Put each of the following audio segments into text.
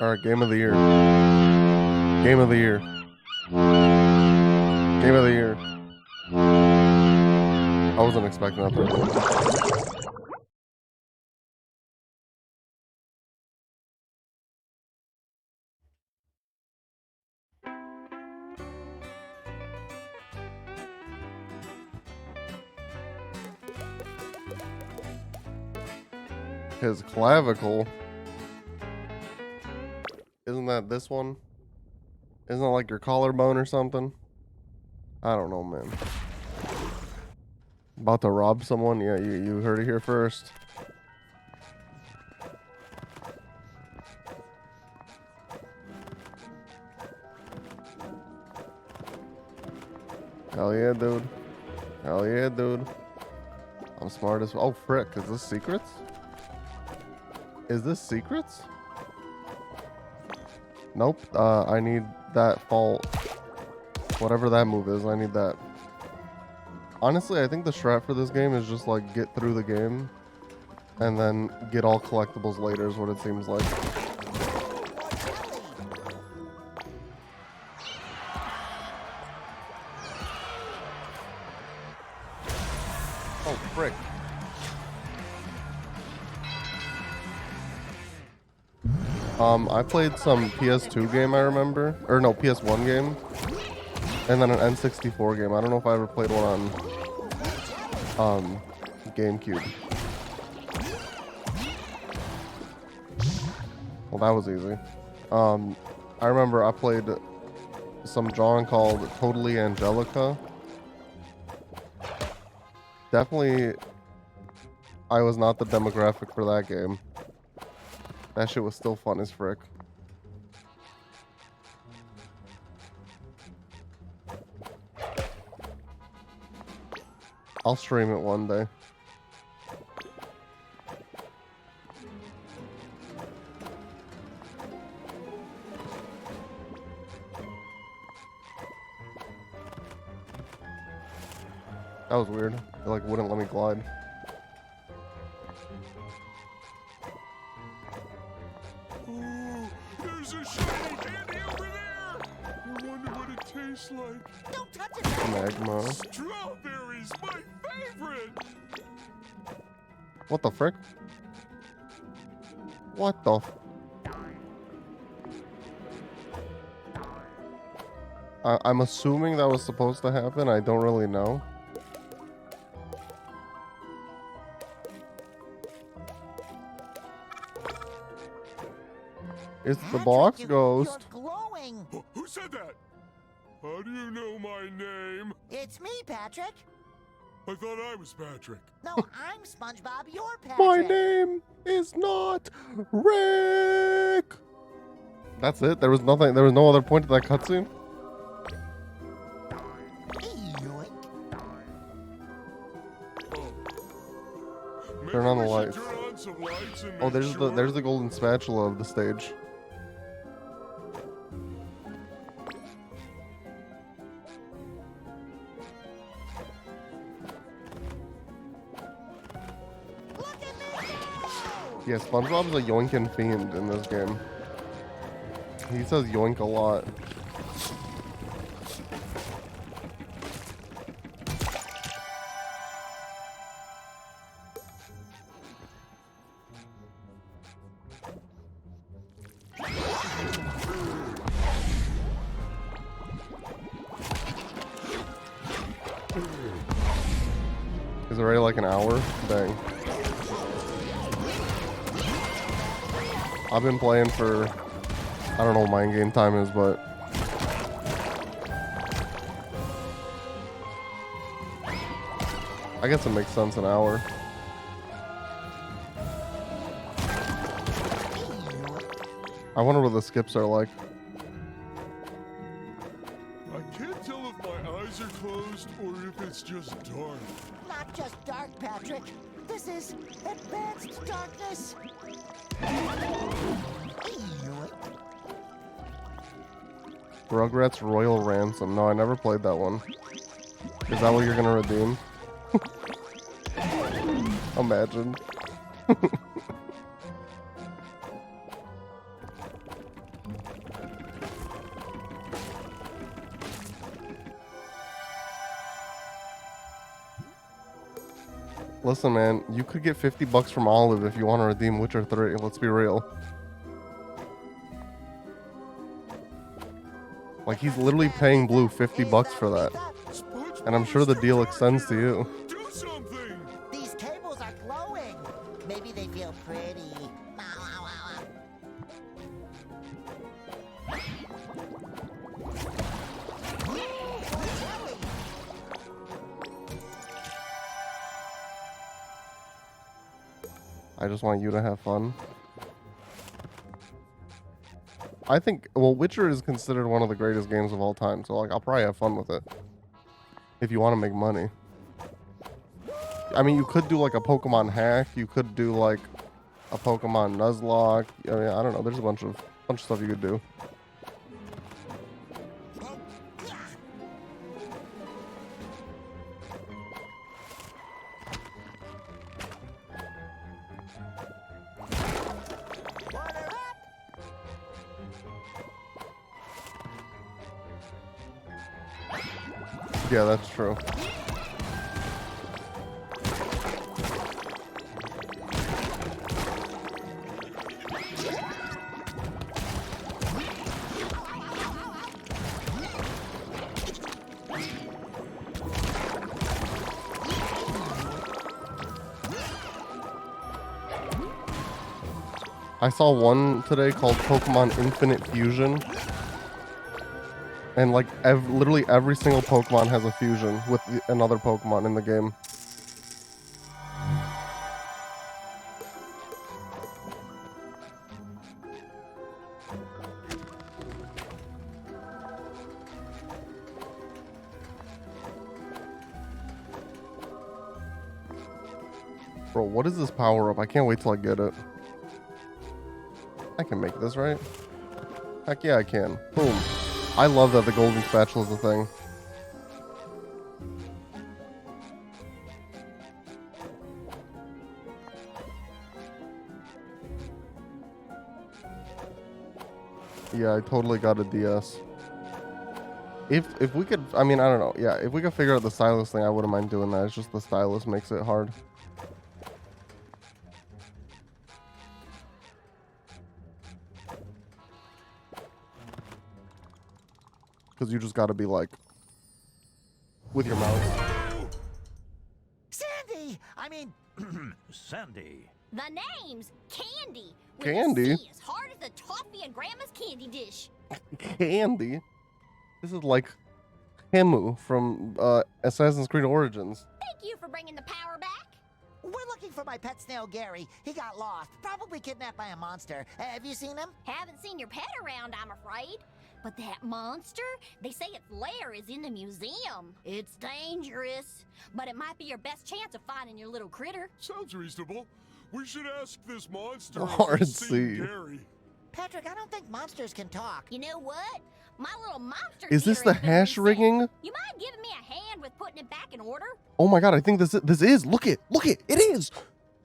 Alright, game of the year. Game of the year. Game of the year. I wasn't expecting that. His clavicle. Isn't that this one? Isn't that like your collarbone or something? I don't know, man. About to rob someone? Yeah, you heard it here first. Hell yeah, dude. Hell yeah, dude. I'm smart as... Oh, frick. Is this secrets? Is this secrets? Nope. I need that fault. Whatever that move is, I need that. Honestly, I think the strat for this game is just like get through the game and then get all collectibles later is what it seems like. Oh, frick. I played some PS2 game, I remember. Or no, PS1 game. And then an N64 game. I don't know if I ever played one on GameCube. Well, that was easy. I remember I played some genre called Totally Angelica. Definitely, I was not the demographic for that game. That shit was still fun as frick. I'll stream it one day. That was weird. It like wouldn't let me glide. Oh, there's a shiny candy over there. I wonder what it tastes like. Don't touch it! Magma. Strawberries, my favorite. What the frick? What the f... I'm assuming that was supposed to happen. I don't really know. It's the Patrick, box ghost. You're glowing. Who said that? How do you know my name? It's me, Patrick. I thought I was Patrick. No, I'm Spongebob. You're Patrick. My name is not Rick. That's it. There was nothing. There was no other point to that cutscene. Yoink. Maybe Turn on the we should lights. Turn on some lights and Oh, make sure. there's the golden spatula of the stage. Look at me go! Yeah, SpongeBob's a yoinkin' fiend in this game. He says yoink a lot. Is it already like an hour? Dang. I've been playing for, I don't know what my in-game time is, but I guess it makes sense an hour. I wonder what the skips are like. I can't tell if my eyes are closed or if it's just dark. Not just dark, Patrick. This is advanced darkness. Yoink. Rugrats Royal Ransom. No, I never played that one. Is that what you're gonna redeem? Imagine. Listen, man, you could get 50 bucks from Olive if you want to redeem Witcher 3. Let's be real. Like, he's literally paying Blue 50 bucks for that. SpongeBob And I'm sure is the too deal dark extends to here. you. Do something. These cables are glowing. Maybe they feel pretty. I just want you to have fun. I think, well, Witcher is considered one of the greatest games of all time, so like I'll probably have fun with it. If you want to make money. I mean, you could do like a Pokemon hack, you could do like a Pokemon Nuzlocke. I mean, I don't know, there's a bunch of stuff you could do. Yeah, that's true. I saw one today called Pokemon Infinite Fusion. And like literally every single Pokemon has a fusion with another Pokemon in the game. Bro, what is this power up? I can't wait till I get it. I can make this, right? Heck yeah, I can. Boom. I love that the golden spatula is a thing. Yeah, I totally got a DS. If we could, I mean, I don't know. Yeah, if we could figure out the stylus thing, I wouldn't mind doing that. It's just the stylus makes it hard. Because you just got to be like, with your mouse. Sandy! I mean, Sandy. The name's Candy. With Candy? A C as hard as the toffee in Grandma's candy dish. Candy? This is like Hemu from Assassin's Creed Origins. Thank you for bringing the power back. we're looking for my pet snail Gary. He got lost, probably kidnapped by a monster. Have you seen him? Haven't seen your pet around, I'm afraid. But that monster, they say its lair is in the museum. It's dangerous, but it might be your best chance of finding your little critter. Sounds reasonable. We should ask this monster Hard if he's C. seen Gary. Patrick, I don't think monsters can talk. You know what? My little monster Is this theory's the been hash reset. ringing? You mind giving me a hand with putting it back in order? Oh my god, I think this is. Look it. It is.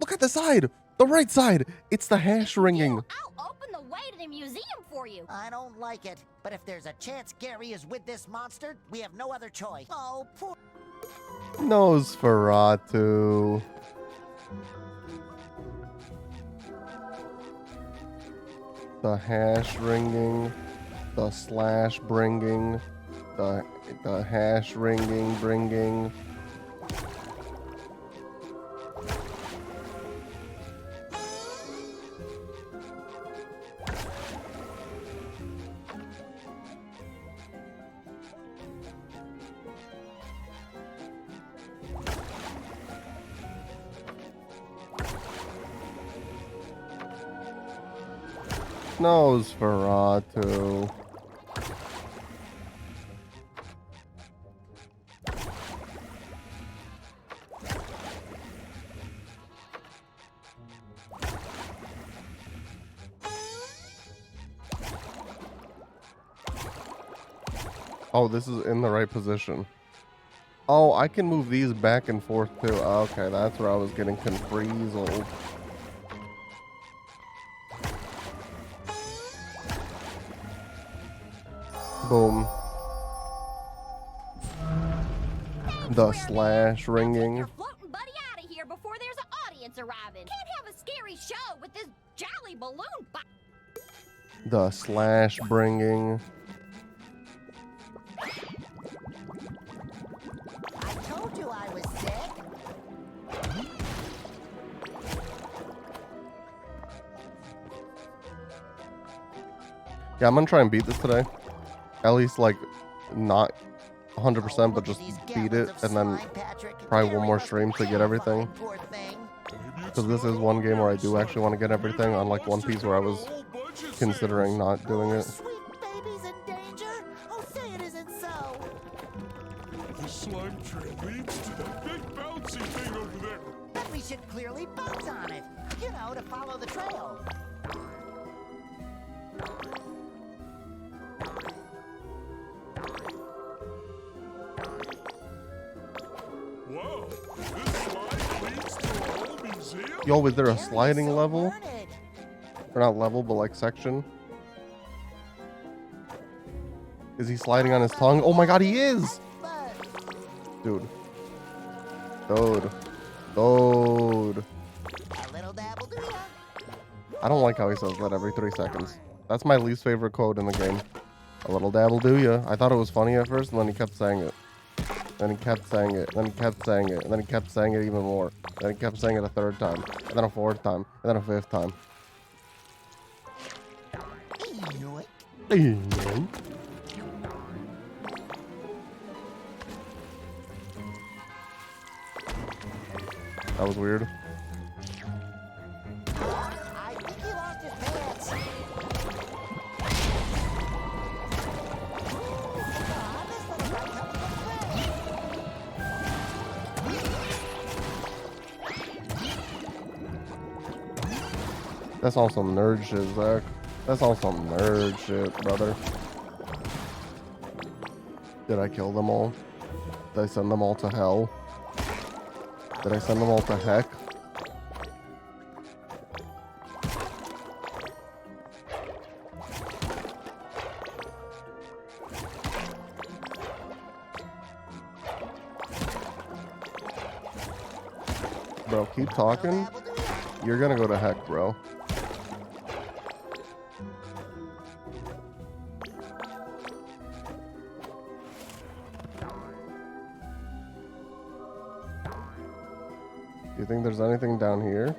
Look at the side. The right side. It's the hash ringing. I'll open the way to the museum for you. I don't like it, but if there's a chance Gary is with this monster, we have no other choice. Oh, poor... Nosferatu. The hash ringing. The slash bringing. The hash ringing bringing. Nosferatu. Oh, this is in the right position. Oh, I can move these back and forth too. Okay, that's where I was getting confused. Boom. The slash ringing. Your floating buddy out of here before Squarepants arriving. Can't have a scary show with this jolly balloon fight. The slash bringing. I told you I was sick. Yeah, I'm gonna try and beat this today. At least, like, not 100%, but just beat it, and then probably one more stream to get everything. Because this is one game where I do actually want to get everything, unlike One Piece where I was considering not doing it. Sweet baby's in danger. Oh, say it isn't so. The slime trail leads to the big bouncy thing over there. But we should clearly bounce on it. You know, to follow the trail. Whoa, this slide leads to a whole museum? Yo, is there a Gary's sliding so level? learned. Or not level, but like section? Is he sliding on his tongue? Oh my god, he is! Dude. Dude. Dude. A little dabble do ya? I don't like how he says that every 3 seconds. That's my least favorite quote in the game. A little dabble do ya. I thought it was funny at first, and then he kept saying it. Then he kept saying it. Then he kept saying it. And then he kept saying it even more. Then he kept saying it a 3rd time. And then a 4th time. And then a 5th time. Yoink. That was weird. I think he lost his pants. This looks like coming from That's all some nerd shit, Zach. That's all some nerd shit, brother. Did I kill them all? Did I send them all to hell? Did I send them all to heck? Bro, keep talking. You're gonna go to heck, bro. Do you think there's anything down here?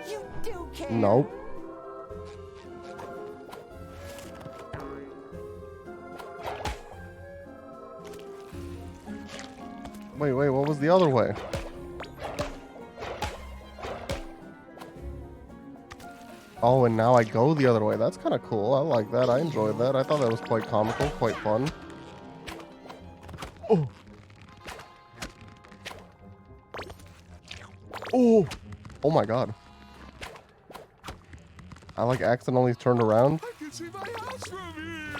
You do care. Nope. Wait, what was the other way? Oh, and now I go the other way. That's kind of cool. I like that. I enjoyed that. I thought that was quite comical, quite fun. Oh. Oh. Oh my god. I like accidentally turned around. I can see my house from here.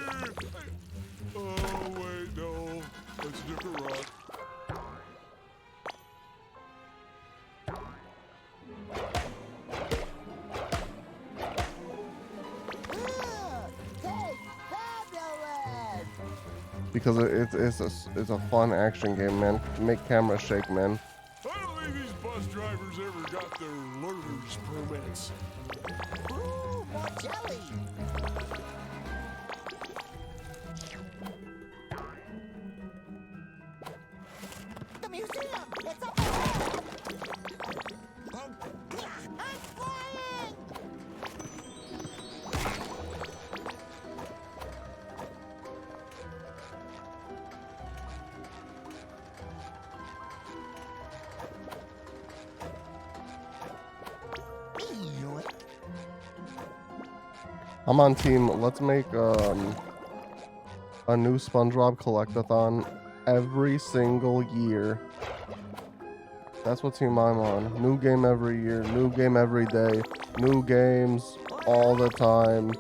Oh, wait, no. That's a different rock. Hey, fabulous. Because it's a fun action game, man. Make camera shake, man. I don't think these bus drivers ever got their learner's permits. Ooh, more jelly. The museum. It's up ahead. I'm flying. Yoink. I'm on team. Let's make a new SpongeBob collectathon every single year. That's what team I'm on. New game every year, new game every day, new games all the time.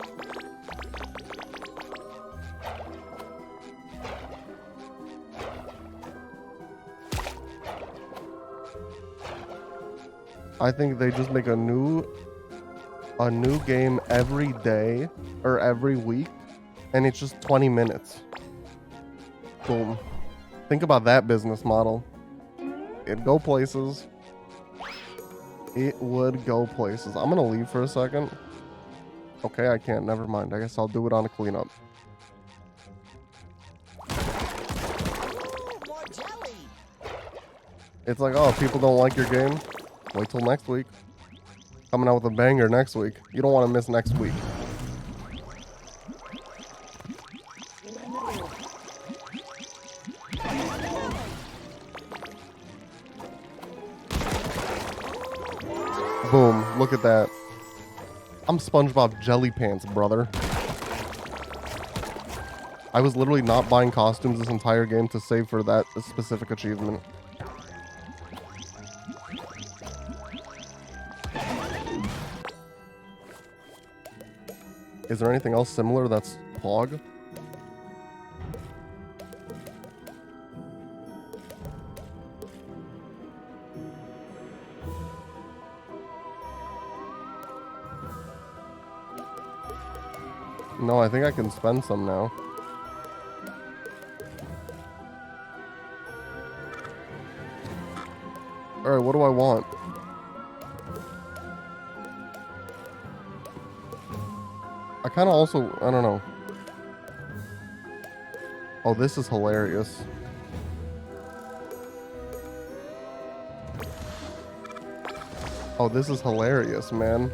I think they just make a new game every day or every week, and it's just 20 minutes. Boom. Think about that business model. It'd go places. It would go places. I'm gonna leave for a second. Okay, I can't. Never mind. I guess I'll do it on a cleanup. Ooh, more jelly. It's like, oh, if people don't like your game, wait till next week. Coming out with a banger next week. You don't want to miss next week. Boom. Look at that. I'm Spongebob Jelly Pants, brother. I was literally not buying costumes this entire game to save for that specific achievement. Is there anything else similar that's Pog? No, I think I can spend some now. Alright, what do I want? I kind of also, I don't know. Oh, this is hilarious. Oh, this is hilarious, man.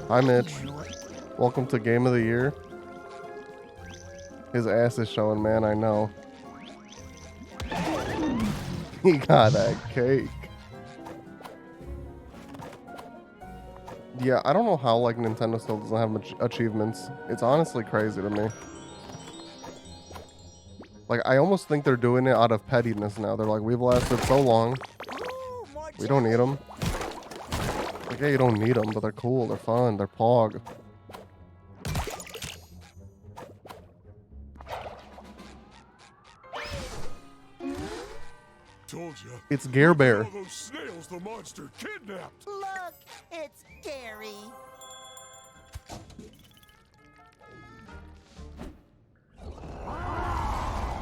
Hi, Mitch. Welcome to Game of the Year. His ass is showing, man, I know. He got that cake. Yeah, I don't know how, like, Nintendo still doesn't have much achievements. It's honestly crazy to me. Like, I almost think they're doing it out of pettiness now. They're like, we've lasted so long. Ooh, more We don't need them. Like, yeah, you don't need them, but they're cool, they're fun, they're Pog. Told ya. It's Gare Bear. All those snails the monster kidnapped. Look, it's Gary.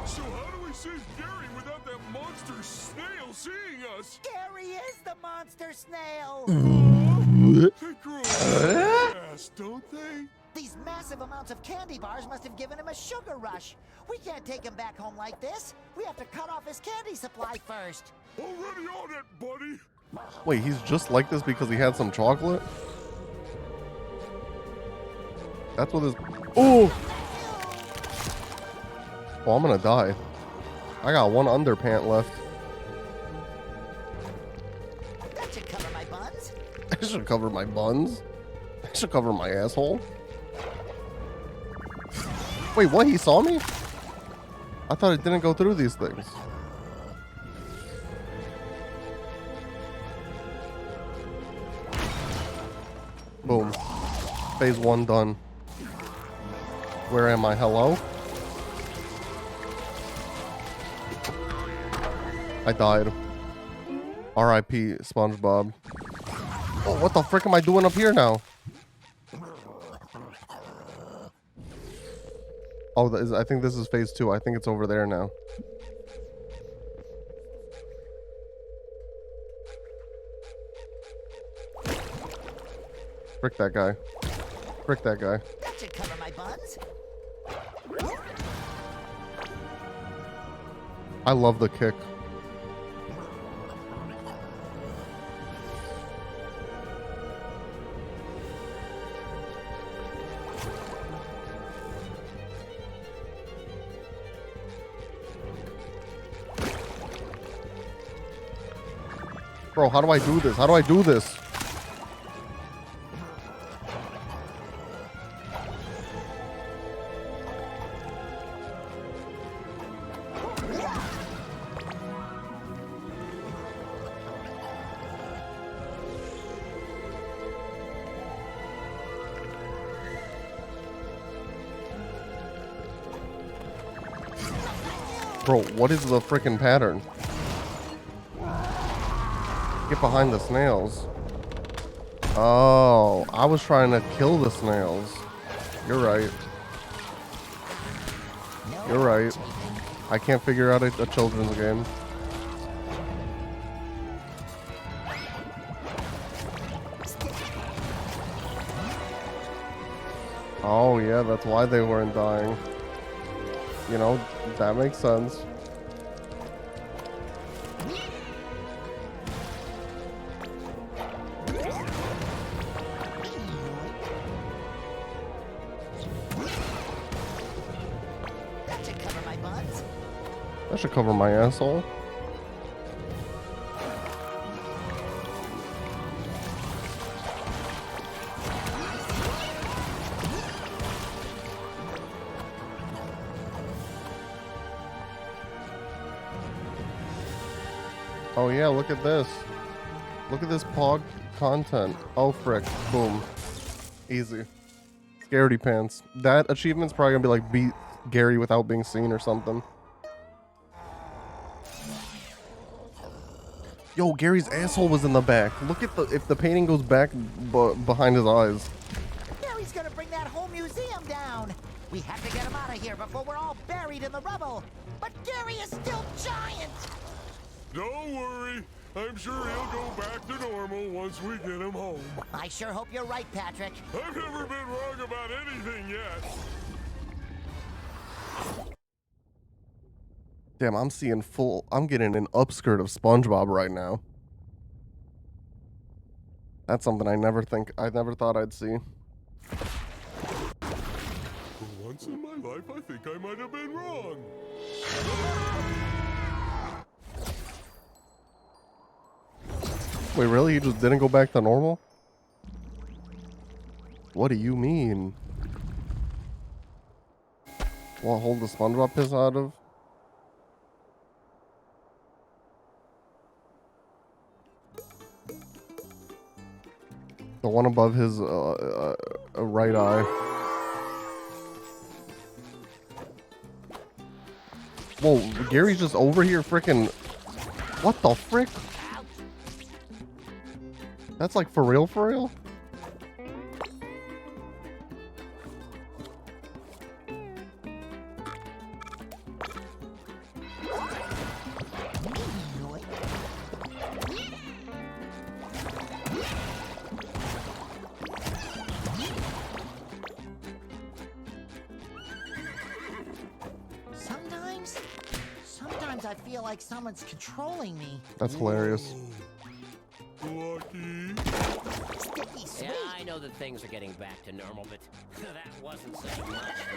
So how do we save Gary without that monster snail seeing us? Gary is the monster snail. They grow fast, don't they? These massive amounts of candy bars must have given him a sugar rush. We can't take him back home like this. We have to cut off his candy supply first. Already on it, buddy. Wait, he's just like this because he had some chocolate? That's what his... Oh! Oh, I'm gonna die. I got one underpant left. That should cover my buns. That should cover my buns. That should cover my asshole. Wait, what? He saw me? I thought it didn't go through these things. Boom. Phase 1 done. Where am I? Hello? I died. R.I.P. SpongeBob. Oh, what the frick am I doing up here now? Oh, I think this is phase 2. I think it's over there now. Frick that guy. Frick that guy. That should cover my buns. I love the kick. Bro, how do I do this? How do I do this? Bro, what is the freaking pattern? Get behind the snails. Oh, I was trying to kill the snails. You're right. You're right. I can't figure out a children's game. Oh yeah, that's why they weren't dying. You know, that makes sense. That should cover my buns. That should cover my asshole. Oh yeah, look at this. Look at this pog content. Oh frick. Boom. Easy. Scaredy pants. That achievement's probably gonna be like beat Gary without being seen or something. Yo, Gary's asshole was in the back. Look at the, if the painting goes back behind his eyes. Gary's gonna bring that whole museum down. We have to get him out of here before we're all buried in the rubble. But Gary is still giant. Don't worry. I'm sure he'll go back to normal once we get him home. I sure hope you're right, Patrick. I've never been wrong about anything yet. Damn, I'm seeing I'm getting an upskirt of Spongebob right now. That's something I never thought I'd see. For once in my life, I think I might have been wrong. Wait, really? He just didn't go back to normal? What do you mean? Wanna hold the SpongeBob piss out of? The one above his right eye. Whoa, Gary's just over here frickin'... What the frick? That's like for real, for real? Sometimes I feel like someone's controlling me. That's hilarious. Lucky. Sticky sweet. Yeah, I know that things are getting back to normal, but that wasn't saying much for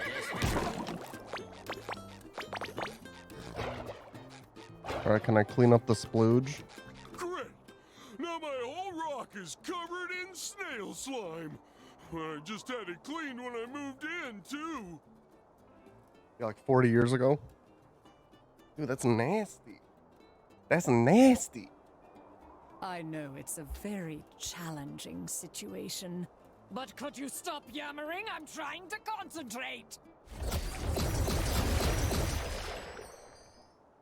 this. Alright, can I clean up the splooge? Great. Now my whole rock is covered in snail slime. I just had it cleaned when I moved in, too. Yeah, like 40 years ago? Dude, that's nasty. That's nasty. I know it's a very challenging situation. But could you stop yammering? I'm trying to concentrate!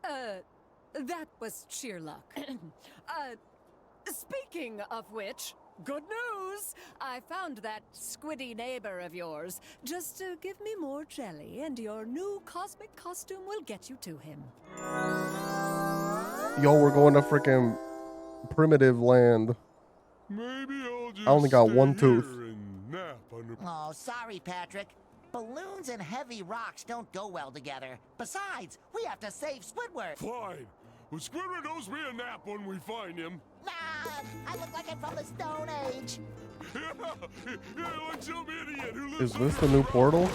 That was cheer luck. Speaking of which, good news! I found that squiddy neighbor of yours. Just give me more jelly, and your new cosmic costume will get you to him. Yo, we're going to freaking primitive land. Maybe I'll just I only got stay one here tooth. and nap under... Oh, sorry, Patrick. Balloons and heavy rocks don't go well together. Besides, we have to save Squidward. Fine. Well, Squidward owes me a nap when we find him. Nah, I look like I'm from the Stone Age. Yeah, like some idiot who lives Is this the new portal?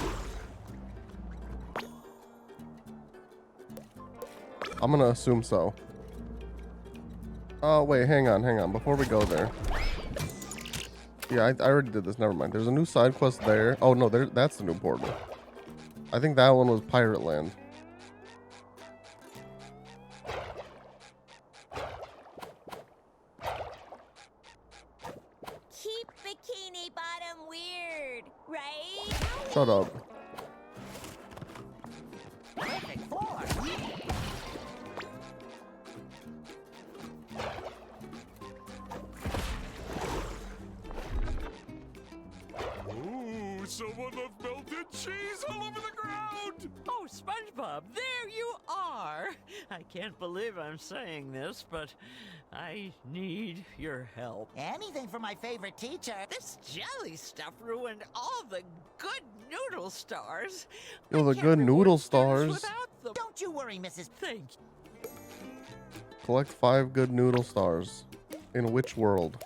I'm gonna assume so. Oh, wait, hang on. Before we go there. Yeah, I already did this. Never mind. There's a new side quest there. Oh, no, that's the new portal. I think that one was Pirate Land. Keep Bikini Bottom weird, right? Shut up. Perfect four. Ooh, someone left melted cheese all over the ground! Oh, SpongeBob! SpongeBob, there you are. I can't believe I'm saying this, but I need your help. Anything for my favorite teacher. This jelly stuff ruined all the good noodle stars. Yo, I the can't good reward noodle students stars. without them. Don't you worry, Mrs. Thank you. Collect 5 good noodle stars. In which world?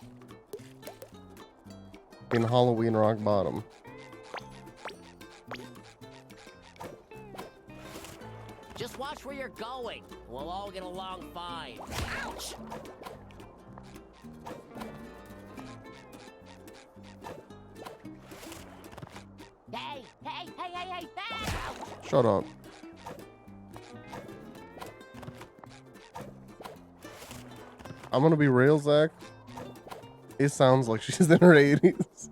In Halloween Rock Bottom. Just watch where you're going. We'll all get along fine. Ouch! Hey, back! Shut up. I'm gonna be real, Zach. It sounds like she's in her 80s.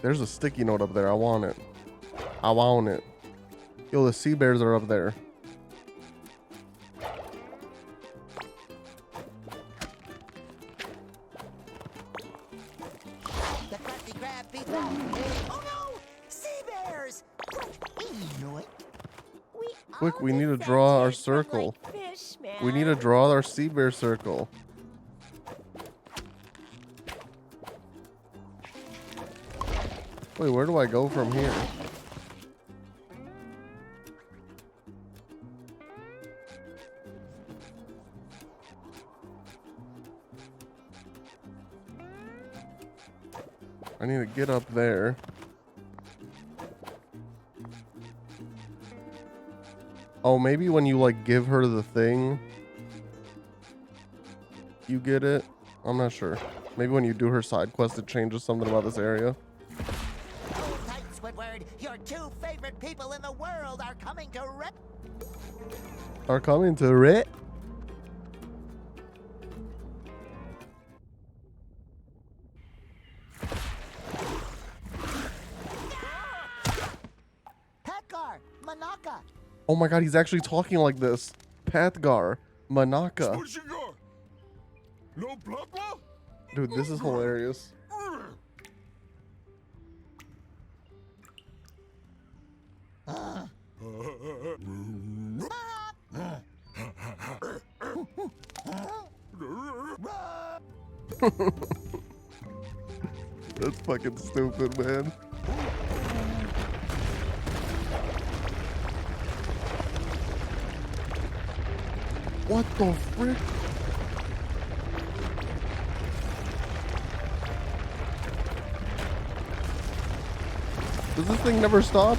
There's a sticky note up there. I want it. I want it. Yo, the sea bears are up there. The Krusty Krab pizza. Oh no! Sea bears! Ew. Quick, we need to draw our circle. We need to draw our sea bear circle. Wait, where do I go from here? I need to get up there. Oh, maybe when you like give her the thing, you get it. I'm not sure. Maybe when you do her side quest, it changes something about this area. Hold tight, Squidward. Your 2 favorite people in the world are coming to Are coming to it. Petgar, Manaka. Oh my god, he's actually talking like this. Pathgar, Manaka. What you got? No blah blah? Dude, this is hilarious. That's fucking stupid, man. What the frick? Does this thing never stop?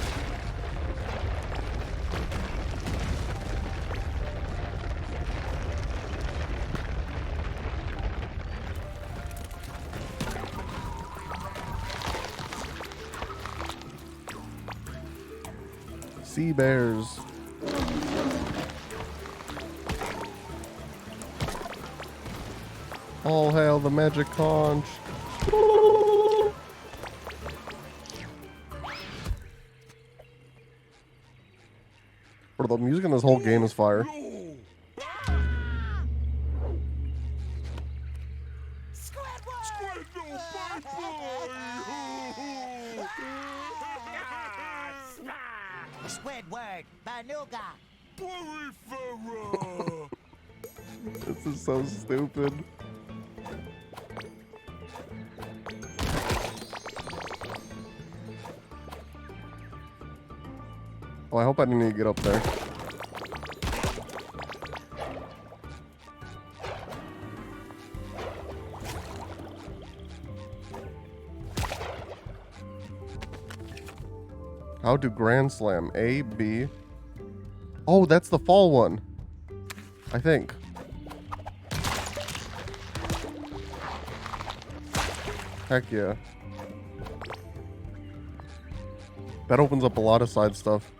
Sea bears. All hail the magic conch. Bro, the music in this whole game is fire. No! Squidward! Squid, no, bye-bye! Squidward, Banuga. Porifera! This is so stupid. Oh, I hope I didn't need to get up there. How to Grand Slam? A, B. Oh, that's the fall one. I think. Heck yeah. That opens up a lot of side stuff.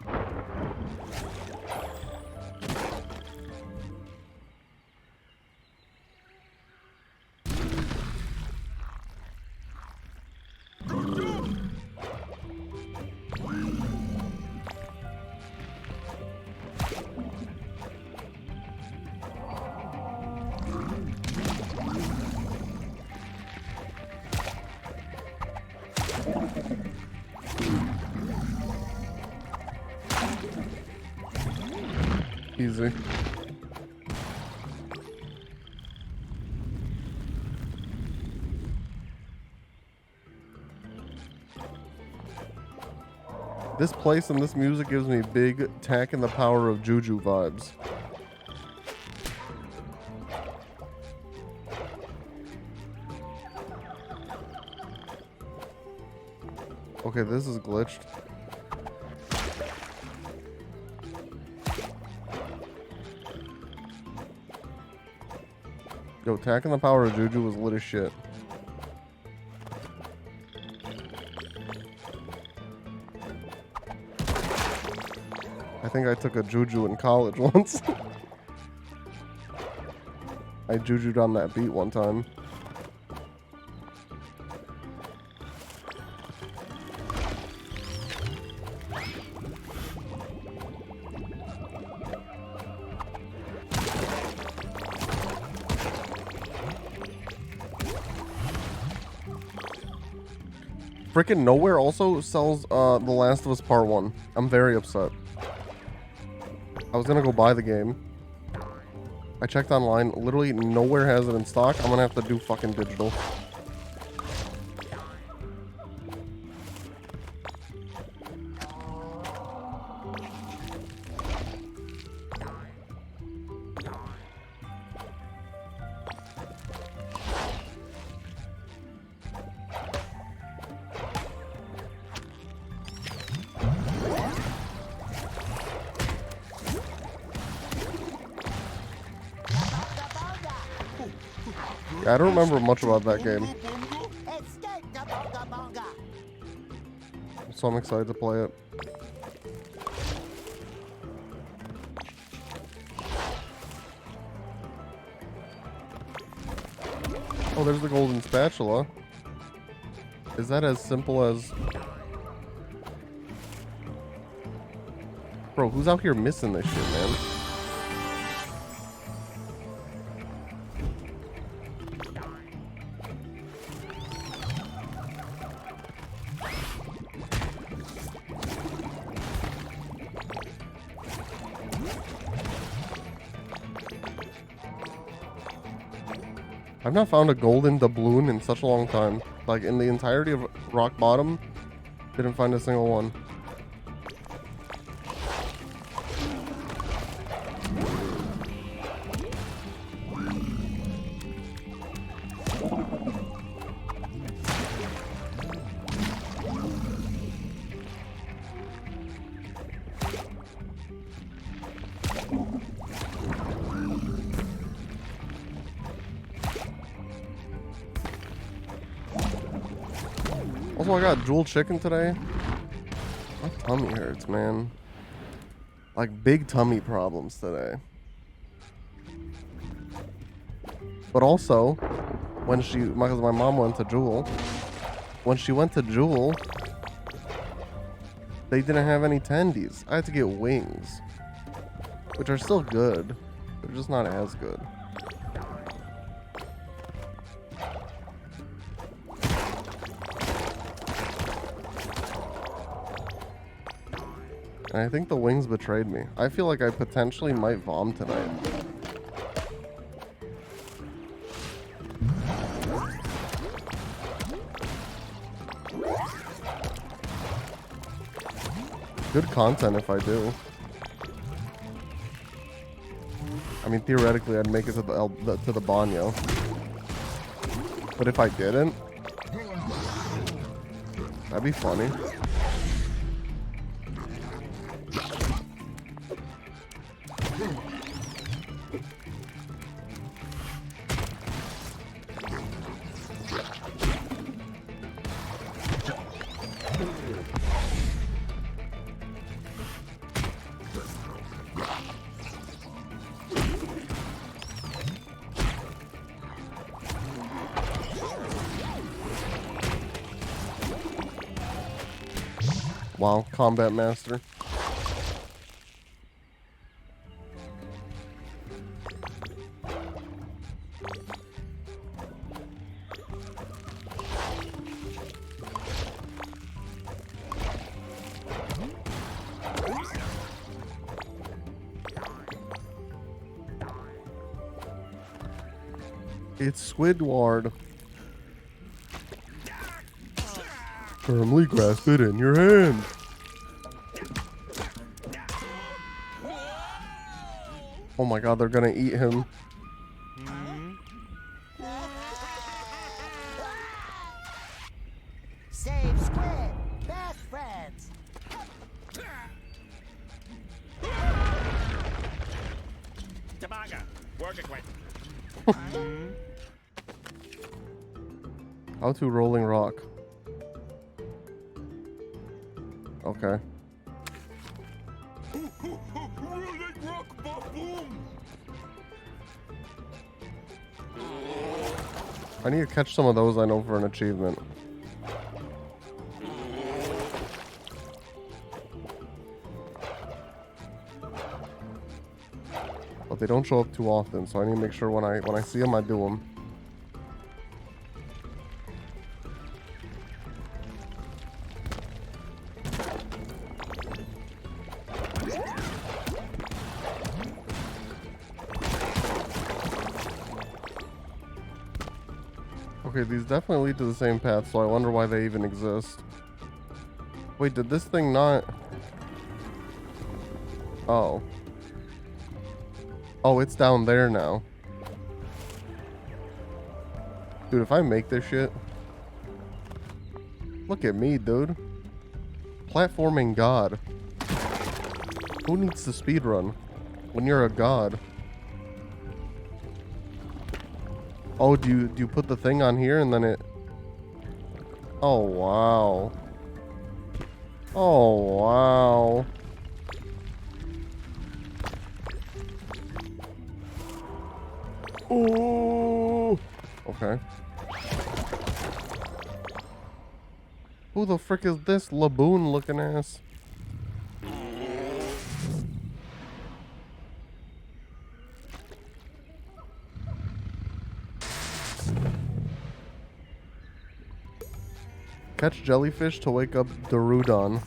Easy. This place and this music gives me big Tack and the Power of Juju vibes. Okay, this is glitched. Yo, Tack and the Power of Juju was lit as shit. I think I took a Juju in college once. I Juju'd on that beat one time. Freaking Nowhere also sells The Last of Us Part 1. I'm very upset. I was gonna go buy the game. I checked online. Literally nowhere has it in stock. I'm gonna have to do fucking digital. I don't remember much about that game, so I'm excited to play it. Oh, there's the golden spatula. Is that as simple as... Bro, who's out here missing this shit, man? I've not found a golden doubloon in such a long time. Like, in the entirety of Rock Bottom, didn't find a single one. Also, I got Jewel chicken today. My tummy hurts, man. Like, big tummy problems today. But also, when because my mom went to Jewel. When she went to Jewel, they didn't have any tendies. I had to get wings, which are still good. They're just not as good. And I think the wings betrayed me. I feel like I potentially might vom tonight. Good content if I do. I mean, theoretically, I'd make it to the banyo. But if I didn't, that'd be funny. Wow, Combat Master. It's Squidward. Firmly grasp it in your hand. Oh my god, they're gonna eat him. Save Squid! Best friends! Tabaga, work it quick. How to rolling rock. Okay. Rolling rock ba-boom! I need to catch some of those, I know, for an achievement. But they don't show up too often, so I need to make sure when I see them, I do them. Okay, these definitely lead to the same path, so I wonder why they even exist. Wait, did this thing not... Oh. Oh, it's down there now. Dude, if I make this shit... Look at me, dude. Platforming god. Who needs to speedrun when you're a god? Oh, do you put the thing on here and then it... Oh, wow. Oh, wow. Oh. Okay. Who the frick is this laboon looking ass? Catch jellyfish to wake up Darudon.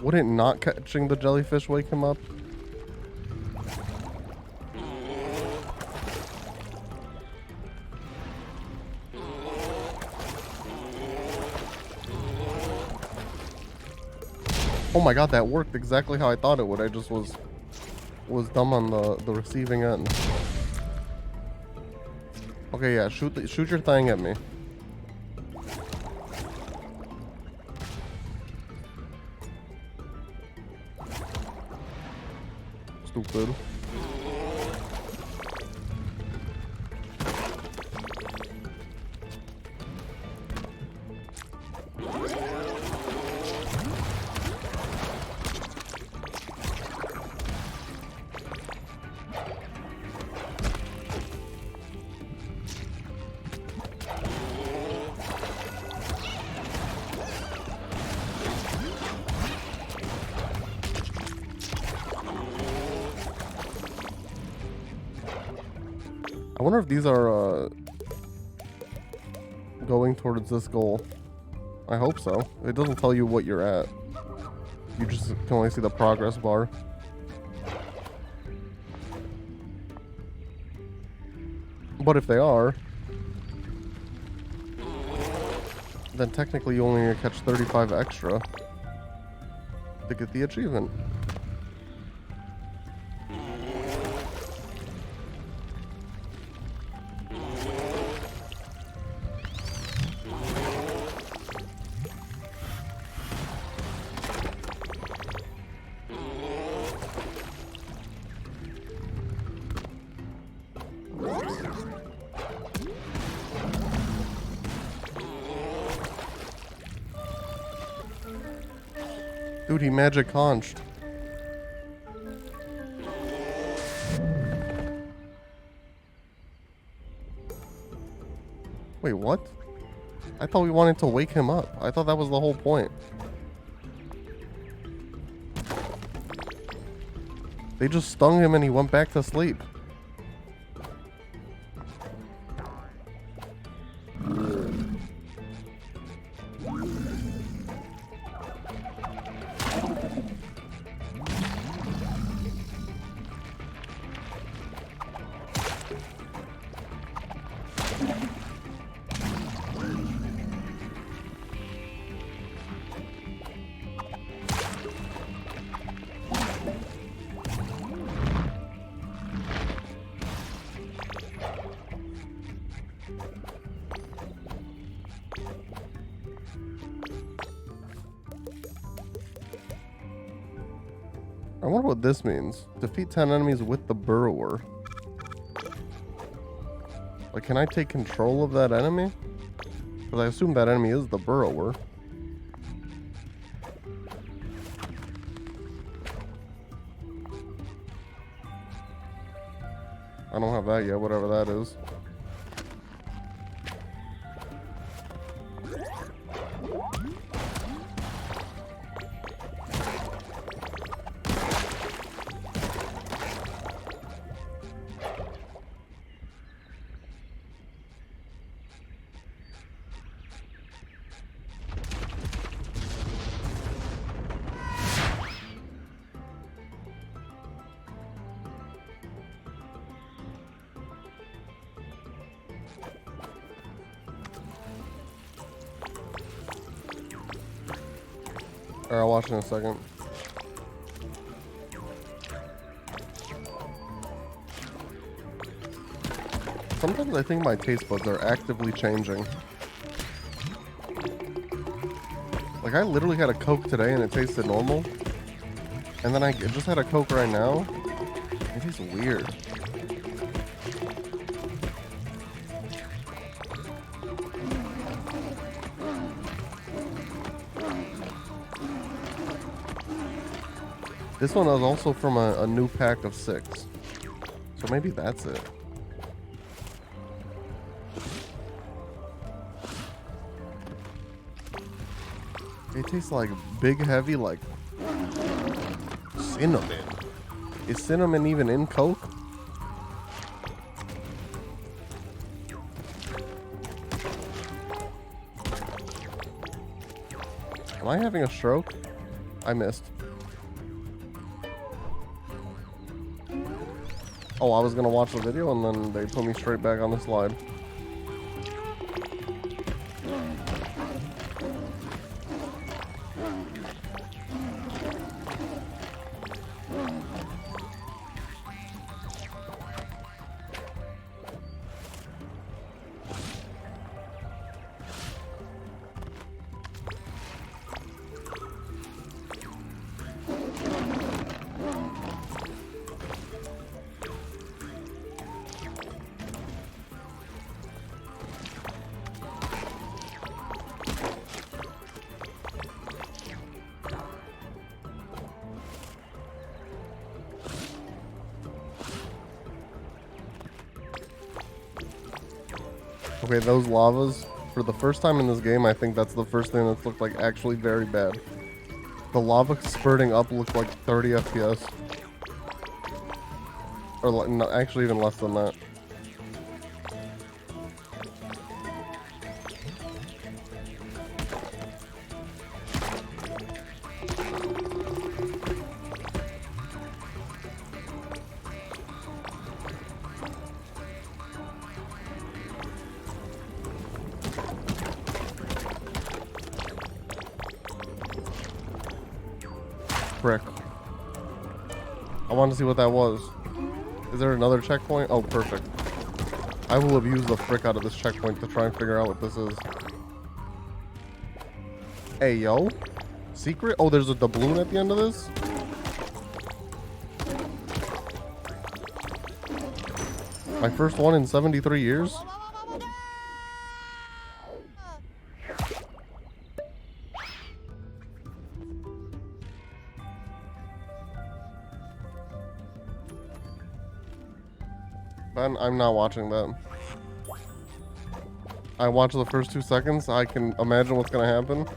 Wouldn't not catching the jellyfish wake him up? Oh my god, that worked exactly how I thought it would. I just was dumb on the receiving end. Okay, yeah, shoot your thing at me. Stupid. I wonder if these are going towards this goal. I hope so. It doesn't tell you what you're at. You just can only see the progress bar. But if they are, then technically you only need to catch 35 extra to get the achievement. Dude, he magic conched. Wait, what? I thought we wanted to wake him up. I thought that was the whole point. They just stung him and he went back to sleep. I wonder what this means. Defeat 10 enemies with the burrower. Like, can I take control of that enemy? Because I assume that enemy is the burrower. I don't have that yet, whatever that is. Alright, I'll watch in a second. Sometimes I think my taste buds are actively changing. Like, I literally had a Coke today and it tasted normal. And then I just had a Coke right now. It tastes weird. This one is also from a new pack of 6. So maybe that's it. It tastes like big, heavy, like cinnamon. Is cinnamon even in Coke? Am I having a stroke? I missed. Oh, I was gonna watch the video and then they put me straight back on the slide. Okay, those lavas, for the first time in this game, I think that's the first thing that's looked like actually very bad. The lava spurting up looked like 30 FPS. Or like, no, actually even less than that. Frick. I wanted to see what that was. Is there another checkpoint? Oh, perfect. I will abuse the frick out of this checkpoint to try and figure out what this is. Hey, yo. Secret? Oh, there's a doubloon at the end of this? My first one in 73 years? I'm not watching that. I watched the first 2 seconds. I can imagine what's gonna happen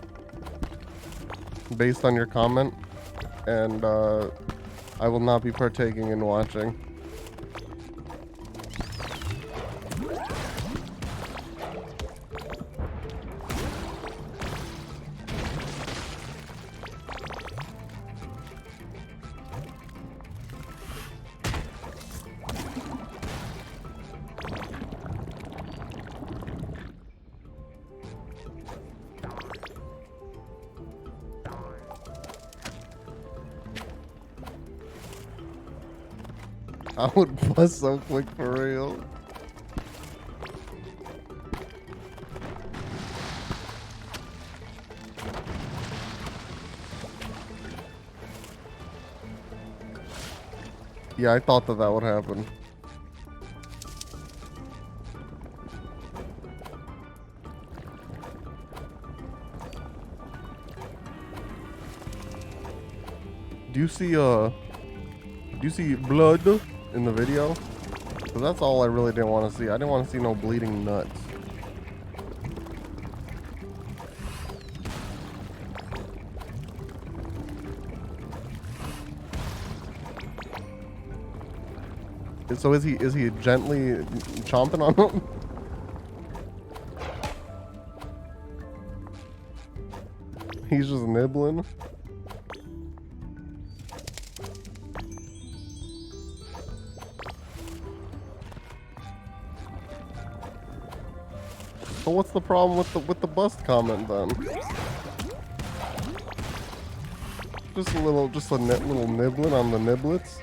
based on your comment, and I will not be partaking in watching. I would bust so quick for real. Yeah, I thought that would happen. Do you see blood in the video? 'Cause that's all I really didn't want to see. I didn't want to see no bleeding nuts. So is he gently chomping on him? He's just nibbling. So what's the problem with the bust comment then? Just a little nibbling on the niblets.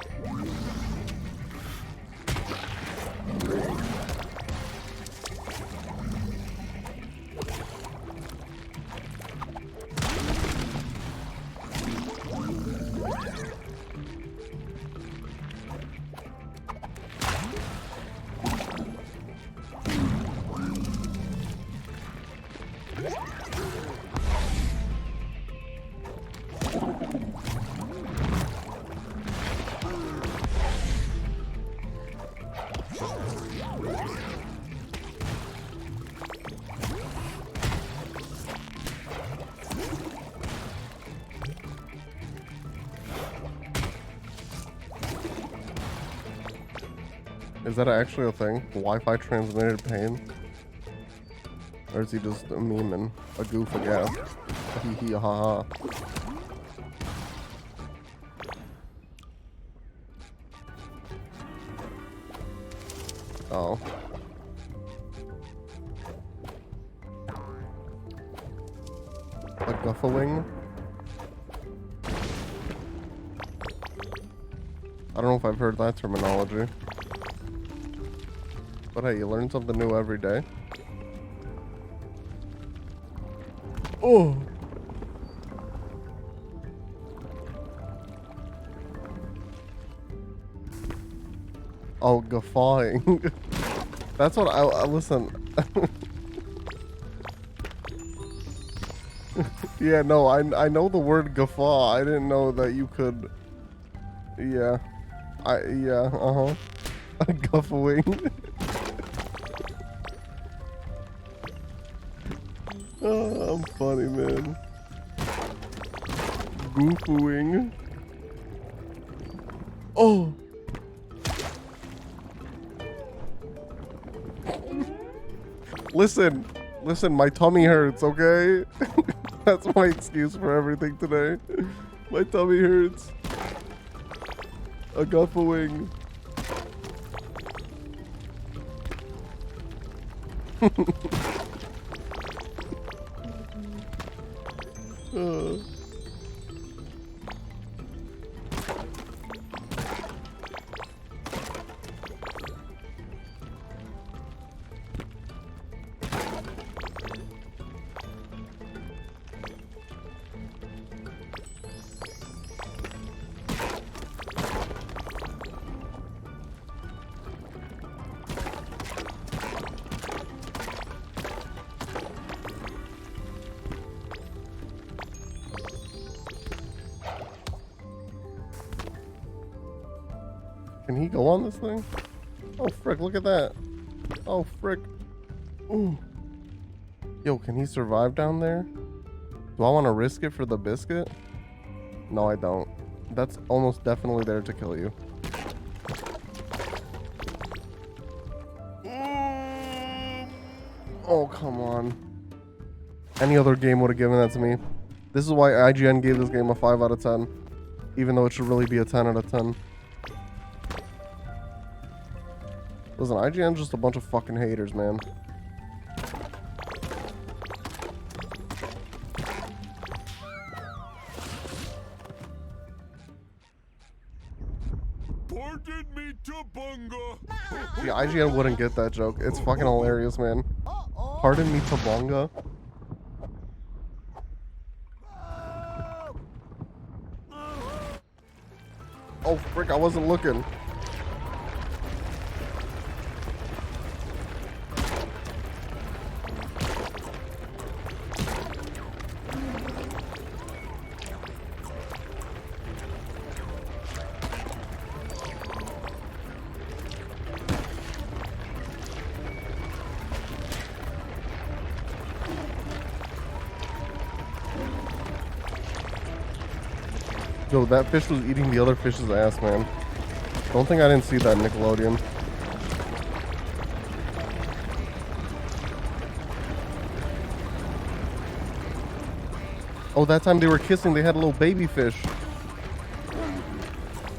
Is that actually a thing? Wi-Fi transmitted pain? Or is he just a meme and a goof, I guess? Hee hee ha ha. Oh. A guffling? I don't know if I've heard that terminology. But hey, you learn something new every day. Oh! Oh, guffawing. That's what I listen. Yeah, no, I know the word guffaw. I didn't know that you could. Yeah, uh-huh. A guffawing. Oh, I'm funny, man. Goofooing. Oh. Listen, my tummy hurts, okay? That's my excuse for everything today. My tummy hurts. A guffawing. Can he go on this thing? Oh, frick, look at that. Oh, frick. Ooh. Yo, can he survive down there? Do I want to risk it for the biscuit? No, I don't. That's almost definitely there to kill you. Oh, come on. Any other game would have given that to me. This is why IGN gave this game a 5 out of 10. Even though it should really be a 10 out of 10. Listen, IGN's just a bunch of fucking haters, man. Pardon me, Tabunga. Yeah, IGN wouldn't get that joke. It's fucking hilarious, man. Pardon me, Tabonga. Oh, frick, I wasn't looking. Yo, that fish was eating the other fish's ass, man. Don't think I didn't see that, Nickelodeon. Oh, that time they were kissing, they had a little baby fish.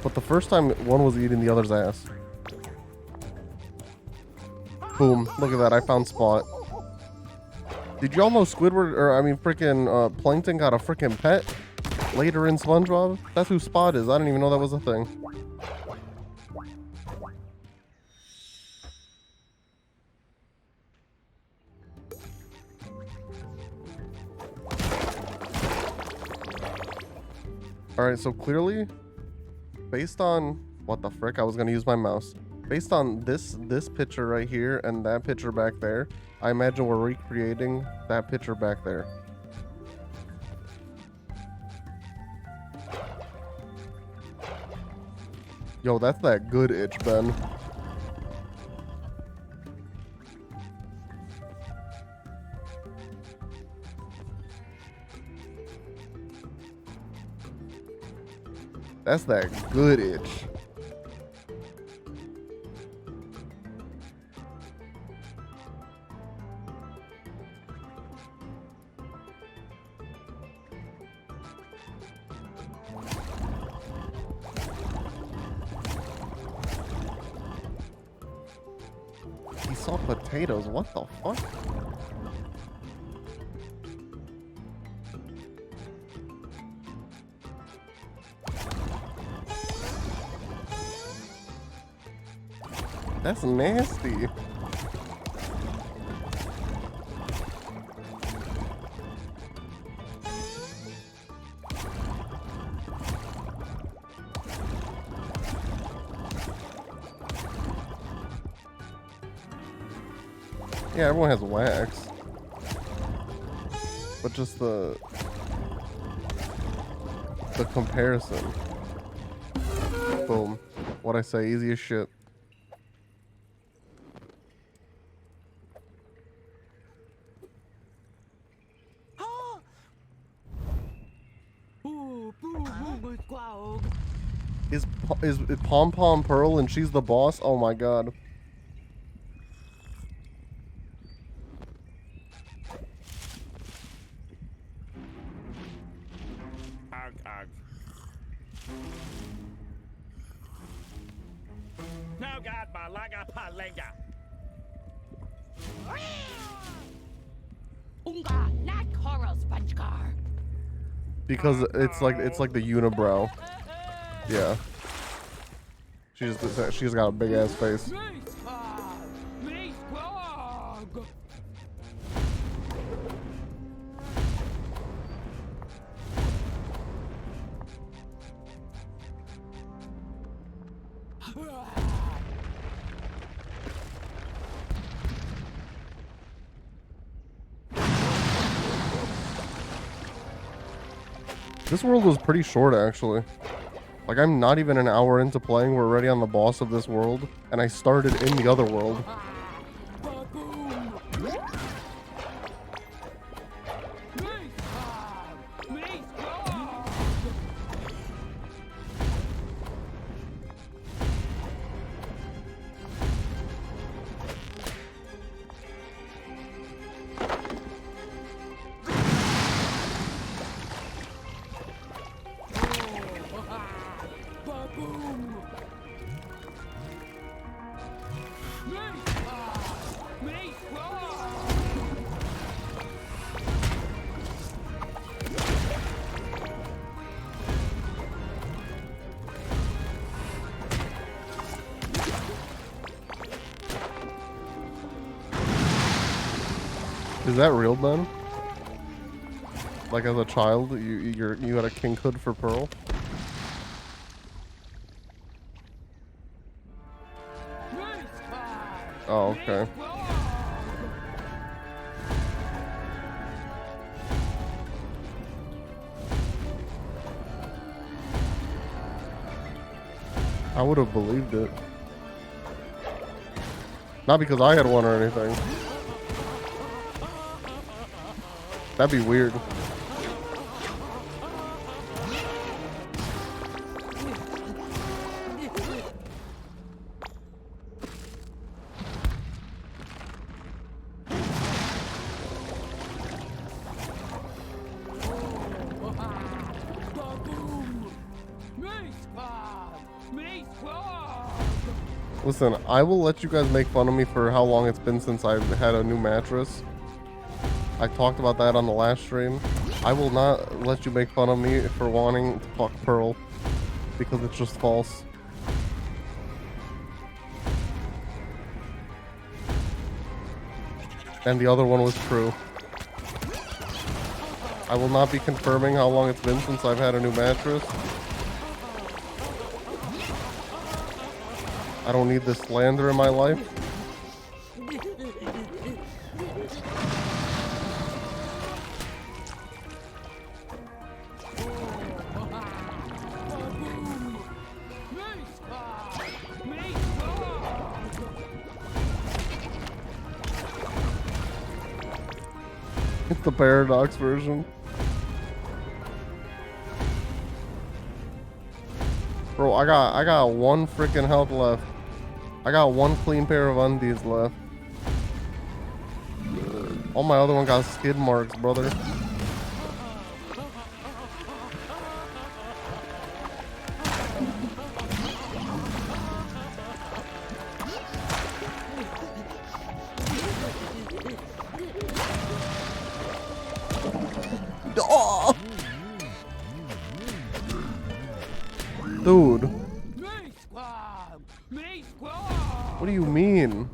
But the first time, one was eating the other's ass. Boom. Look at that, I found Spot. Did y'all know Squidward, or I mean freaking Plankton got a freaking pet? Later in SpongeBob? That's who Spot is. I didn't even know that was a thing. Alright, so clearly, based on... What the frick? I was gonna use my mouse. Based on this picture right here and that picture back there, I imagine we're recreating that picture back there. Yo, that's that good itch, Ben. That's that good itch. He saw potatoes. What the fuck? That's nasty. Yeah, everyone has wax. But just the comparison. Boom. What I say, easy as shit. Is Pom Pom Pearl and she's the boss? Oh my god. Now got Balaga Palega. Unga, not coral sponge car. Because it's like the unibrow. Yeah. She just got a big ass face. This world was pretty short, actually. Like, I'm not even an hour into playing. We're already on the boss of this world. And I started in the other world. Is that real, Ben? Like as a child, you had a kink hood for Pearl? Oh, okay. I would have believed it. Not because I had one or anything. That'd be weird. Listen, I will let you guys make fun of me for how long it's been since I've had a new mattress. I talked about that on the last stream. I will not let you make fun of me for wanting to fuck Pearl, because it's just false. And the other one was true. I will not be confirming how long it's been since I've had a new mattress. I don't need this slander in my life. It's the Paradox version. Bro, I got one freaking health left. I got one clean pair of undies left. All my other one got skid marks, brother. Oh! Dude. What do you mean?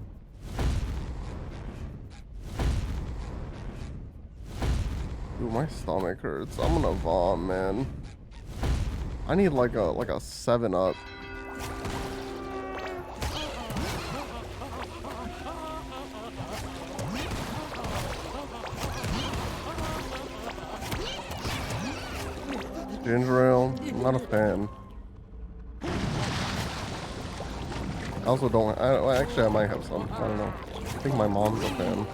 Dude, my stomach hurts. I'm gonna vomit, man. I need like a 7-Up. Ginger ale, I'm not a fan. I also don't. Actually, I might have some. I don't know. I think my mom's a fan.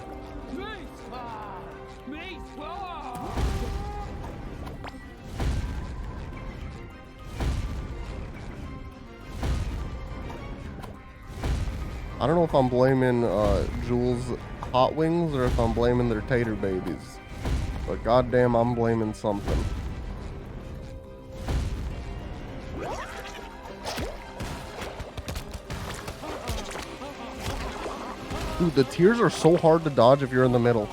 I don't know if I'm blaming Jules' hot wings or if I'm blaming their tater babies, but goddamn, I'm blaming something. Dude, the tiers are so hard to dodge if you're in the middle.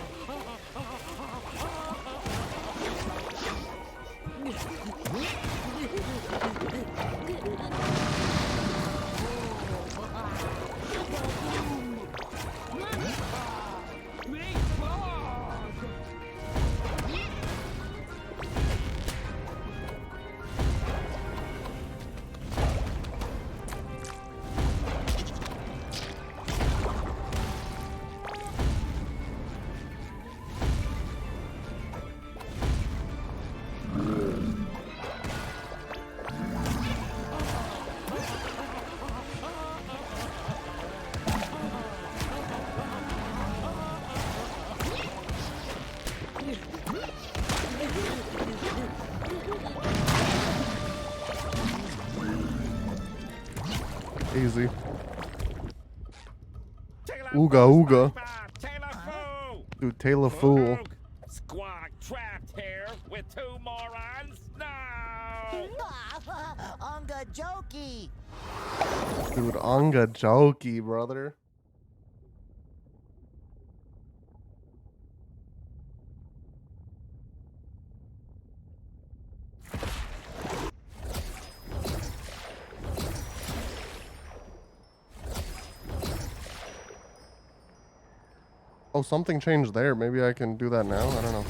Easy. Ooga ooga. Dude, Taylor Fool. Squawk trapped here with two morons? No! Unga jokey. Dude, Anga jokey, brother. Oh, something changed there. Maybe I can do that now. I don't know.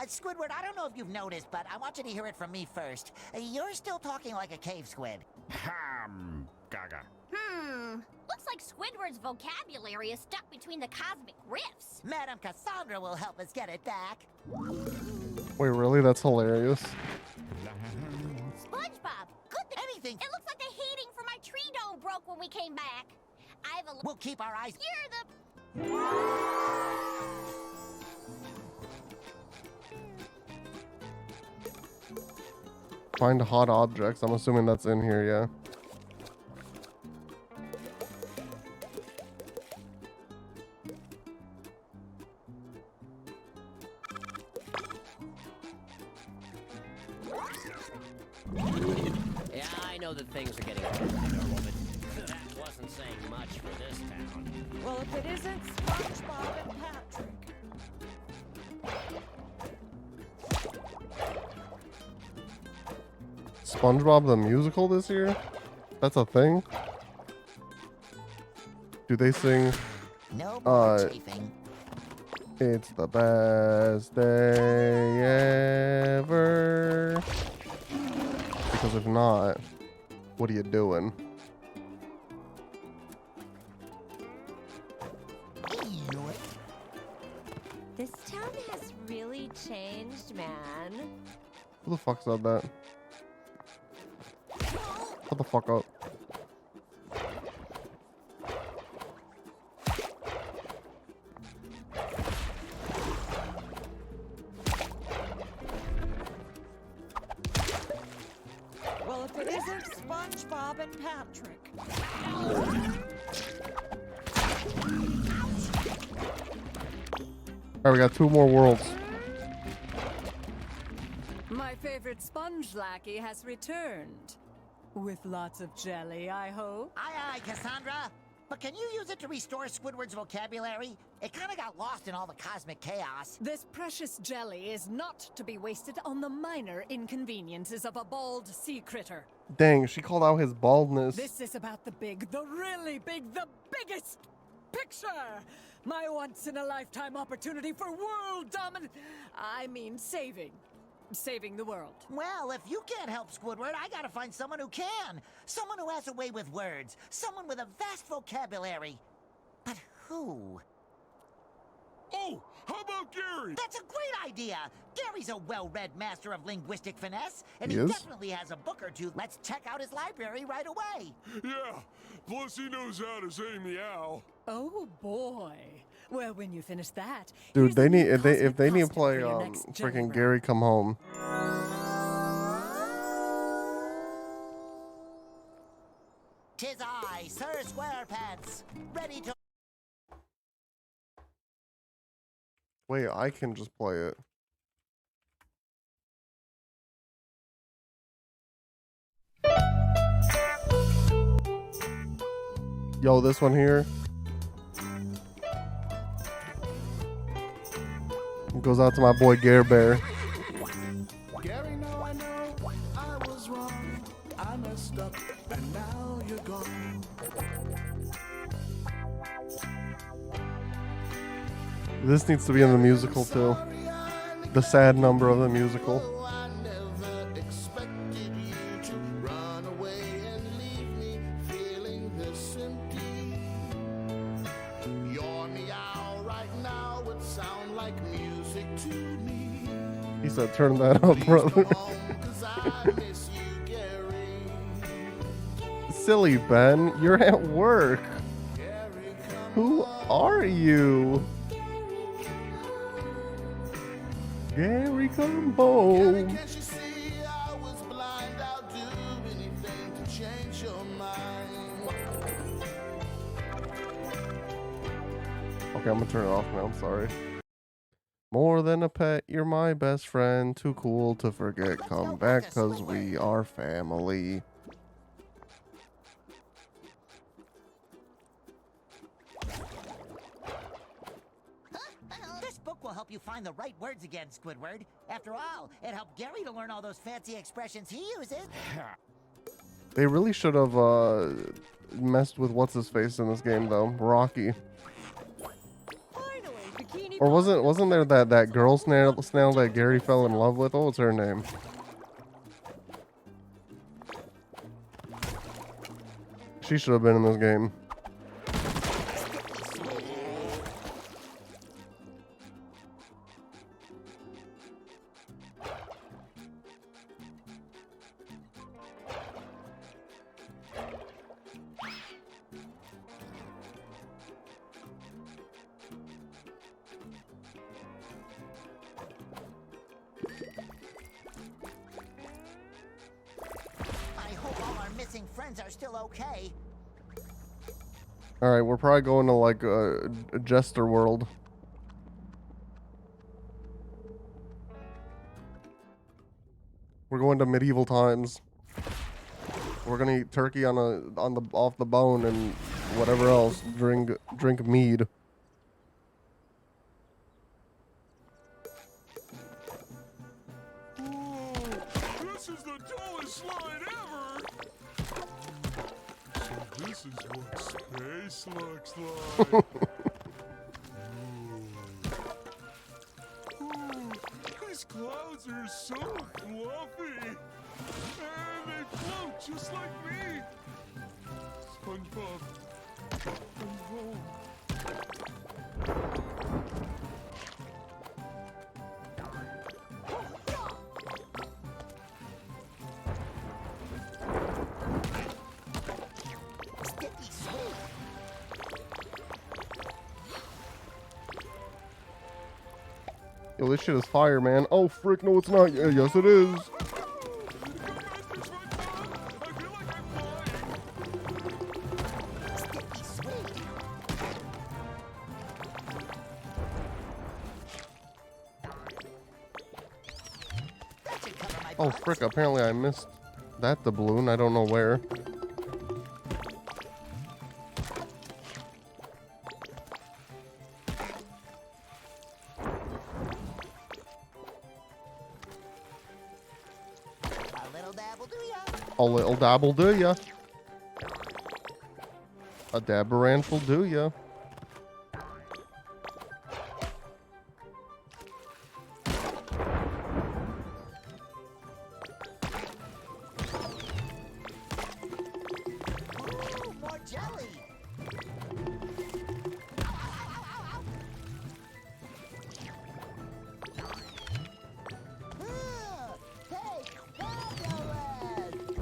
Squidward, I don't know if you've noticed, but I want you to hear it from me first. You're still talking like a cave squid. Looks like Squidward's vocabulary is stuck between the cosmic rifts. Madam Cassandra will help us get it back. Wait, really? That's hilarious. SpongeBob, good thing. Anything. It looks like the heating for my tree dome broke when we came back. I have a We'll keep our eyes. You're the. Find hot objects. I'm assuming that's in here, yeah. Yeah, I know that things are getting back to normal, but that wasn't saying much for this town. Well, if it isn't SpongeBob and Patrick. SpongeBob the musical this year? That's a thing? Do they sing No more Uh, chafing. It's the best day ever? Because if not, what are you doing? This town has really changed, man. Who the fuck said that? Shut the fuck up. Well, if it isn't SpongeBob and Patrick. Alright, we got 2 more worlds. My favorite sponge lackey has returned. With lots of jelly, I hope. Aye, aye, Cassandra. But can you use it to restore Squidward's vocabulary? It kind of got lost in all the cosmic chaos. This precious jelly is not to be wasted on the minor inconveniences of a bald sea critter. Dang, she called out his baldness. This is about the big, the really big, the biggest picture! My once-in-a-lifetime opportunity for world saving the world. Well, if you can't help Squidward, I gotta find someone who can. Someone who has a way with words. Someone with a vast vocabulary. But who? Oh, how about Gary? That's a great idea! Gary's a well-read master of linguistic finesse, and He he is? definitely has a book or two. Let's check out his library right away. Yeah, plus he knows how to say meow. Oh boy. Well, when you finish that, Dude, here's they a new need if they cosmic need to costume play for your next jelly freaking round. Gary Come Home. Tis I, Sir Squarepants, ready to... Wait, I can just play it. Yo, this one here goes out to my boy Gare Bear. Gary, no, I know I was wrong. I messed up, and now you're gone. This needs to be in the musical too. The sad number of the musical. I never expected you to run away and leave me feeling this empty. Your meow right now would sound like music to me. He said, "Turn that up, brother." Come home, 'cause I miss you, Gary. Silly Ben, you're at work. Gary, come Who are you? Gary, come home. Can't you see I was blind? I'll do anything to change your mind. Okay, I'm gonna turn it off now. I'm sorry. More than a pet, you're my best friend. Too cool to forget. Come back, 'cause we are family. This book will help you find the right words again, Squidward. After all, it helped Gary to learn all those fancy expressions he uses. They really should have messed with what's his face in this game, though. Rocky. Finally, the Bikini Or wasn't there that girl snail that Gary fell in love with? What was her name? She should have been in this game. I hope all our missing friends are still okay. All right, we're probably going to like a Jester world. We're going to medieval times. We're gonna eat turkey off the bone and whatever else. Drink mead. Whoa, this is the tallest slide ever! So this is what space looks like. Ooh, these clouds are so fluffy. And they float just like me. Spongebob, come home. Sticky sweet. Yo, this shit is fire, man. Oh, frick, no, it's not. Yeah, yes, it is. Sticky sweet. That should cover my Oh, butt. frick, apparently I missed that doubloon. I don't know where. A little dabble do ya? A little dabble do ya. A dabberanch will do ya. Ooh, more jelly. Take fabulous.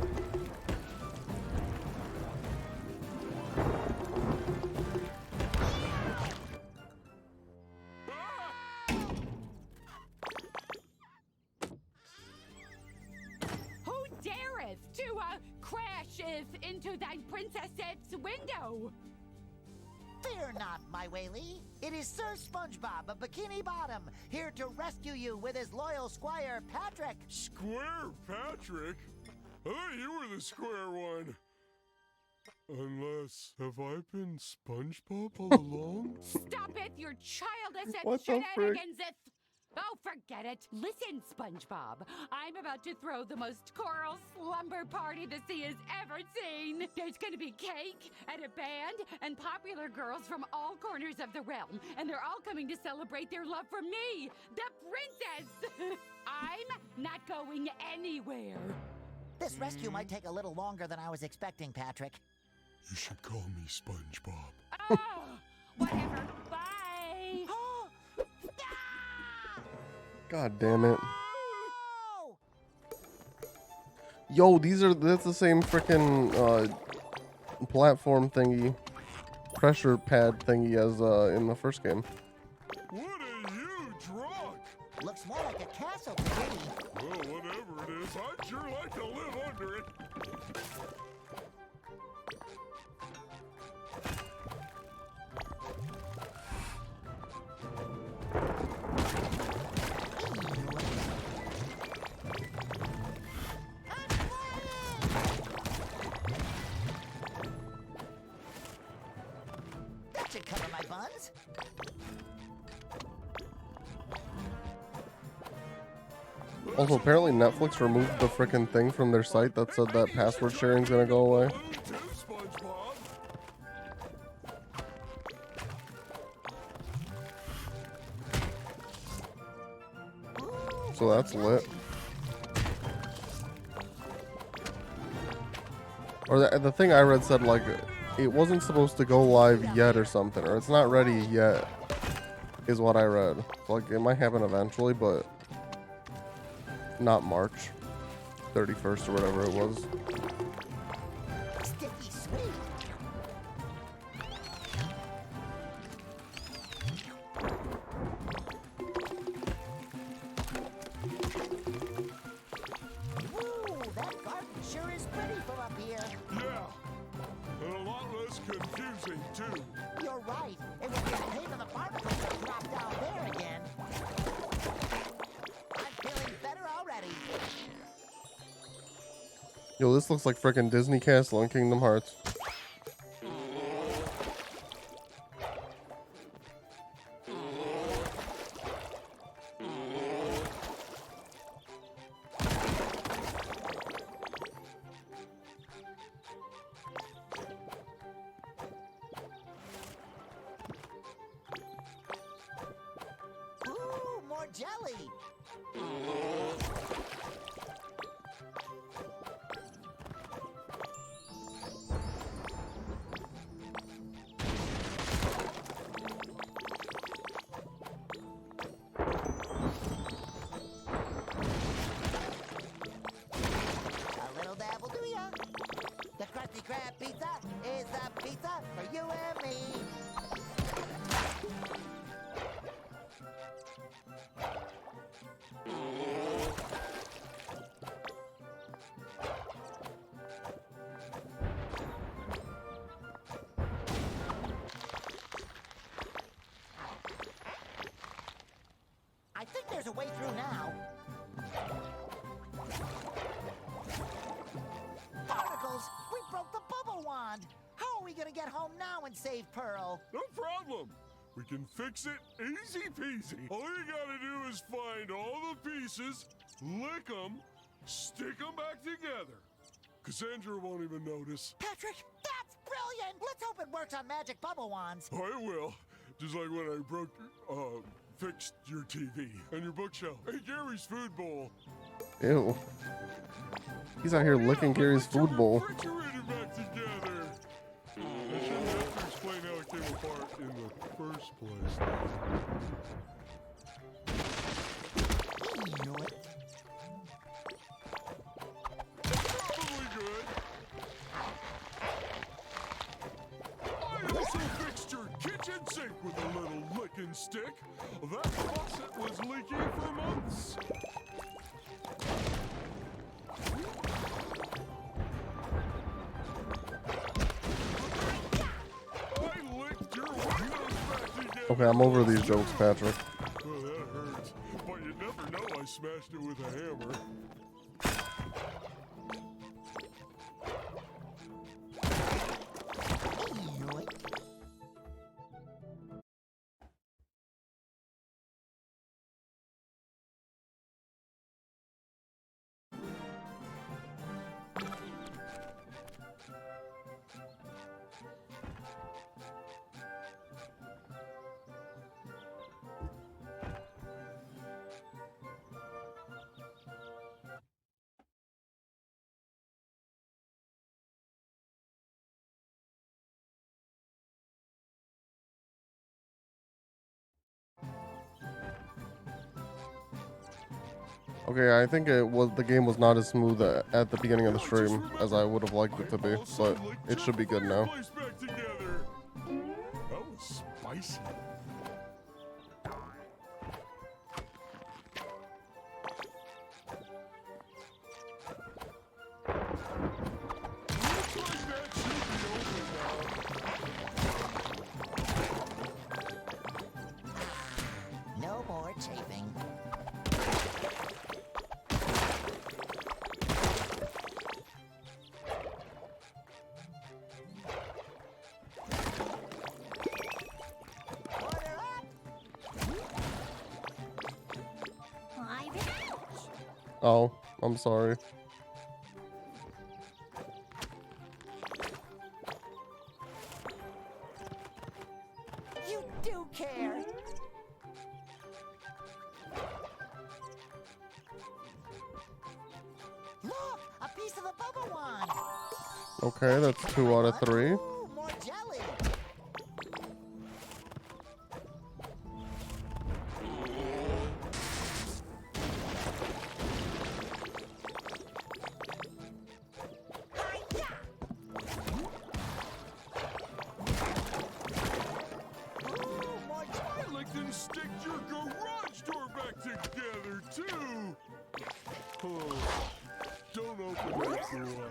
Who dareth to crasheth into thy princess's window? Fear not, my Whaley. It is Sir Spongebob of Bikini Bottom, here to rescue you with his loyal squire, Patrick. Square Patrick? I thought you were the square one. Unless, have I been SpongeBob all along? Stop it, your childish What the frick? shenanigans! Oh, forget it. Listen, SpongeBob. I'm about to throw the most choral slumber party the sea has ever seen. There's going to be cake and a band and popular girls from all corners of the realm. And they're all coming to celebrate their love for me, the princess. I'm not going anywhere. This rescue might take a little longer than I was expecting, Patrick. You should call me SpongeBob. Oh, whatever. Bye. God damn it. Oh! Yo, that's the same frickin' platform thingy, pressure pad thingy as in the first game. What a huge rock! Looks more like a castle to me. Well, whatever it is, I'd sure like to live under it. That should cover my buns. Also, apparently Netflix removed the frickin' thing from their site that said that password sharing's gonna go away. Too, SpongeBob. So that's lit. Or the thing I read said like it wasn't supposed to go live yet or something, or it's not ready yet, is what I read. So, like it might happen eventually, but not March 31st or whatever it was. Sticky sweet. Woo, that garden sure is pretty from up here. Yeah, and a lot less confusing too. You're right. It would be a pain in the barnacles to drop down there again. I'm feeling better already. Yo, this looks like frickin' Disney Castle in Kingdom Hearts. Ooh, more jelly. A little dab will do ya. The Krusty Krab pizza is the pizza for you and me. I think there's a way through now. Barnacles, we broke the bubble wand. How are we gonna get home now and save Pearl? No problem. We can fix it easy peasy. All you gotta do is find all the pieces, lick them, stick them back together. Cassandra won't even notice. Patrick, that's brilliant! Let's hope it works on magic bubble wands. Oh, it will. Just like when I fixed your TV and your bookshelf. Hey, Gary's food bowl. Ew. He's out here licking Gary's food bowl. Refrigerator back together. I shouldn't have to explain how it came apart in the first place. Probably good. I also fixed your kitchen sink with a little licking stick. That faucet was leaking for months. I licked your windows back together. Okay, I'm over these jokes, Patrick. Oh, that hurts. But you never know I smashed it with a hammer. Okay, I think the game was not as smooth at the beginning of the stream as I would have liked it to be, but it should be good now. Place back together. That was spicy. Looks like that should be over now. No more chafing. Order up! I'm out. Oh, I'm sorry. You do care. bubble wand. Okay, that's 2 out of 3. Ooh, more jelly. Hi-ya! Ooh, more jelly. I like them stick your garage door back together, too. Oh, don't open that for a while.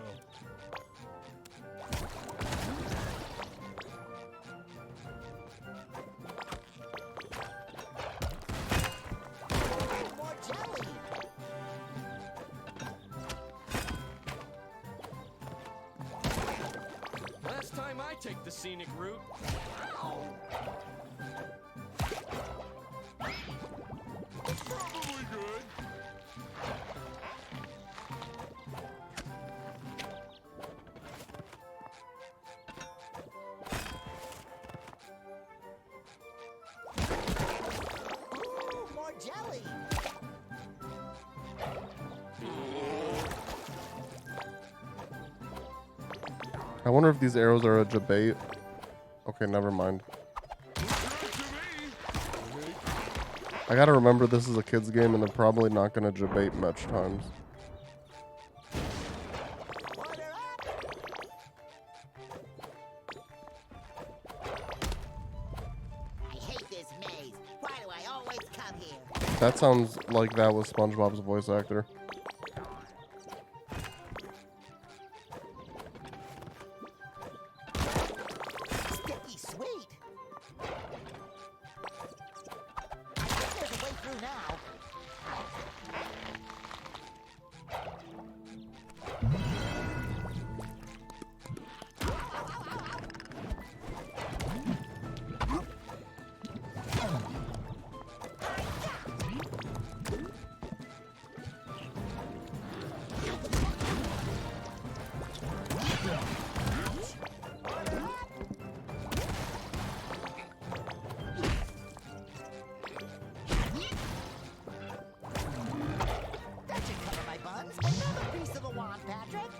Ooh, more jelly. Last time I take the scenic route. Probably good. Ooh, more jelly. I wonder if these arrows are a debate. Okay, never mind. Good to me. I gotta remember this is a kid's game and they're probably not gonna debate much times. Order up. I hate this maze. Why do I always come here? That sounds like that was SpongeBob's voice actor. Sticky sweet. I think there's a way through now. That should cover my buns. Another piece of the wand, Patrick.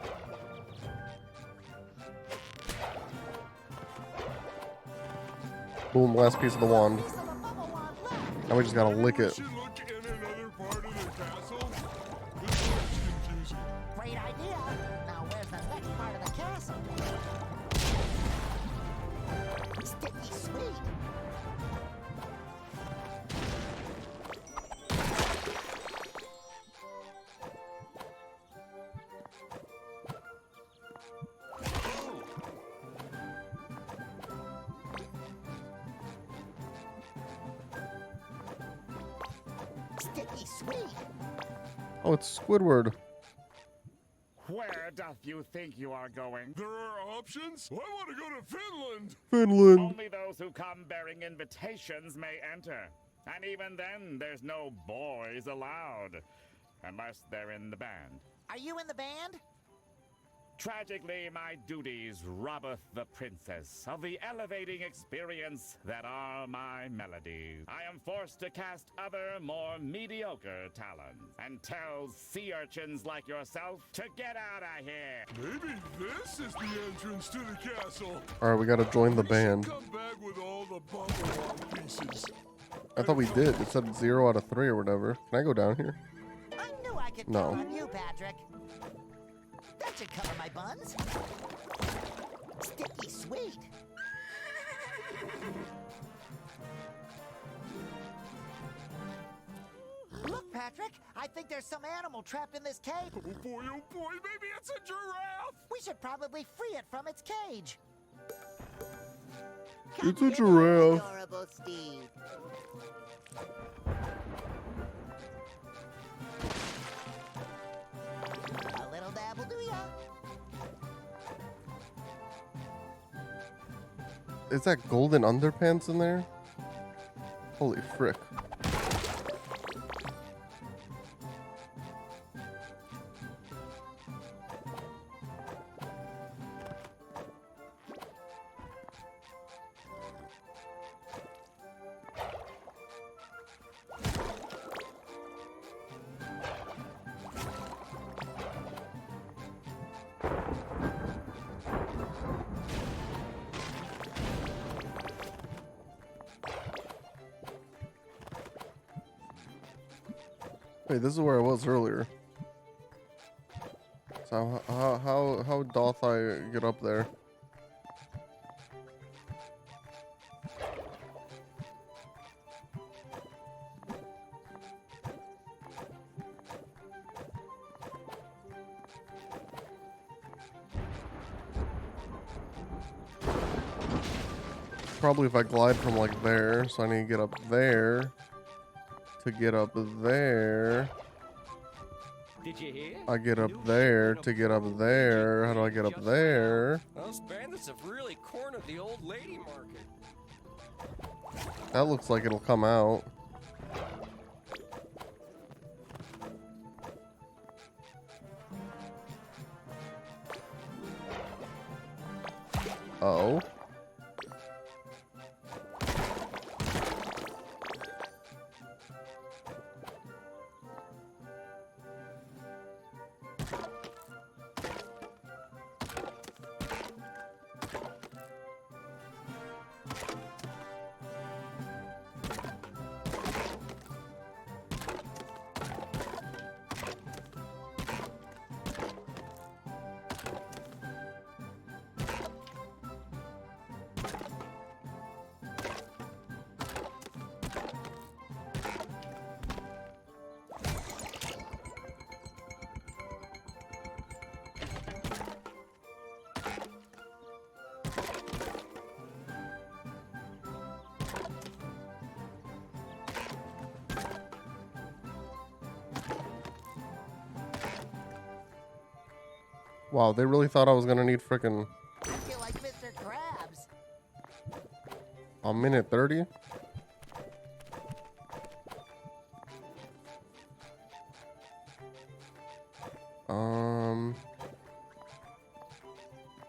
Boom, last piece of the wand. Piece of the bubble wand left. Now we just gotta lick We it. should look in another part of the castle. This looks confusing. Great idea. Now where's the next part of the castle? Sticky sweet. Sticky sweet. Oh, it's Squidward. Where doth you think you are going? There are options? I want to go to Finland. Finland. Only those who come bearing invitations may enter. And even then, there's no boys allowed. Unless they're in the band. Are you in the band? Tragically, my duties robbeth the princess of the elevating experience that are my melodies. I am forced to cast other, more mediocre talents, and tell sea urchins like yourself to get out of here. Maybe this is the entrance to the castle. Alright, we gotta join the We should band. come back with all the bubble wand pieces. I thought we did. It said 0 out of 3 or whatever. Can I go down here? I knew I could No. count on you, Patrick. That should cover my buns. Sticky sweet. Look, Patrick, I think there's some animal trapped in this cave. Oh boy, maybe it's a giraffe. We should probably free it from its cage. It's Come a here, my giraffe. Adorable Steve. A little dab will do ya. Is that golden underpants in there? Holy frick. Wait, this is where I was earlier. So how doth I get up there? Probably if I glide from like there, so I need to get up there to get up there. Did you hear? I get up there to get up there. How do I get up there? Those bandits have really cornered the old lady market. That looks like it'll come out. Oh. Wow, they really thought I was gonna need frickin' I feel like Mr. Krabs. a minute 30?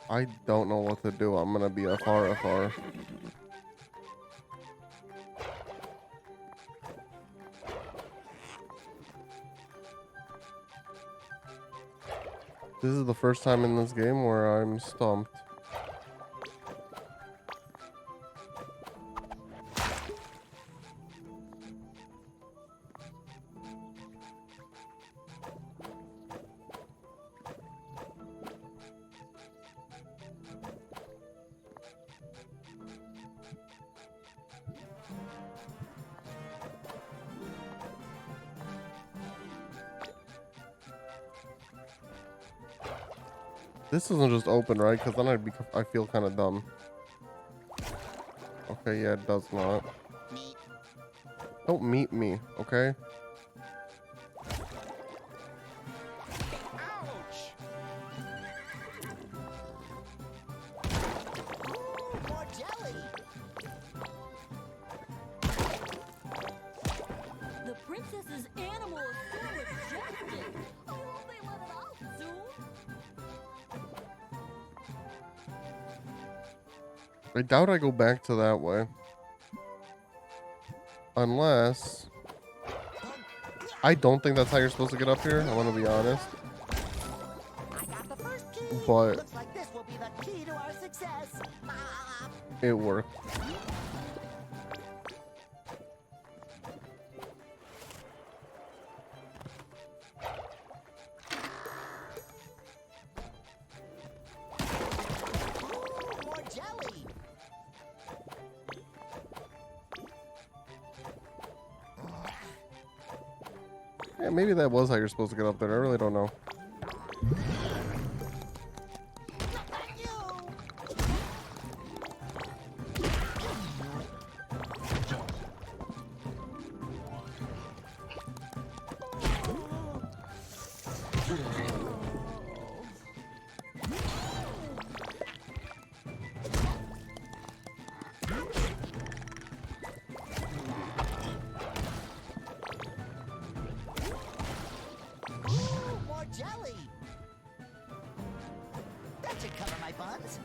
I don't know what to do. I'm gonna be FR. This is the first time in this game where I'm stumped. This doesn't just open, right? Because then I feel kind of dumb. Okay, yeah, it does not. Don't meet me, okay? Ooh, more jelly. The princess's animal is so rejected. I hope they let it out soon. I doubt I go back to that way. Unless... I don't think that's how you're supposed to get up here. I want to be honest. I got the first key. But Looks like this will be the key to our success. it worked. Ooh, more jelly. Yeah, maybe that was how you're supposed to get up there. I really don't know. Thank you. Ooh, more jelly. That should cover my buns.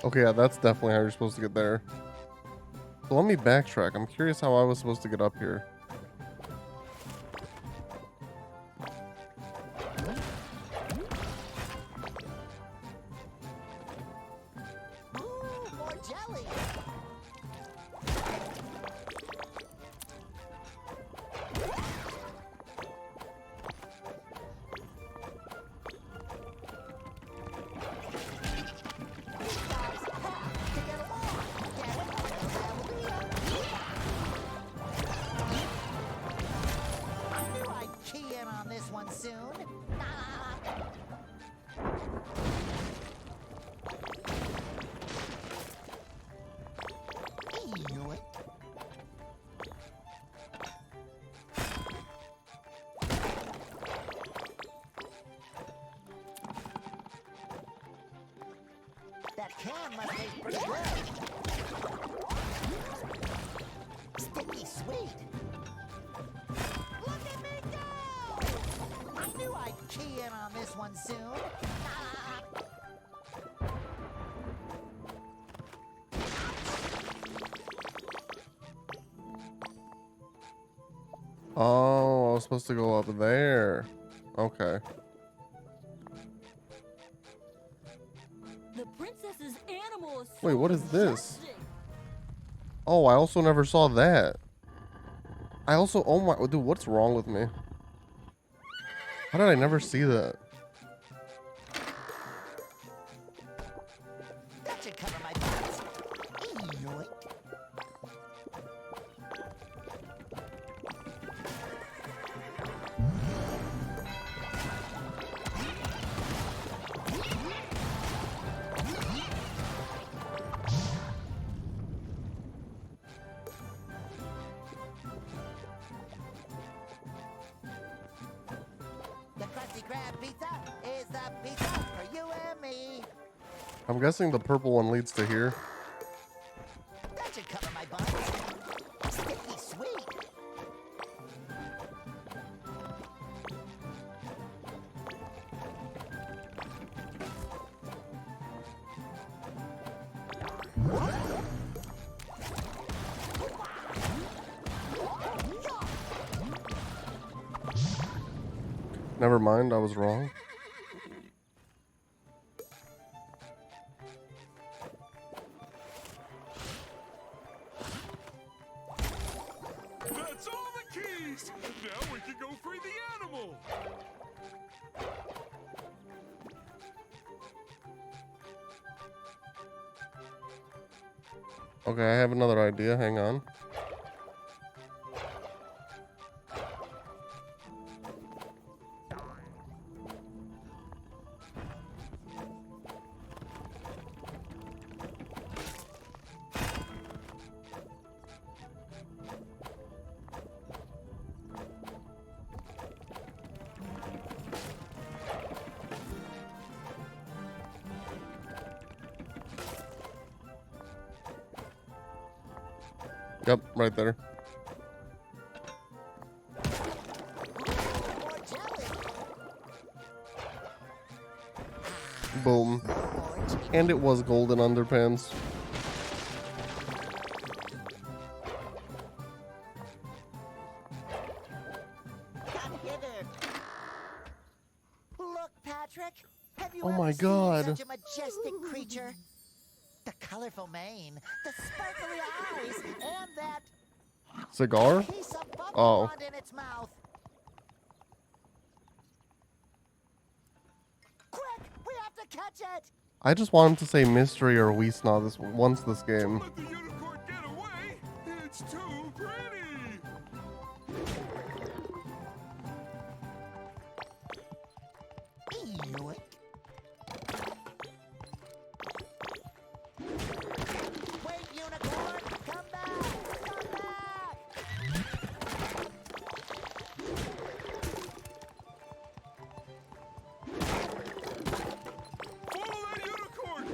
Okay, yeah, that's definitely how you're supposed to get there. So let me backtrack. I'm curious how I was supposed to get up here. Ooh, more jelly. I knew I'd key in on this one soon. Yoink. That can must taste pretty good. Sticky sweet. Look at me go! I knew I'd key in on this one soon. Oh, I was supposed to go up there. Okay. The princess's animal is Wait, what is this? majestic. Oh, I also never saw that. I also, oh my, dude, what's wrong with me? How did I never see that? That should cover my butts. Yoink. The Krusty Krab pizza is the pizza for you and me. I'm guessing the purple one leads to here. That should cover my butt. Sticky sweet. Never mind, I was wrong. That's all the keys! Now we can go free the animal! Okay, I have another idea. Hang on. Yep, right there. More jelly. Boom. More jelly. And it was golden underpants. Come hither. Look, Patrick. Have you Oh ever my seen God. such a majestic creature? The colorful mane, the sparkly eyes, and that Cigar? piece of bubble Oh. wand in its mouth. Quick, we have to catch it. I just want him to say mystery or Weesnaw this game. Let the unicorn get away! It's too pretty! Yoink. Wait, unicorn, come back! Come back! Follow that unicorn!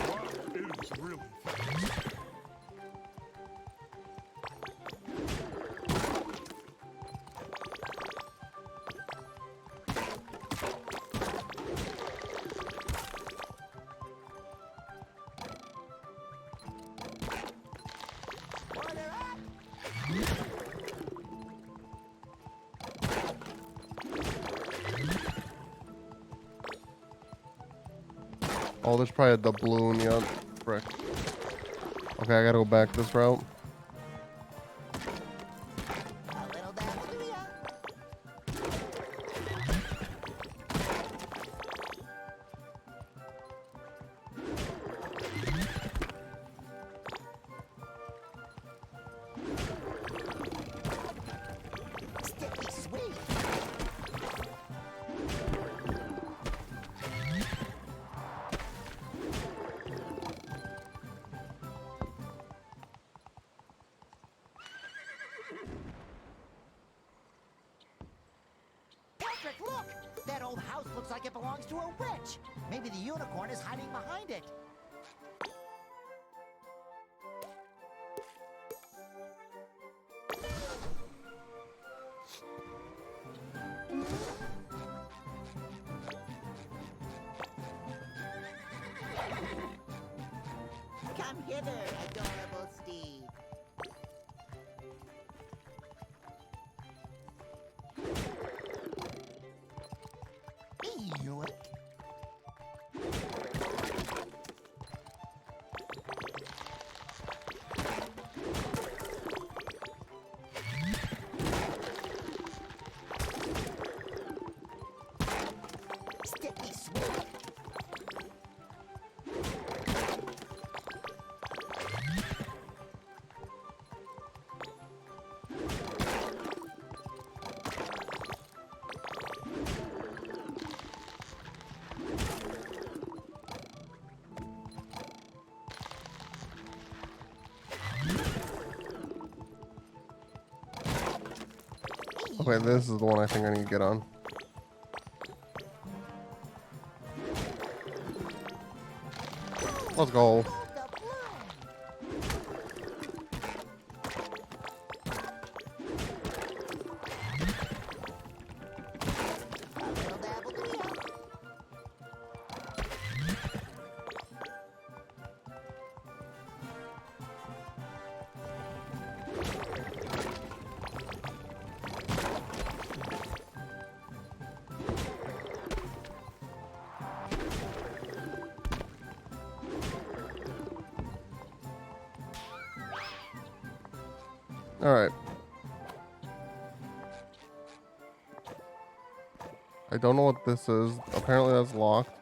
Wow, it is really fast. What Oh, there's probably a doubloon. Yup. Frick. Okay, I gotta go back this route. A little daffodil. Sticky sweet. Patrick, look! That old house looks like it belongs to a witch. Maybe the unicorn is hiding behind it. Come hither, adorable Steve. Yoink. Sticky sweet. Okay, this is the one I think I need to get on. Let's go. Alright. I don't know what this is. Apparently that's locked.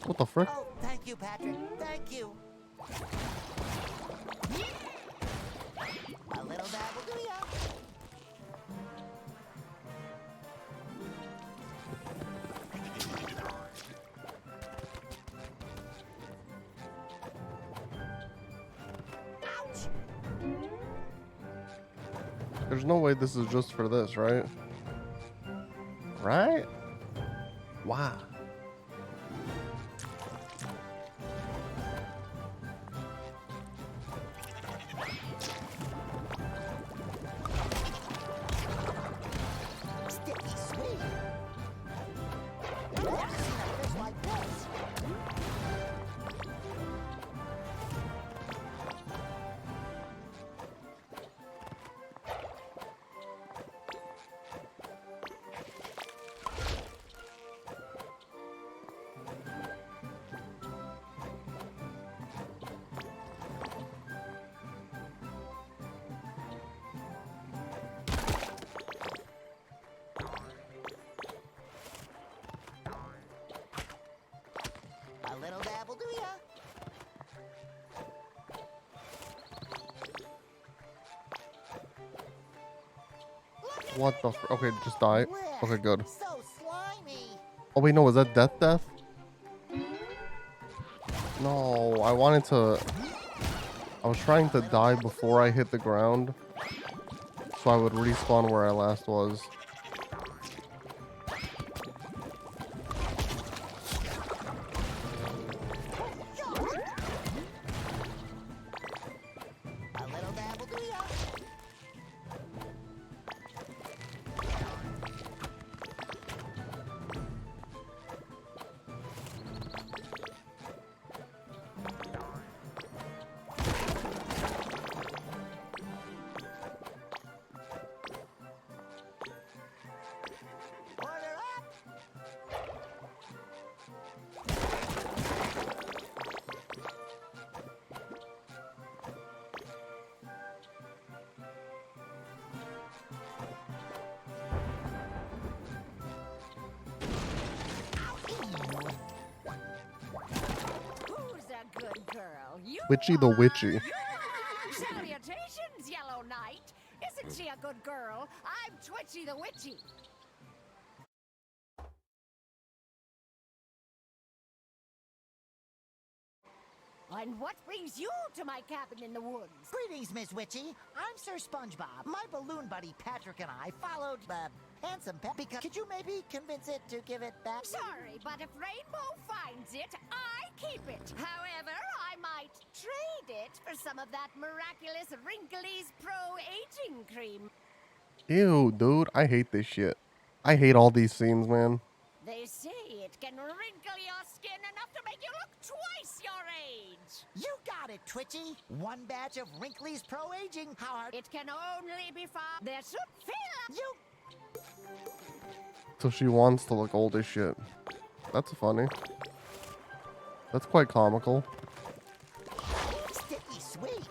What the frick? Oh, thank you, Patrick. Thank you. A little dab will do ya. Ouch! There's no way this is just for this, right? Right? Wow. Sticky sweet. I've never seen a fish like this. What the okay, just die. Okay, good. So slimy. Oh wait, no, was that death? No, I was trying to die before I hit the ground, so I would respawn where I last was. Witchy the Witchy. Salutations, Yellow Knight. Isn't she a good girl? I'm Twitchy the Witchy. And what brings you to my cabin in the woods? Greetings, Miss Witchy. I'm Sir Spongebob. My balloon buddy Patrick and I followed Handsome Pet because could you maybe convince it to give it back? Sorry, but if Rainbow finds it, I keep it. However, I might trade it for some of that miraculous Wrinkly's Pro Aging Cream. Ew, dude, I hate this shit. I hate all these scenes, man. They say it can wrinkle your skin enough to make you look twice your age. You got it, Twitchy. One batch of Wrinkly's Pro Aging. How hard? It can only be found. There should fill. You. So she wants to look old as shit. That's funny. That's quite comical. Sticky sweet.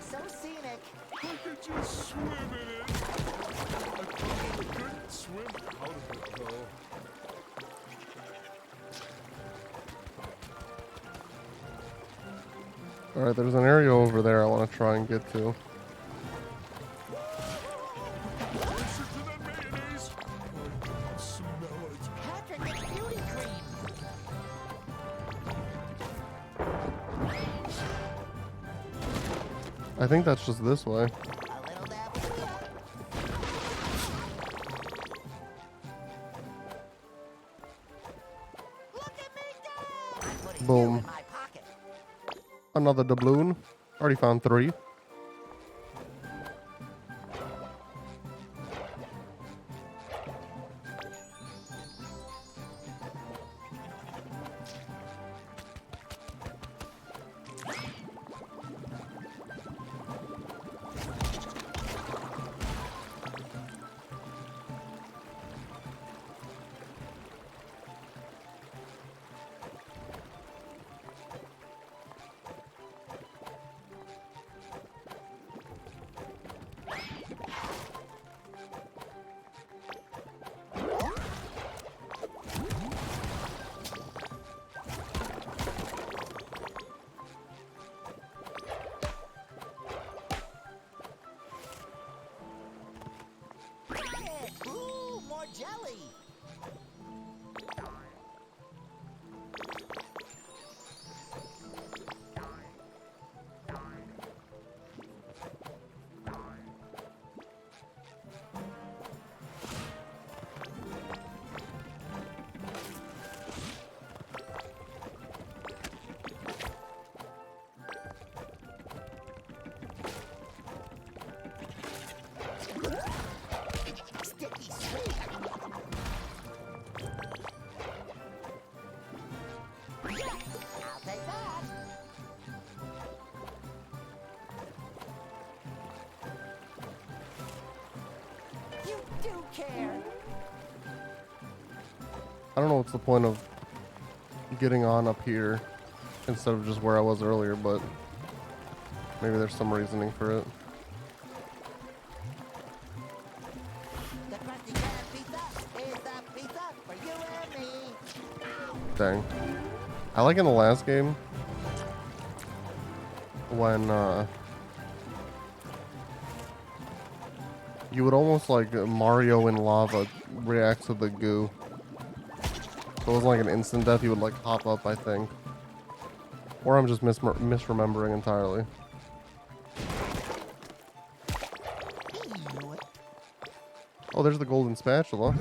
So scenic. I could just swim in it. I probably couldn't swim out of it, though. Alright, there's an area over there I want to try and get to. Listen to that mayonnaise. I can smell it. Patrick, it's beauty cream. I think that's just this way. A little dab. Look at me go! I'm putting Boom. you in my pocket. Another doubloon. Already found 3. Ooh, more jelly. Sticky sweet. Yes, I'll take that. You do care. I don't know what's the point of getting on up here instead of just where I was earlier, but maybe there's some reasoning for it. The Krusty Krab pizza is the pizza for you and me. Dang. I like in the last game when you would almost like Mario in lava react to the goo. So it wasn't like an instant death, you would like hop up, I think. Or I'm just misremembering entirely. Oh, there's the golden spatula.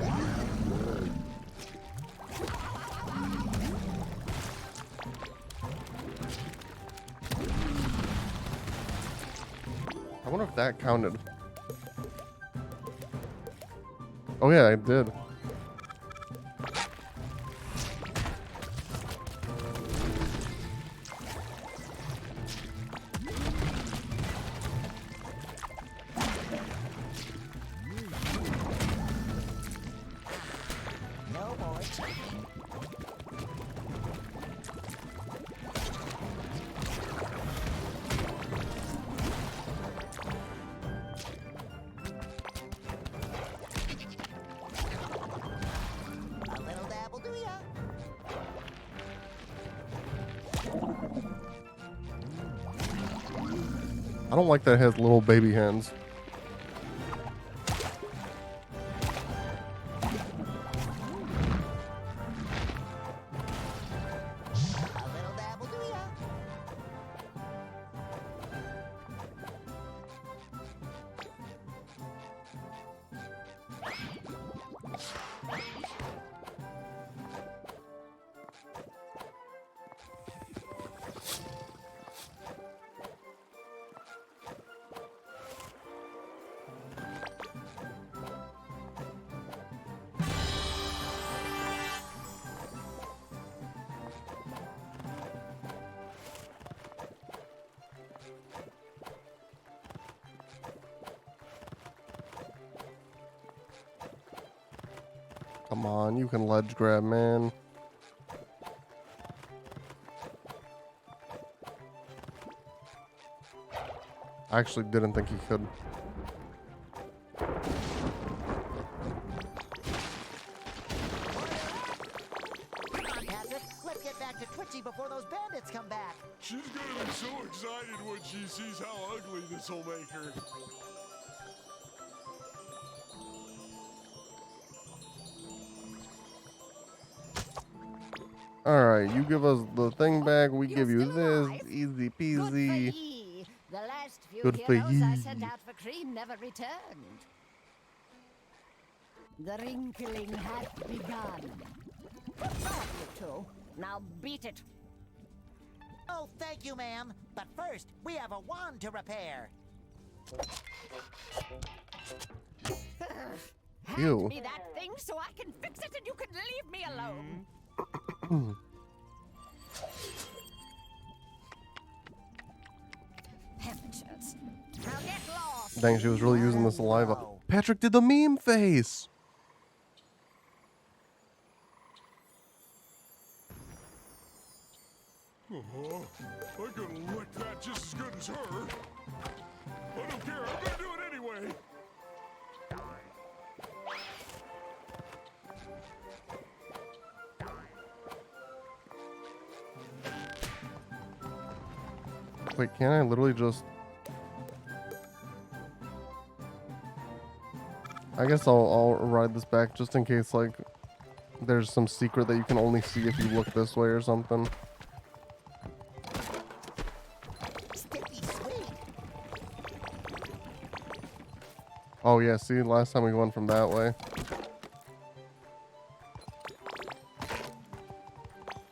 I wonder if that counted. Oh yeah, I did. No more cheating. A little dab will do ya. I don't like that it has little baby hands. A little dab will do ya. Come on, you can ledge grab, man. I actually didn't think he could. Come on, Patrick. Let's get back to Twitchy before those bandits come back. She's gonna be so excited when she sees how ugly this will make her. Alright, you give us the thing back, we You're give you still this. alive? Easy Good for peasy. ye. The last few Good for heroes I ye. sent out for cream never returned. The wrinkling had begun. Good job, you two. Now beat it. Oh, thank you, ma'am. But first, we have a wand to repair. Hand Ew. me that thing so I can fix it and you can leave me alone. Amateurs. Now get lost. Dang, she was really using the saliva. Patrick did the meme face! I could lick that just as good as her. I don't care. I'm gonna do it anyway. Wait, can I literally just... I guess I'll ride this back just in case, like, there's some secret that you can only see if you look this way or something. Sticky sweet. Oh yeah, see, last time we went from that way.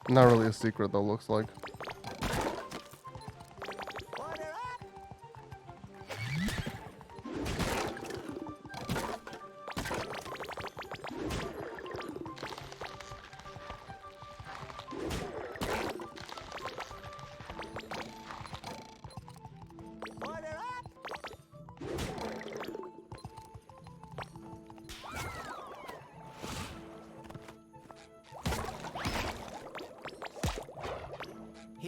Not really a secret though, looks like. Order up. Order up.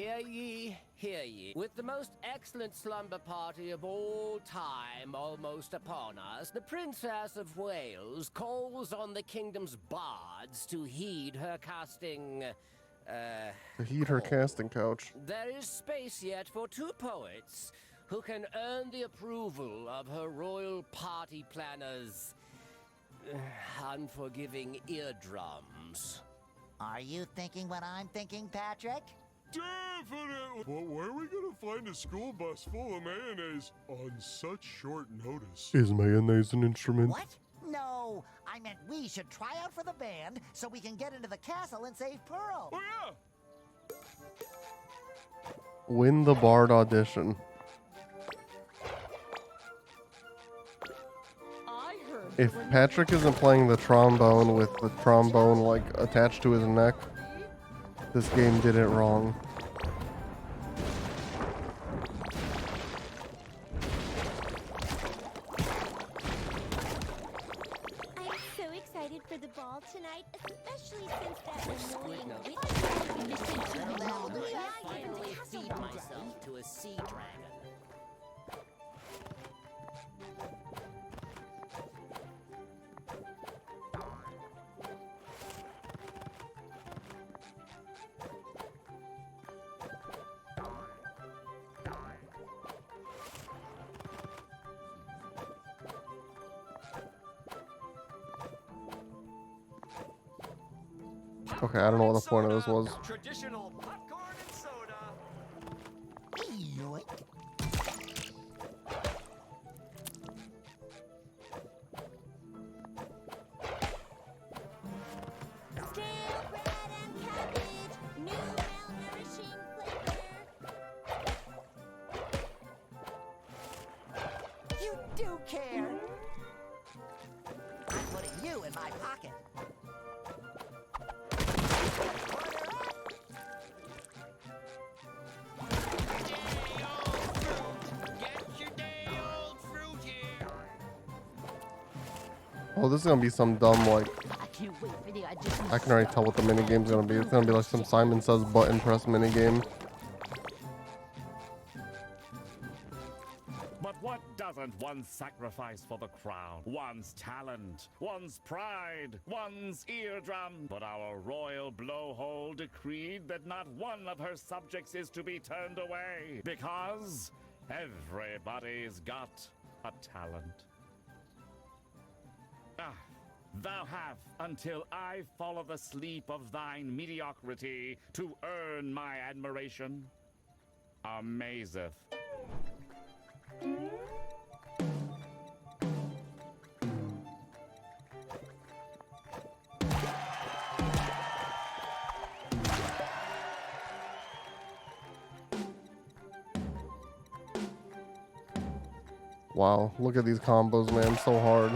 Hear ye, hear ye. With the most excellent slumber party of all time almost upon us, the Princess of Wales calls on the kingdom's bards to heed her casting, To heat her casting couch. There is space yet for 2 poets who can earn the approval of her royal party planners' unforgiving eardrums. Are you thinking what I'm thinking, Patrick? Definitely. But where are we gonna find a school bus full of mayonnaise on such short notice? Is mayonnaise an instrument? What? No, I meant we should try out for the band so we can get into the castle and save Pearl. Oh yeah. Win the bard audition. If Patrick isn't playing the trombone with the trombone like attached to his neck, this game did it wrong. I'm so excited for the ball tonight, especially since that annoying witch Finally feed myself to a sea dragon. Okay, I don't know what the point of this was. Traditional popcorn and soda. stale bread and cabbage, new malnourishing flavor. You do care. I'm putting you in my pocket. Oh, this is gonna be some dumb, like, I can already tell what the minigame's gonna be. It's gonna be like some Simon Says button press minigame. But what doesn't one sacrifice for the crown? One's talent, one's pride, one's eardrum. But our royal blowhole decreed that not one of her subjects is to be turned away, because everybody's got a talent. Ah, thou have until I follow the sleep of thine mediocrity to earn my admiration. Amazeth. Wow, look at these combos, man, so hard.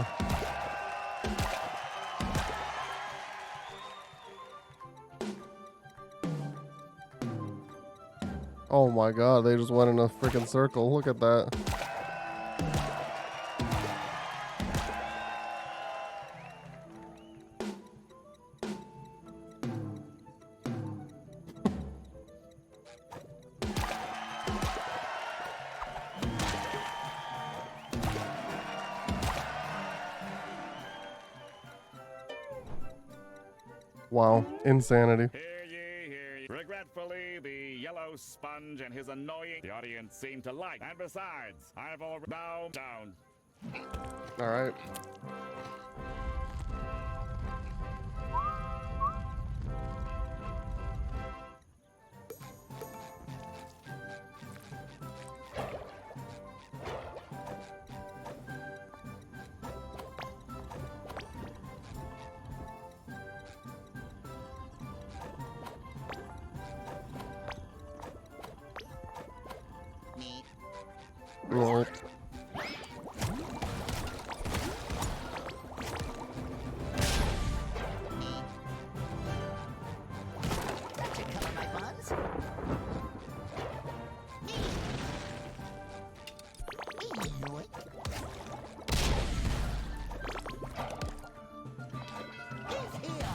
Oh my god, they just went in a freaking circle. Look at that. Wow, insanity. Hear ye, hear ye. Regretfully, the yellow sponge and his annoying... The audience seem to like. And besides, I've already... Bow down. Alright. Roll. That should cover my buns. Yoink. His heel.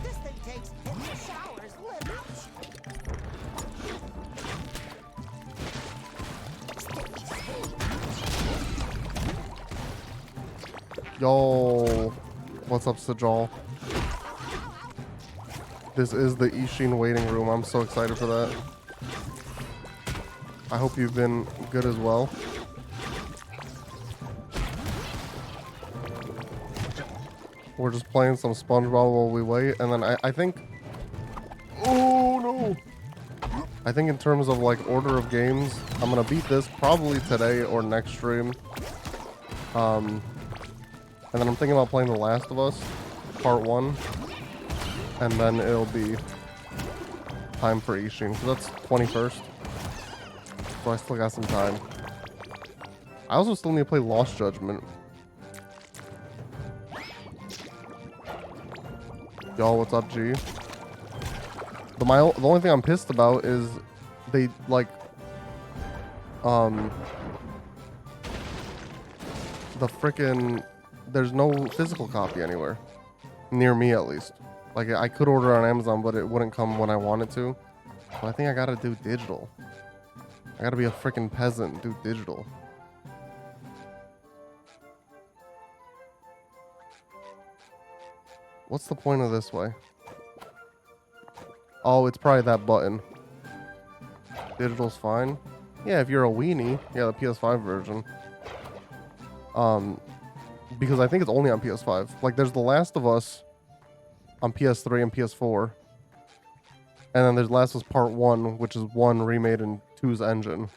This thing takes hits and showers Yo, what's up, Sajal? This is the Ishin waiting room. I'm so excited for that. I hope you've been good as well. We're just playing some SpongeBob while we wait, and then I think... Oh, no! I think in terms of, like, order of games, I'm gonna beat this probably today or next stream. And then I'm thinking about playing The Last of Us, Part 1. And then it'll be time for Ishin, so that's 21st. So I still got some time. I also still need to play Lost Judgment. Yo, what's up, G? The only thing I'm pissed about is they, like, the frickin', there's no physical copy anywhere. Near me, at least. Like, I could order it on Amazon, but it wouldn't come when I wanted to. So I think I gotta do digital. I gotta be a frickin' peasant and do digital. What's the point of this way? Oh, it's probably that button. Digital's fine. Yeah, if you're a weenie. Yeah, the PS5 version. Because I think it's only on PS5. Like, there's The Last of Us on PS3 and PS4. And then there's Last of Us Part 1, which is 1 remade in 2's engine.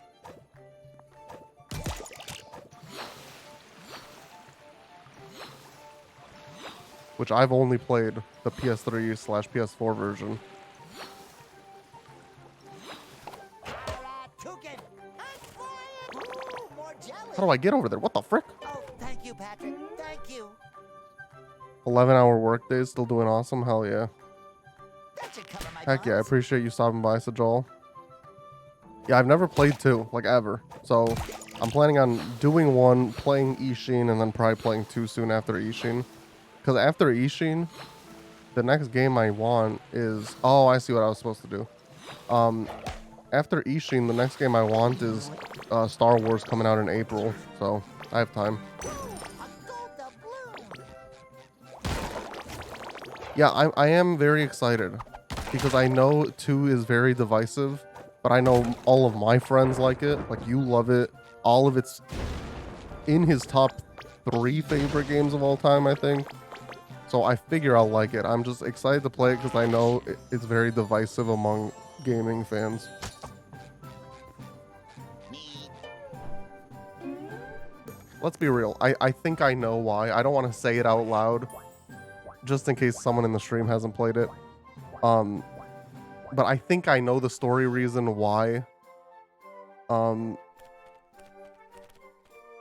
Which I've only played the PS3/PS4 version. How do I get over there? What the frick? Oh, thank you, Patrick. Thank you. 11-hour workdays, still doing awesome? Hell yeah. That should cover my Heck yeah, I buns. appreciate you stopping by, Sajal. Yeah, I've never played 2, like ever. So I'm planning on doing 1, playing Ishin, and then probably playing 2 soon after Ishin. Because after Ishin, the next game I want is... Oh, I see what I was supposed to do. After Ishin, the next game I want is Star Wars coming out in April. So I have time. Yeah, I am very excited. Because I know 2 is very divisive. But I know all of my friends like it. Like, you love it. All of it's in his top 3 favorite games of all time, I think. So I figure I'll like it. I'm just excited to play it because I know it's very divisive among gaming fans. Let's be real. I think I know why. I don't want to say it out loud. Just in case someone in the stream hasn't played it. But I think I know the story reason why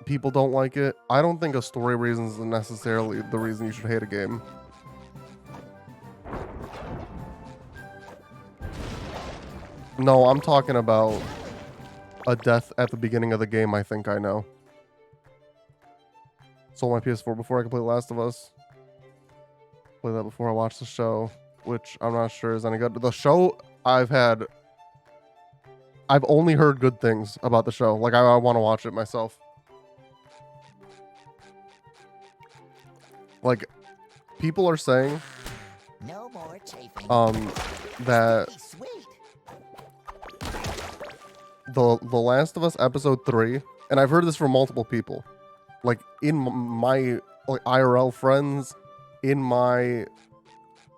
people don't like it. I don't think a story reason is necessarily the reason you should hate a game. No, I'm talking about a death at the beginning of the game. I think I know. Sold my PS4 before I could play The Last of Us. Play that before I watched the show, which I'm not sure is any good. The show I've only heard good things about the show. Like, I want to watch it myself. Like, people are saying no more chafing. That the Last of Us episode 3, and I've heard this from multiple people, like in my like IRL friends, in my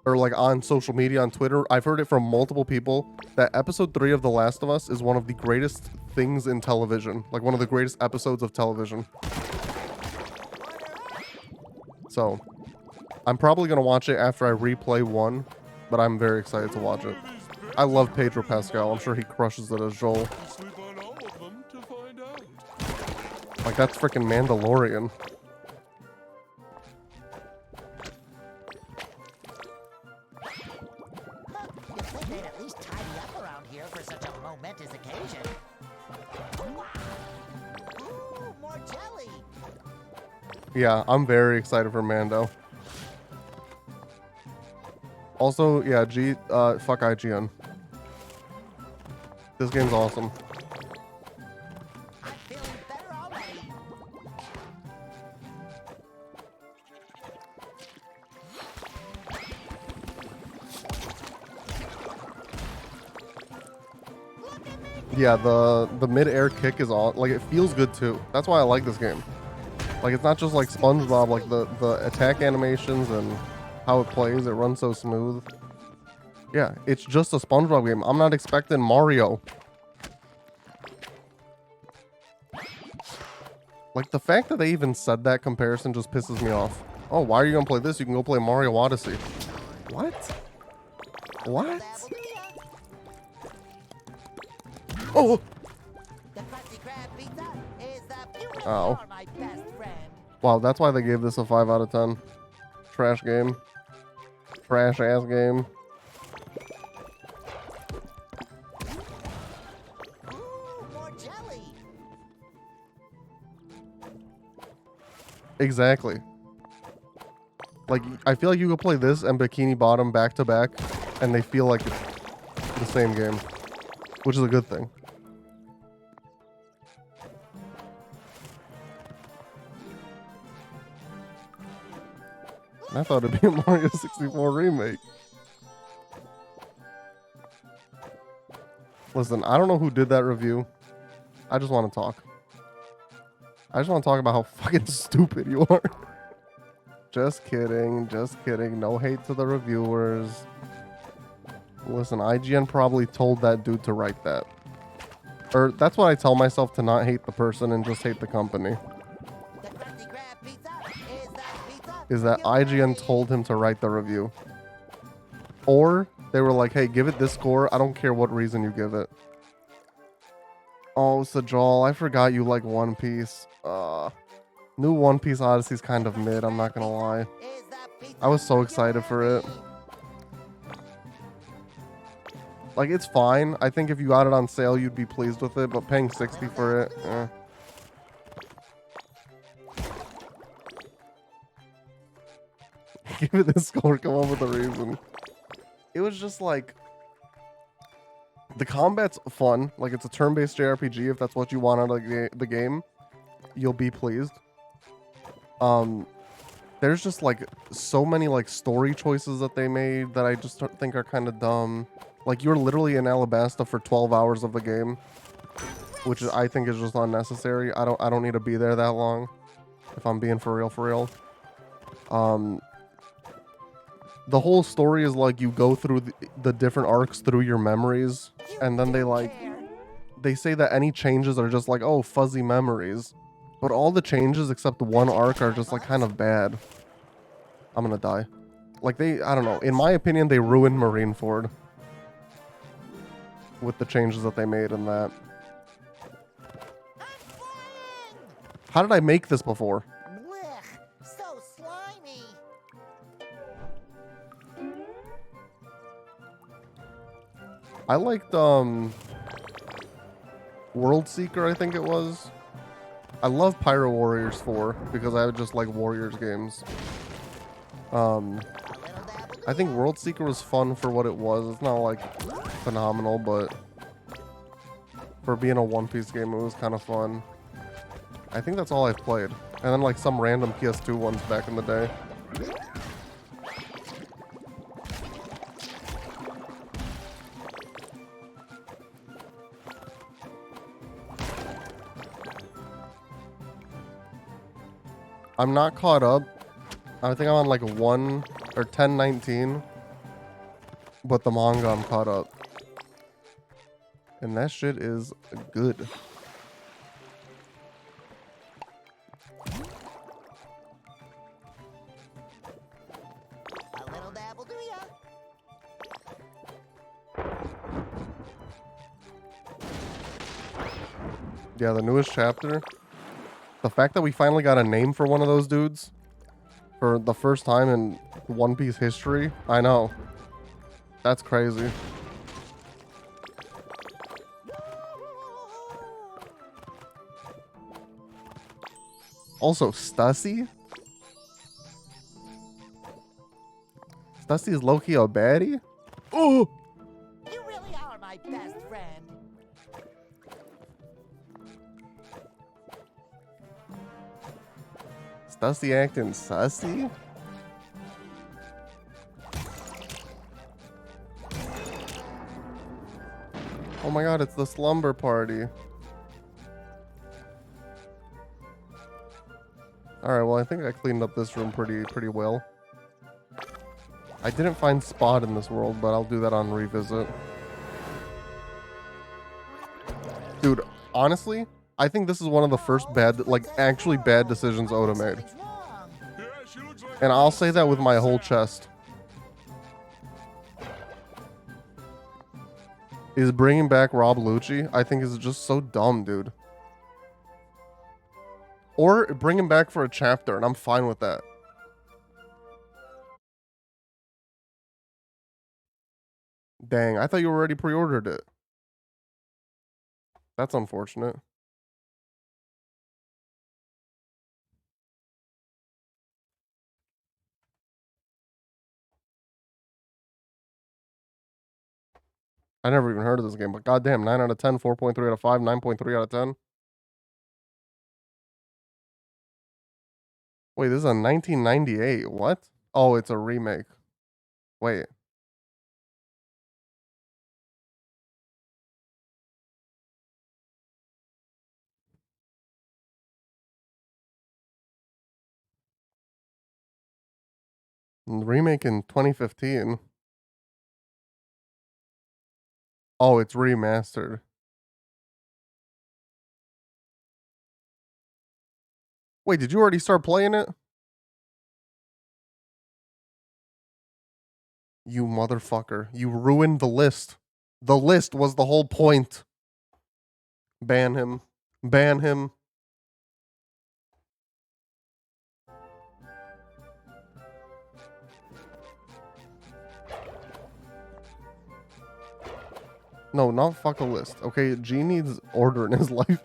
or like on social media on Twitter, I've heard it from multiple people that episode 3 of The Last of Us is one of the greatest things in television, like one of the greatest episodes of television. So, I'm probably going to watch it after I replay 1, but I'm very excited to watch it. I love Pedro Pascal. I'm sure he crushes it as Joel. Like, that's freaking Mandalorian. You'd think they'd at least tidy up around here for such a momentous occasion. Ooh, more jelly. Yeah, I'm very excited for Mando. Also, yeah, fuck IGN. This game's awesome. I'm feeling better already. Yeah, the mid-air kick is on. Like, it feels good too. That's why I like this game. Like, it's not just like SpongeBob. Like the attack animations and how it plays, it runs so smooth. Yeah, it's just a SpongeBob game. I'm not expecting Mario. Like, the fact that they even said that comparison just pisses me off. Oh, why are you gonna play this? You can go play Mario Odyssey. What? What? Oh! Oh. Wow, that's why they gave this a 5 out of 10. Trash game. Trash ass game. Exactly. Like, I feel like you could play this and Bikini Bottom back to back, and they feel like the same game, which is a good thing. I thought it'd be a Mario 64 remake. Listen, I don't know who did that review. I just want to talk. I just want to talk about how fucking stupid you are. Just kidding. Just kidding. No hate to the reviewers. Listen, IGN probably told that dude to write that. Or that's what I tell myself, to not hate the person and just hate the company. Is that IGN told him to write the review. Or they were like, hey, give it this score. I don't care what reason you give it. Oh, Sajal, I forgot you like One Piece. New One Piece Odyssey's kind of mid, I'm not gonna lie. I was so excited for it. Like, it's fine. I think if you got it on sale, you'd be pleased with it, but paying 60 for it, eh. Give it this score, come up with a reason. It was just like, the combat's fun. Like, it's a turn-based JRPG. If that's what you want out of the game, you'll be pleased. There's just like so many like story choices that they made that I just think are kind of dumb. Like, you're literally in Alabasta for 12 hours of the game, which I think is just unnecessary. I don't need to be there that long, if I'm being for real. The whole story is like you go through the different arcs through your memories, and then they say that any changes are just like, oh, fuzzy memories. But all the changes except one arc are just like kind of bad. I'm gonna die. Like, I don't know. In my opinion, they ruined Marineford with the changes that they made in that. How did I make this before? So slimy. I liked World Seeker, I think it was. I love Pyro Warriors 4 because I just like Warriors games. I think World Seeker was fun for what it was. It's not like phenomenal, but for being a One Piece game, it was kind of fun. I think that's all I've played. And then like some random PS2 ones back in the day. I'm not caught up. I think I'm on like 1 or 10:19, but the manga I'm caught up. And that shit is good. A little dabble, do ya? Yeah, the newest chapter. The fact that we finally got a name for one of those dudes for the first time in One Piece history. I know. That's crazy. Also, Stussy? Stussy is low-key a baddie? Oh! You really are my best friend. Stussy acting sussy? Oh my god, it's the slumber party. Alright, well I think I cleaned up this room pretty well. I didn't find Spot in this world, but I'll do that on revisit. Dude, honestly, I think this is one of the first bad, like, actually bad decisions Oda made. And I'll say that with my whole chest. Is bringing back Rob Lucci, I think is just so dumb, dude. Or bring him back for a chapter, and I'm fine with that. Dang, I thought you already pre-ordered it. That's unfortunate. I never even heard of this game, but goddamn, 9 out of 10, 4.3 out of 5, 9.3 out of 10. Wait, this is a 1998. What? Oh, it's a remake. Wait. Remake in 2015. Oh, it's remastered. Wait, did you already start playing it? You motherfucker. You ruined the list. The list was the whole point. Ban him. Ban him. No, not fuck a list. Okay, G needs order in his life.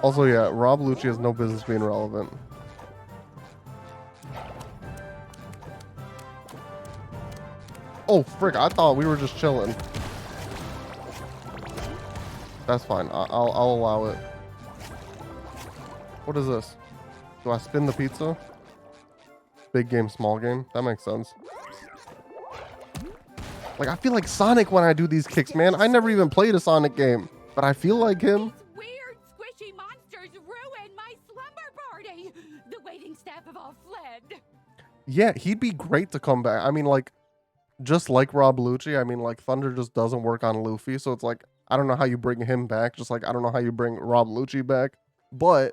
Also, yeah, Rob Lucci has no business being relevant. Oh, frick, I thought we were just chilling. That's fine. I'll allow it. What is this? Do I spin the pizza? Big game, small game? That makes sense. Like, I feel like Sonic when I do these kicks, man. I never even played a Sonic game, but I feel like him. These weird, squishy monsters ruined my slumber party. The waiting staff have all fled. Yeah, he'd be great to come back. I mean, like, just like Rob Lucci, I mean, like, Thunder just doesn't work on Luffy, so it's like, I don't know how you bring him back, just like I don't know how you bring Rob Lucci back, but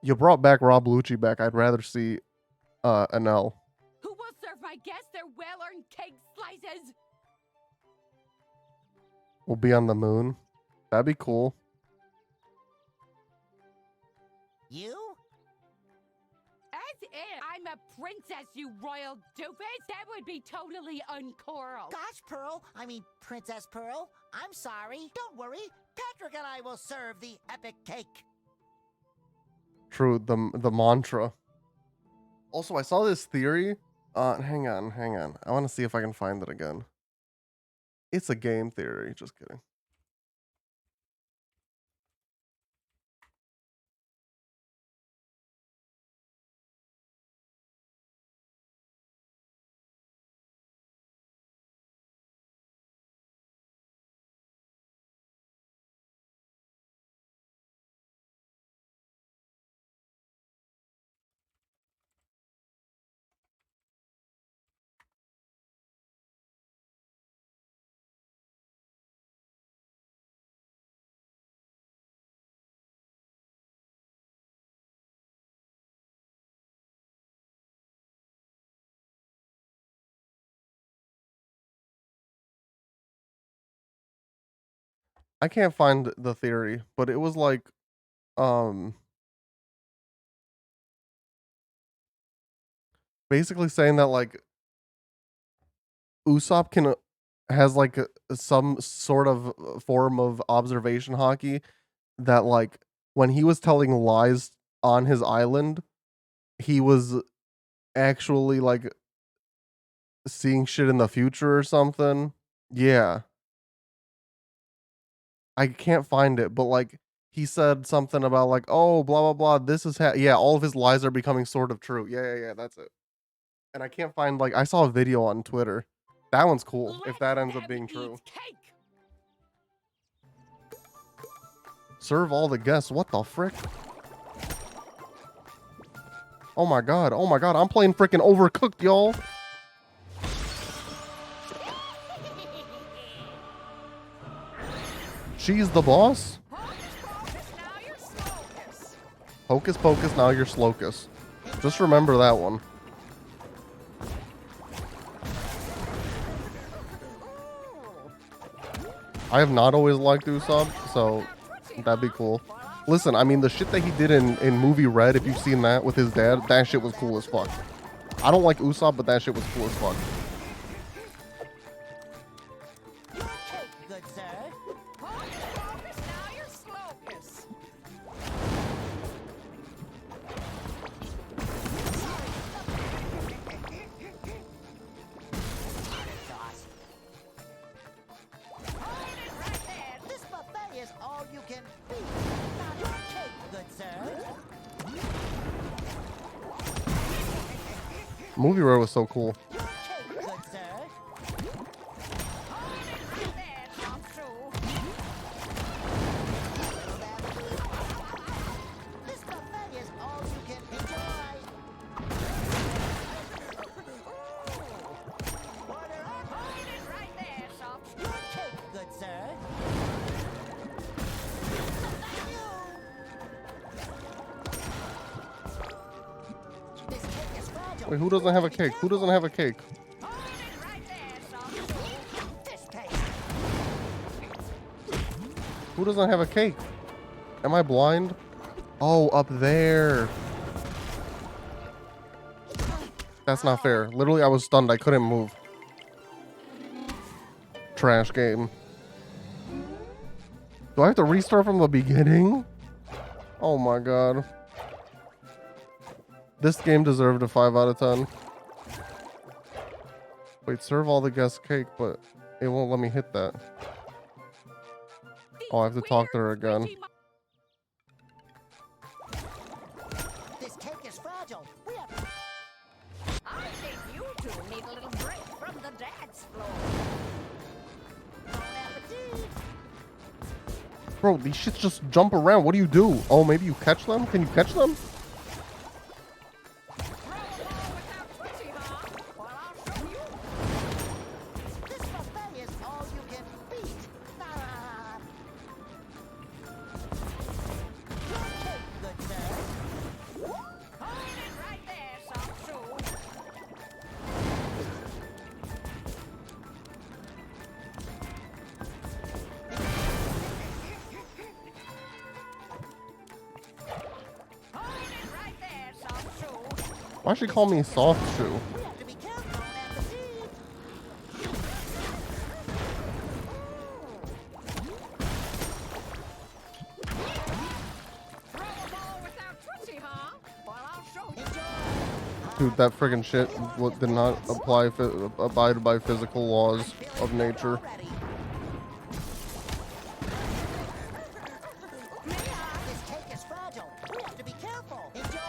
you brought back Rob Lucci back. I'd rather see an L. Who will serve my guests their well-earned cake slices? We'll be on the moon. That'd be cool. You? As if I'm a princess, you royal doofus. That would be totally uncoral. Gosh, Pearl. I mean, Princess Pearl. I'm sorry. Don't worry. Patrick and I will serve the epic cake. True, the mantra. Also, I saw this theory. Hang on. I want to see if I can find it again. It's a game theory. Just kidding. I can't find the theory, but it was like, basically saying that like Usopp has like some sort of form of observation hockey that like when he was telling lies on his island, he was actually like seeing shit in the future or something. Yeah. I can't find it, but like he said something about like, oh, blah blah blah. This is yeah, all of his lies are becoming sort of true. Yeah, that's it. And I can't find like I saw a video on Twitter That one's cool, if that ends up being true. Cake. Serve all the guests. What the frick? Oh my god. Oh my god. I'm playing freaking Overcooked, y'all. She's the boss? Hocus pocus, now you're Slocus. Just remember that one. I have not always liked Usopp, so that'd be cool. Listen, I mean, the shit that he did in movie Red, if you've seen that with his dad, that shit was cool as fuck. I don't like Usopp, but that shit was cool as fuck. Good sir. This buffet is all you can be. Now your cake, good sir. Movie Red was so cool. Your cake, good sir. This buffet is all you can enjoy. Order up. Your cake, good sir. Thank you. This cake is fragile. Wait, who doesn't have a cake? Who doesn't have a cake? This cake. Who doesn't have a cake? Am I blind? Oh, up there. That's not fair. Literally, I was stunned. I couldn't move. Trash game. Do I have to restart from the beginning? Oh my god. This game deserved a 5 out of 10. Wait, serve all the guests cake, but it won't let me hit that. Oh, I have to talk to her again. This cake is fragile. We have I think you two need a little break from the dance floor. bon appetit. Bro, these shits just jump around. What do you do? Oh, maybe you catch them? Can you catch them? This buffet is all you can beat. Ah. Your cake, good sir. Hold it right there, Song-Soo. Hold it right there, Song-Soo. Why'd she call me soft shoe? We have to be careful. Bon appetit. Throw a ball without Tootsie, huh? Well, I'll show you. Dude, that friggin' shit did not abide by physical laws of nature. Already. This cake is fragile. We have to be careful. Enjoy.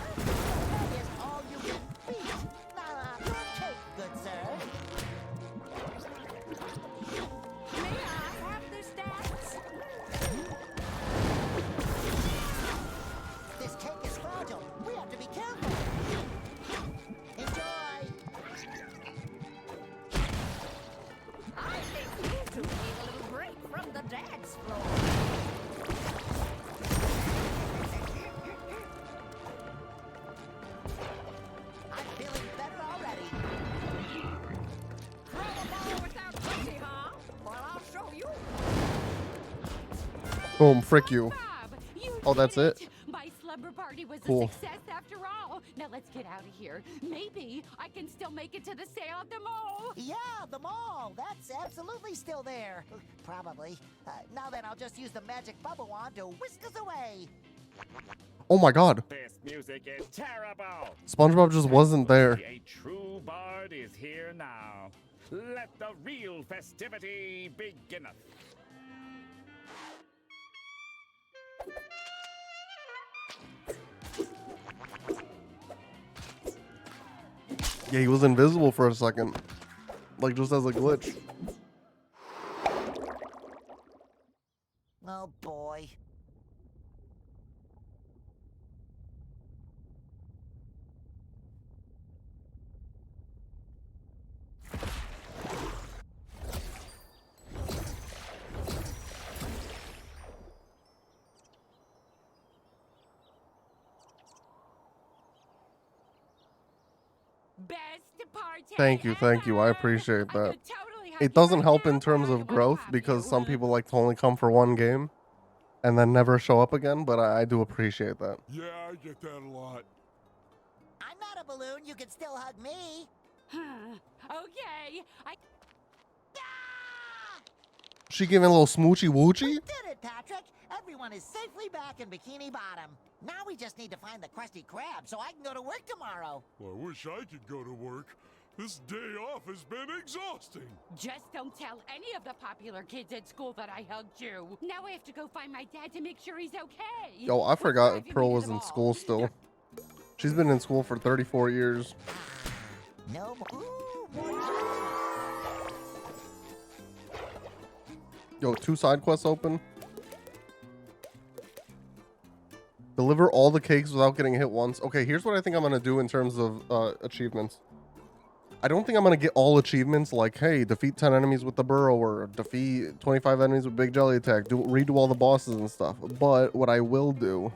Buffet is all you can beat. Ah. Your cake, good sir. May I have this dance? This cake is fragile. We have to be careful. Enjoy. I think you two need a little break from the dance floor. I'm feeling better already. Throw a ball without Tootsie, huh? Well, I'll show you. Boom, frick you. Bob, you Oh, that's did it? My slumber party was Cool. a success after all. Now let's get out of here. Maybe I can still make it to the sale at the mall. Yeah, the mall. That's absolutely still there. Probably. Now then, I'll just use the magic bubble wand to whisk us away. Oh my god. This music is terrible. SpongeBob just wasn't there. A true bard is here now. Let the real festivity beginneth. Yeah, he was invisible for a second. Like, just as a glitch. Oh boy. Best party Thank you, I ever. appreciate I that. could totally hook It you doesn't right help now, in but terms I of don't wanna growth pop because you. some people like to only come for one game and then never show up again, but I do appreciate that. Yeah, I get that a lot. I'm not a balloon. You can still hug me. Okay, I She giving a little smoochy woochy? Did it, Patrick. Everyone is safely back in Bikini Bottom. Now we just need to find the Krusty Krab so I can go to work tomorrow. Well, I wish I could go to work. This day off has been exhausting. just don't tell any of the popular kids at school that I hugged you. Now I have to go find my dad to make sure he's okay. Yo, I What's forgot driving Pearl me to was the in mall? school still. She's been in school for 34 years. No more. Ooh, more jelly. Yo, 2 side quests open. Deliver all the cakes without getting hit once. Okay, here's what I think I'm going to do in terms of achievements. I don't think I'm going to get all achievements like, hey, defeat 10 enemies with the burrow or defeat 25 enemies with big jelly attack. Redo all the bosses and stuff. But what I will do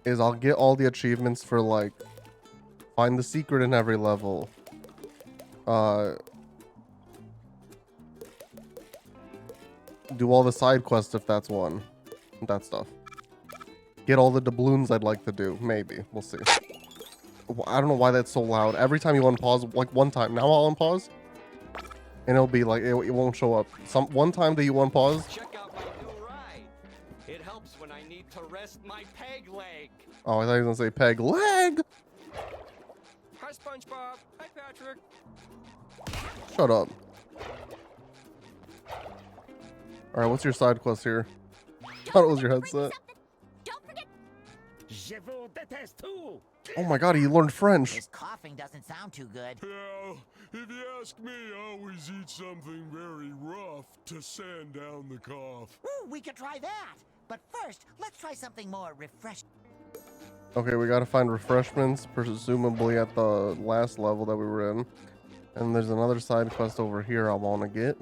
is I'll get all the achievements for like find the secret in every level. Do all the side quests if that's one. That stuff. Get all the doubloons I'd like to do. Maybe. We'll see. I don't know why that's so loud. Every time you unpause, like one time. Now I'll unpause. And it'll be like, it won't show up. One time that you unpause. Check out my new ride. It helps when I need to rest my peg leg. Oh, I thought he was going to say peg leg. Hi, Spongebob. Hi, Patrick. Shut up. Alright, what's your side quest here? Thought it was your headset. Don't forget. Je vous déteste tout. Oh my god, he learned French. This coughing doesn't sound too good. Yeah, if you ask me, I always eat something very rough to sand down the cough. Ooh, we could try that. But first, let's try something more refreshing. Okay, we gotta find refreshments, presumably at the last level that we were in. And there's another side quest over here I want to get.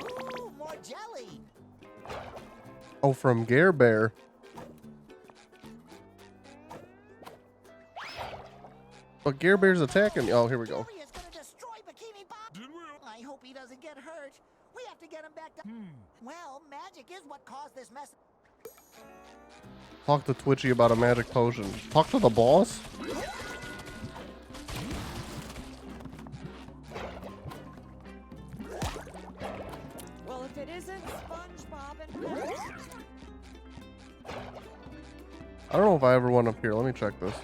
Ooh, more jelly. Oh, from Gare Bear. But Gare Bear's attacking me. Oh, here we go. Gary is gonna destroy Bikini Bottom. Did we? I hope he doesn't get hurt. We have to get him back to. Well, magic is what caused this mess. Talk to Twitchy about a magic potion. Talk to the boss? Well, if it isn't SpongeBob and Patrick. I don't know if I ever went up here. Let me check this.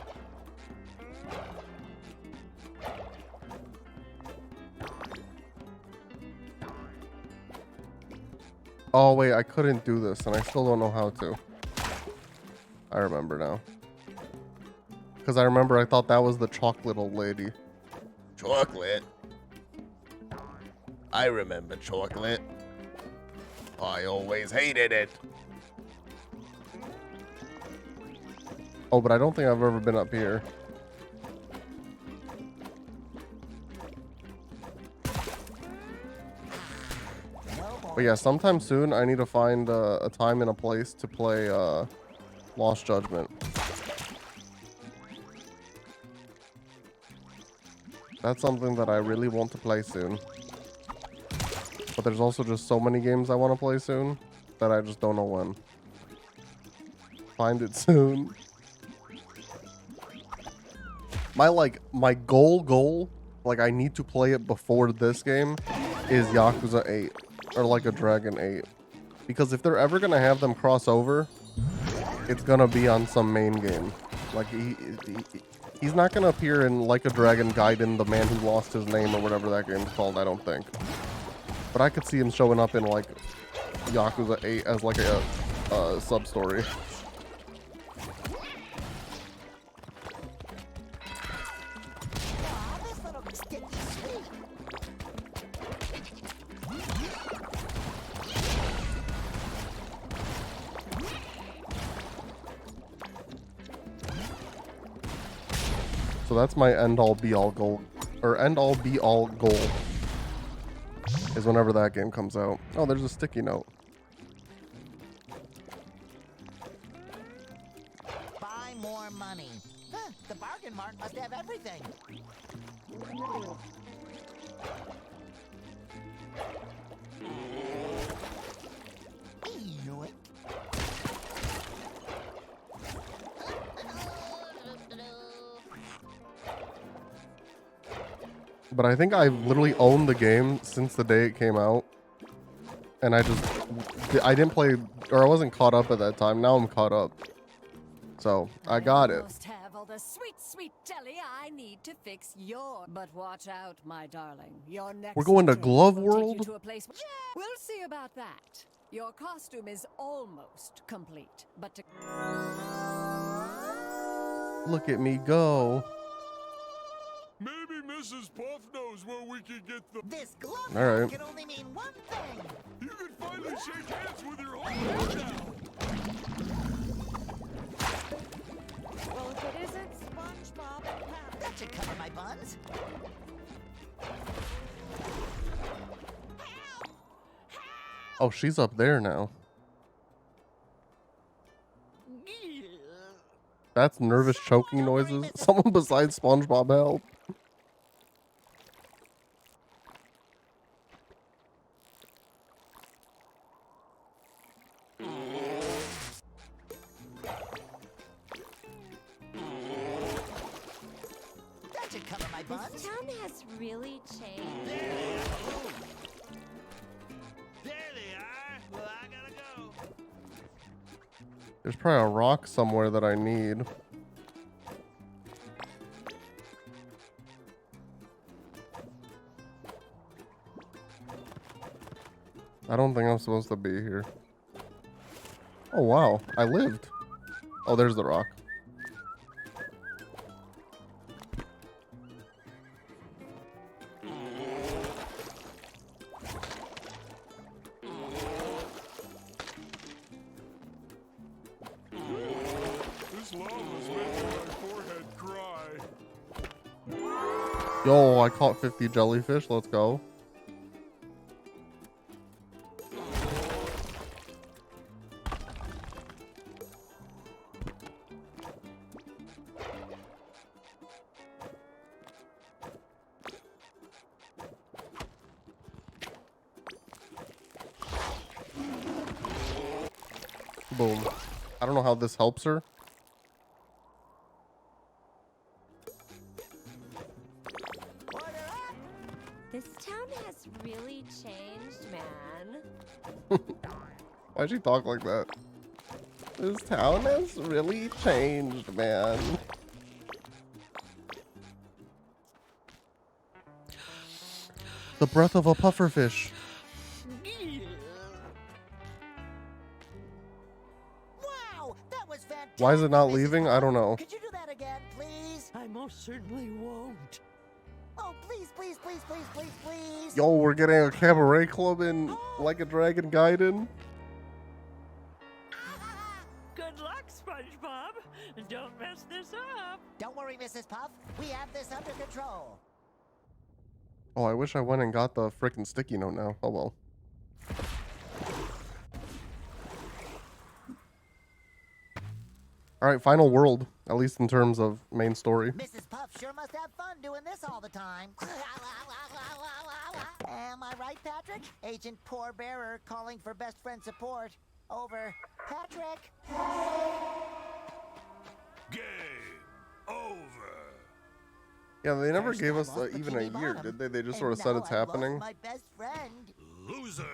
Oh, wait, I couldn't do this, and I still don't know how to. I remember now. Because I remember I thought that was the chocolate old lady. Chocolate? I remember chocolate. I always hated it. Oh, but I don't think I've ever been up here. But yeah, sometime soon I need to find a time and a place to play Lost Judgment. That's something that I really want to play soon. But there's also just so many games I want to play soon that I just don't know when. Find it soon. My goal, like I need to play it before this game, is Yakuza 8. Or like a Dragon 8. Because if they're ever gonna have them cross over, it's gonna be on some main game. Like he's not gonna appear in Like a Dragon Gaiden, the man who lost his name or whatever that game's called, I don't think. But I could see him showing up in like Yakuza 8 as like a sub story. Aw, this little sticky sweet. So that's my end all be all goal, or end all be all goal, is whenever that game comes out. Oh, there's a sticky note. Buy more money. Huh, the bargain mart must have everything. Yoink. But I think I've literally owned the game since the day it came out. And I didn't play, or I wasn't caught up at that time. Now I'm caught up. So, I got it. Must have all the sweet, sweet jelly I need to fix your. But watch out, my darling. Your next We're going to trip Glove will take you World? to a place. We'll see about that. Your costume is almost complete, but to Look at me go. Maybe Mrs. Puff knows where we can get the... This glove All right. can only mean one thing. You can finally shake hands with your whole head now. Well, if it isn't SpongeBob and Patrick. That should cover my buns. Oh, she's up there now. That's nervous choking noises. Someone besides SpongeBob help. That should cover my buns. This town has really changed. There they are. Well, I gotta go. There's probably a rock somewhere that I need. I don't think I'm supposed to be here. Oh wow, I lived. Oh, there's the rock. This lava's making my forehead cry. Yo, I caught 50 jellyfish. Let's go. Boom. I don't know how this helps her. This town has really changed, man. Why'd she talk like that? This town has really changed, man. The breath of a pufferfish. Wow, that was fantastic. Why is it not Mrs. leaving? I Puff. don't know. Could you do that again, please? I most certainly won't. Oh, please, please, please, please, please, please. Yo, we're getting a cabaret club in Like a Dragon Gaiden. Good luck, SpongeBob. Don't mess this up. Don't worry, Mrs. Puff. We have this under control. Oh, I wish I went and got the frickin' sticky note now. Oh well. Alright, final world. At least in terms of main story. Mrs. Puff sure must have fun doing this all the time. Am I right, Patrick? Agent Poor Bearer calling for best friend support. Over. Patrick? Game over. Yeah, they never First gave I us lost even a Bikini year, Bottom, did they? They just and sort of said now it's I've lost happening. my best friend. Loser.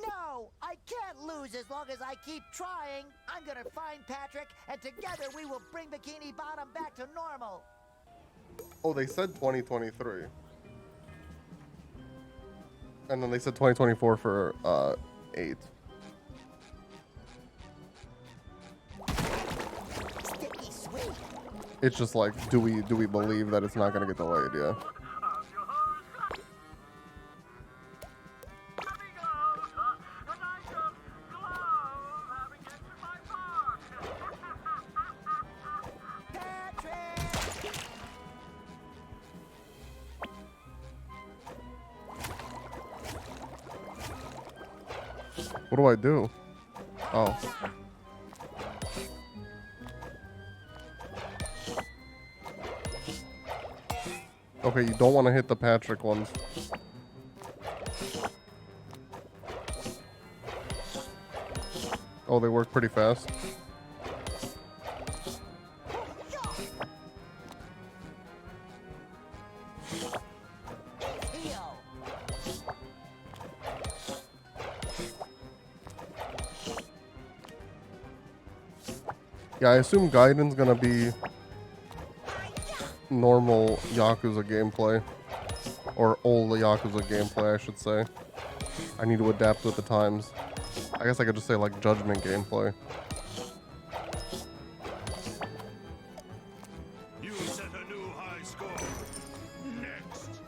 No, I can't lose as long as I keep trying. I'm gonna find Patrick, and together we will bring Bikini Bottom back to normal. Oh, they said 2023. And then they said 2024 for 8. Sticky sweet. It's just like, do we believe that it's not gonna get delayed? Yeah. What do I do? Oh. Okay, you don't want to hit the Patrick ones. Oh, they work pretty fast. Yeah, I assume Gaiden's gonna be normal Yakuza gameplay. Or old Yakuza gameplay, I should say. I need to adapt with the times. I guess I could just say like Judgment gameplay. You set a new high score. Next.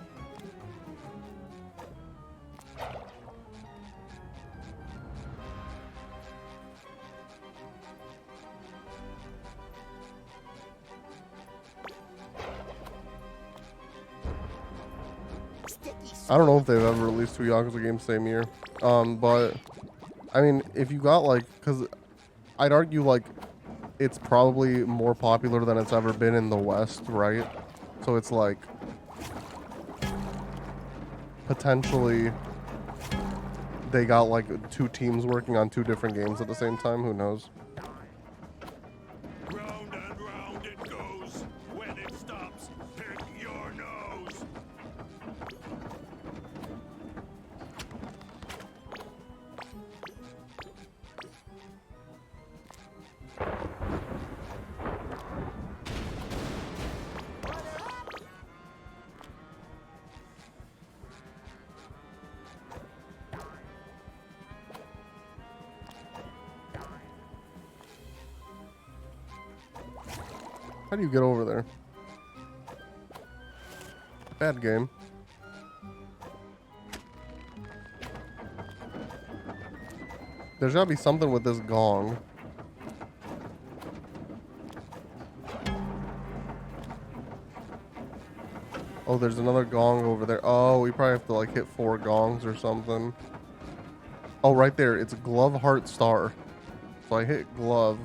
I don't know if they've ever released 2 Yakuza games same year. But I mean, if you got like, because I'd argue like it's probably more popular than it's ever been in the West, right? So it's like potentially they got like 2 teams working on 2 different games at the same time. Who knows? Round and round it goes. When it stops, pick your nose. How do you get over there? Bad game. There's gotta be something with this gong. Oh, there's another gong over there. Oh, we probably have to like hit 4 gongs or something. Oh, right there. It's glove, heart, star. So I hit glove.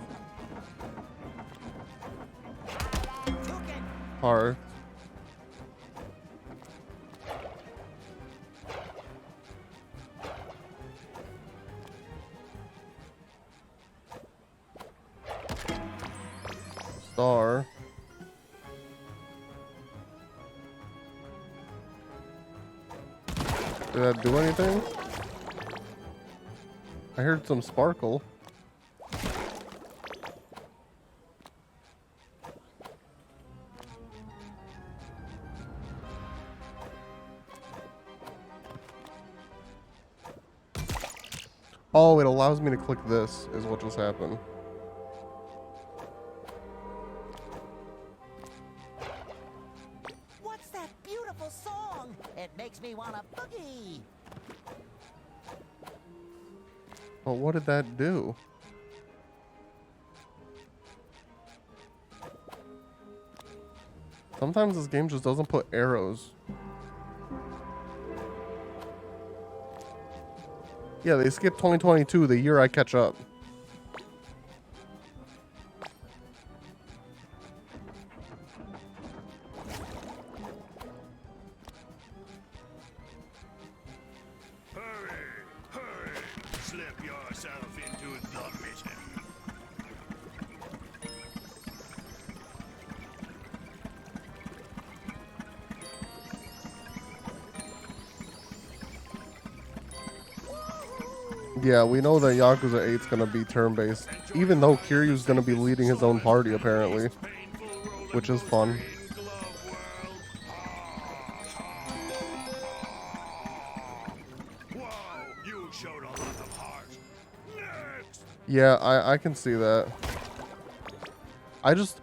Heart. Star. Did that do anything? I heard some sparkle. Oh, it allows me to click this, is what just happened. What's that beautiful song? It makes me want to boogie. But what did that do? Sometimes this game just doesn't put arrows. Yeah, they skipped 2022, the year I catch up. Hurry, hurry. Slip yourself into the mission. Yeah, we know that Yakuza 8's gonna be turn-based, even though Kiryu's gonna be leading his own party, apparently. Which is fun. Yeah, I can see that. I just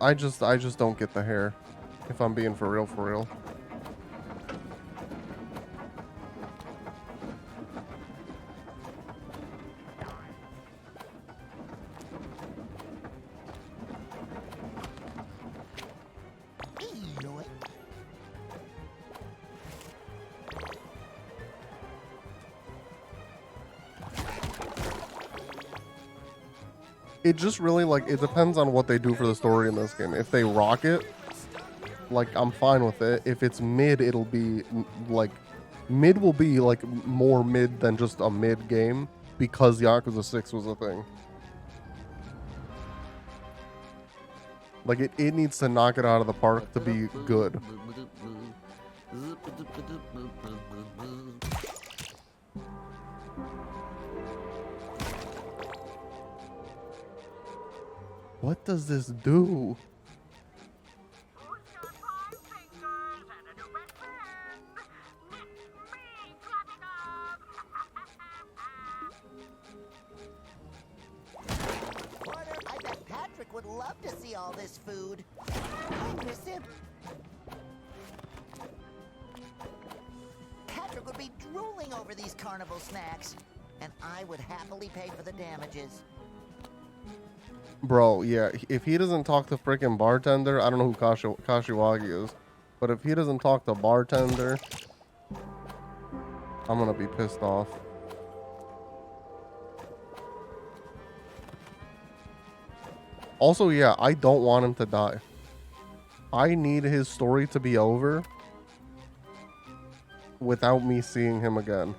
don't get the hair. If I'm being for real, for real. It just really, like, it depends on what they do for the story in this game. If they rock it, like, I'm fine with it. If it's mid, it'll be, like, mid will be, like, more mid than just a mid game because Yakuza 6 was a thing. Like, it needs to knock it out of the park to be good. What does this do? I bet Patrick would love to see all this food. I miss him. Patrick would be drooling over these carnival snacks, and I would happily pay for the damages. Bro, yeah, if he doesn't talk to freaking bartender, I don't know who Kashiwagi is, but if he doesn't talk to bartender, I'm gonna be pissed off. Also, yeah, I don't want him to die. I need his story to be over without me seeing him again.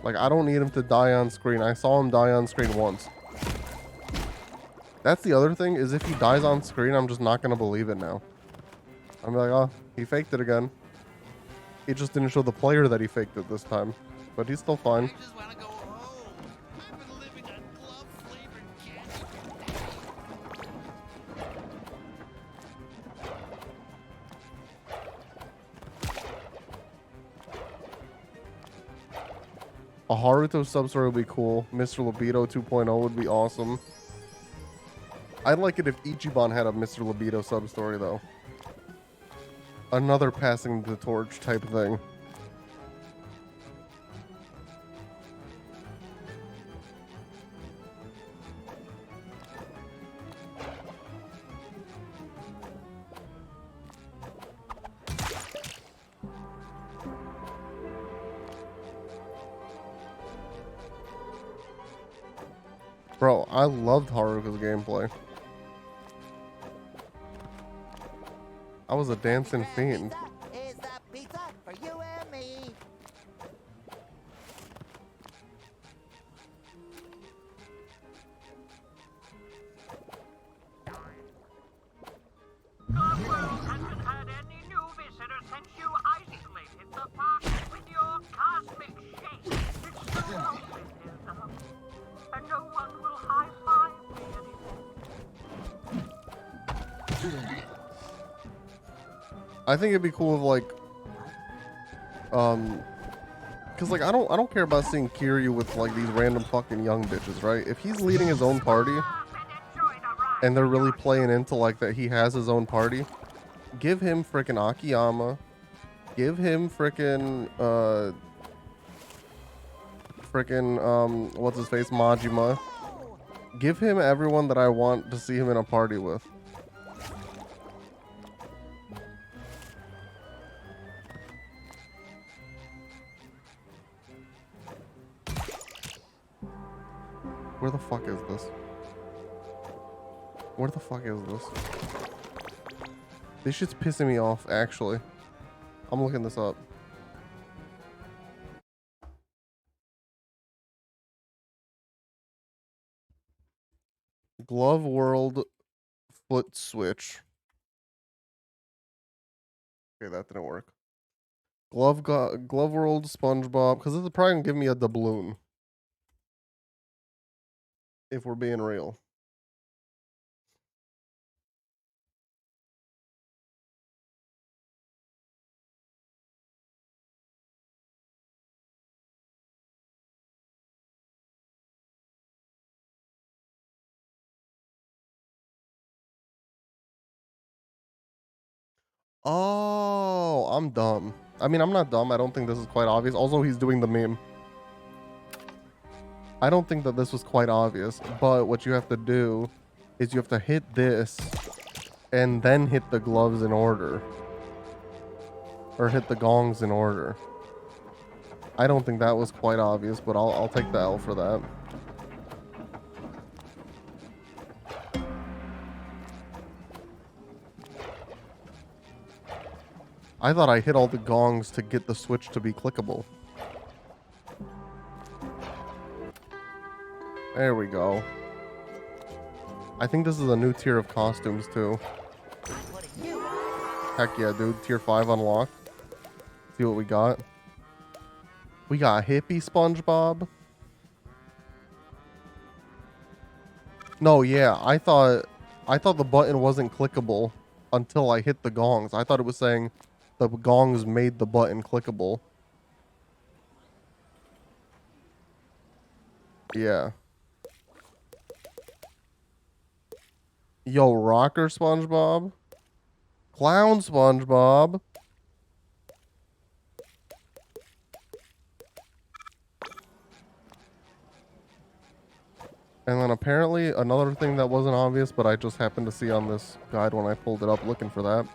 Like, I don't need him to die on screen. I saw him die on screen once. That's the other thing, is if he dies on screen, I'm just not going to believe it now. I'm like, oh, he faked it again. It just didn't show the player that he faked it this time. But he's still fine. A Haruto sub-story would be cool. Mr. Libido 2.0 would be awesome. I'd like it if Ichiban had a Mr. Libido sub-story, though. Another passing the torch type thing. Bro, I loved Haruka's gameplay. I was a dancing fiend. Is the pizza for you and me? Godworld hasn't had any new visitors since you isolated the park with your cosmic shape. It's so open, and no one will high-five me anymore. I think it'd be cool if, like, cause like I don't care about seeing Kiryu with like these random fucking young bitches, right? If he's leading his own party and they're really playing into like that he has his own party, give him frickin' Akiyama, give him frickin' what's his face, Majima. Give him everyone that I want to see him in a party with. Where the fuck is this? Where the fuck is this? This shit's pissing me off, actually. I'm looking this up. Glove World foot switch. Okay, that didn't work. Glove World Spongebob, because it's probably gonna give me a doubloon. If we're being real. Oh, I'm dumb. I mean, I'm not dumb. I don't think this is quite obvious. Also, he's doing the meme. I don't think that this was quite obvious, but what you have to do is you have to hit this and then hit the gloves in order. Or hit the gongs in order. I don't think that was quite obvious, but I'll take the L for that. I thought I hit all the gongs to get the switch to be clickable. There we go. I think this is a new tier of costumes too. Heck yeah, dude. Tier 5 unlocked. See what we got. We got hippie Spongebob. No, yeah, I thought the button wasn't clickable until I hit the gongs. I thought it was saying the gongs made the button clickable. Yeah. Yo, rocker Spongebob. Clown Spongebob. And then apparently another thing that wasn't obvious, but I just happened to see on this guide when I pulled it up looking for that.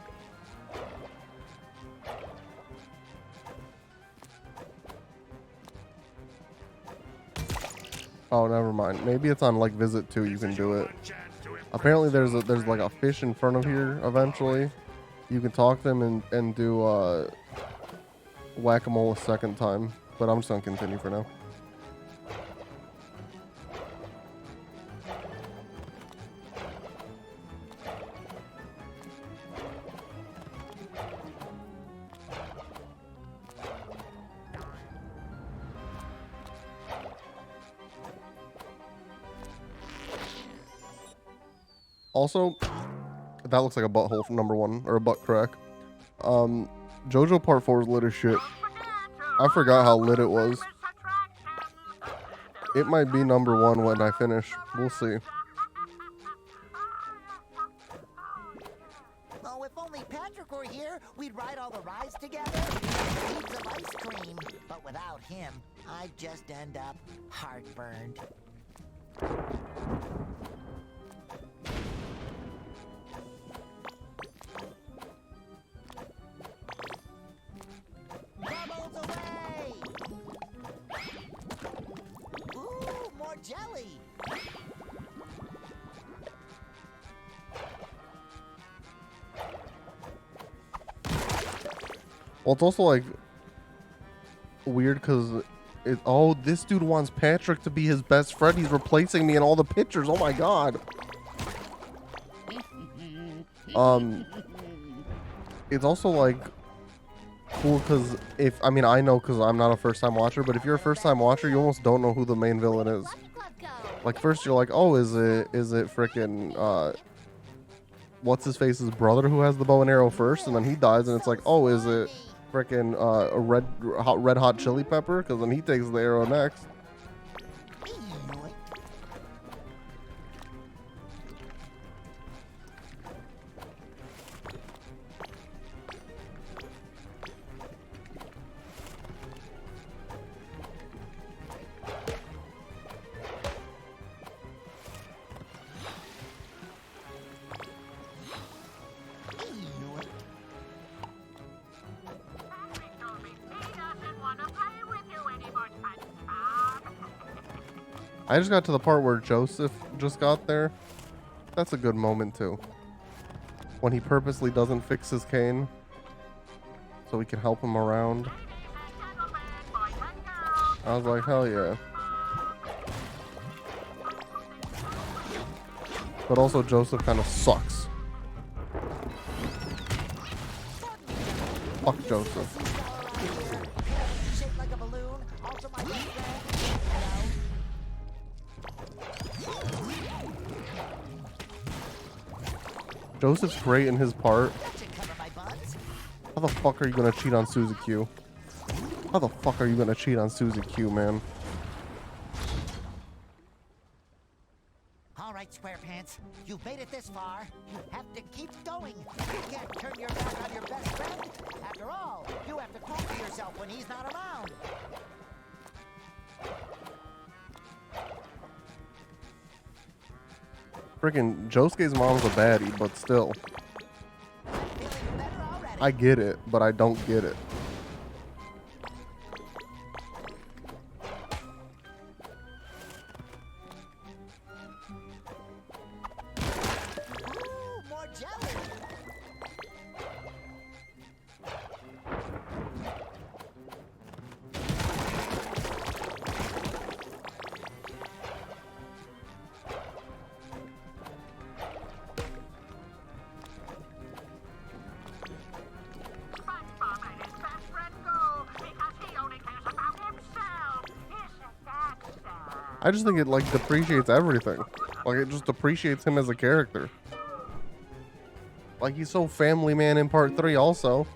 Oh, never mind. Maybe it's on like visit 2 you can do it. Apparently there's like a fish in front of here eventually. You can talk to them and do whack-a-mole a second time, but I'm just gonna continue for now. Also, that looks like a butthole from number 1, or a butt crack. JoJo Part 4 is lit as shit. I forgot how lit it was. It might be number 1 when I finish. We'll see. Oh, if only Patrick were here, we'd ride all the rides together. Heaps of ice cream. But without him, I'd just end up heartburned. Bubbles away! Ooh, more jelly! Well, it's also like weird because oh, this dude wants Patrick to be his best friend. He's replacing me in all the pictures. Oh my god. It's also like cool because I mean I know because I'm not a first time watcher, but if you're a first time watcher, you almost don't know who the main villain is. Like first you're like, oh, is it frickin' what's his face's brother who has the bow and arrow first, and then he dies, and it's like, oh, is it frickin' a red hot chili pepper? Because then he takes the arrow next. I just got to the part where Joseph just got there. That's a good moment too. When he purposely doesn't fix his cane so we can help him around. I was like, hell yeah. But also Joseph kind of sucks. Fuck Joseph. Joseph's great in his part. How the fuck are you gonna cheat on Suzy Q? How the fuck are you gonna cheat on Suzy Q, man? All right, Squarepants, you've made it this far. You have to keep going. You can't turn your back on your best friend. After all, you have to prove to yourself when he's not around. Freaking Josuke's mom's a baddie, but still. I get it, but I don't get it. Ooh, more jelly. SpongeBob let his best friend go because he only cares about himself. Isn't that sad? I just think it like depreciates everything. Like it just depreciates him as a character. Like he's so family man in part 3 also.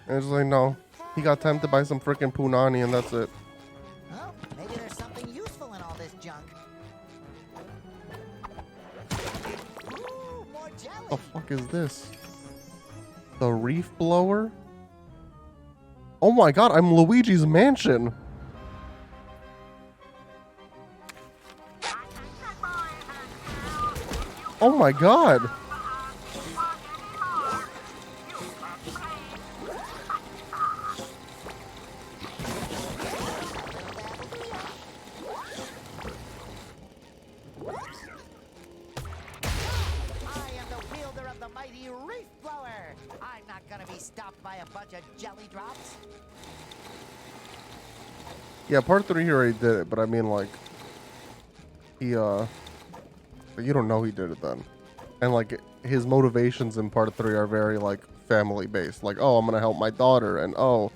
And it's like no. He got tempted by some freaking punani and that's it. Well, maybe there's something useful in all this junk. Ooh, more jelly. The fuck is this? The reef blower? Oh my god, I'm Luigi's Mansion. Oh my god. I am the wielder of the mighty reef blower. I'm not gonna be stopped by a bunch of jelly drops. Yeah, part 3 he already did it, but I mean like he but you don't know he did it then. And like his motivations in part 3 are very like family based. Like, oh, I'm gonna help my daughter, and oh,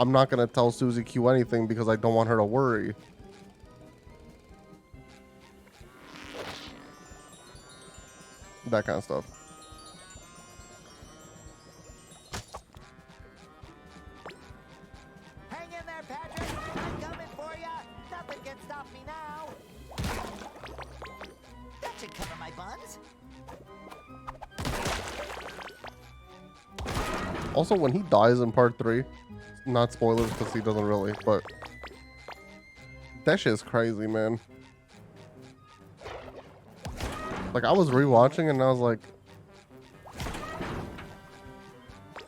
I'm not gonna tell Susie Q anything because I don't want her to worry. That kind of stuff. Hang in there, Patrick. I'm coming for ya. Nothing can stop me now. That should cover my buns. Also, when he dies in part 3, not spoilers because he doesn't really, but that shit is crazy, man. Like, I was rewatching and I was like,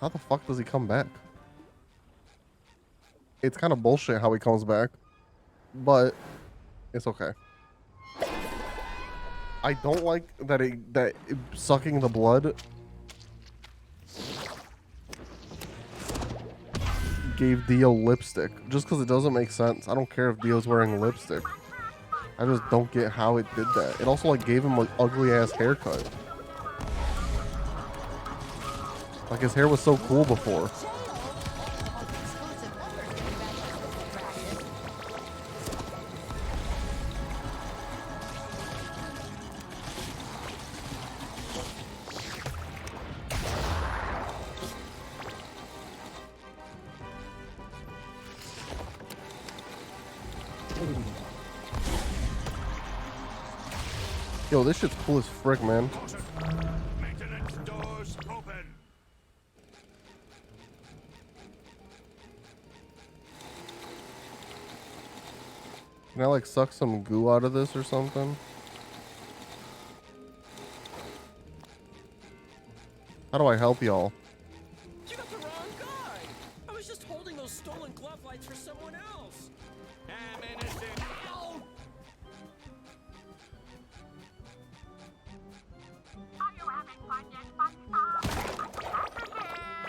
how the fuck does he come back? It's kind of bullshit how he comes back, but it's okay. I don't like that sucking the blood gave Dio lipstick just because it doesn't make sense. I don't care if Dio's wearing lipstick. I just don't get how it did that. It also like gave him an ugly ass haircut. Like his hair was so cool before. Yo, this shit's cool as frick, man. Maintenance doors open. Can I like suck some goo out of this or something? How do I help y'all? You got the wrong guy! I was just holding those stolen glove lights for someone else! I'm innocent! Ow! Are you having fun yet, SpongeBob? Patrick here.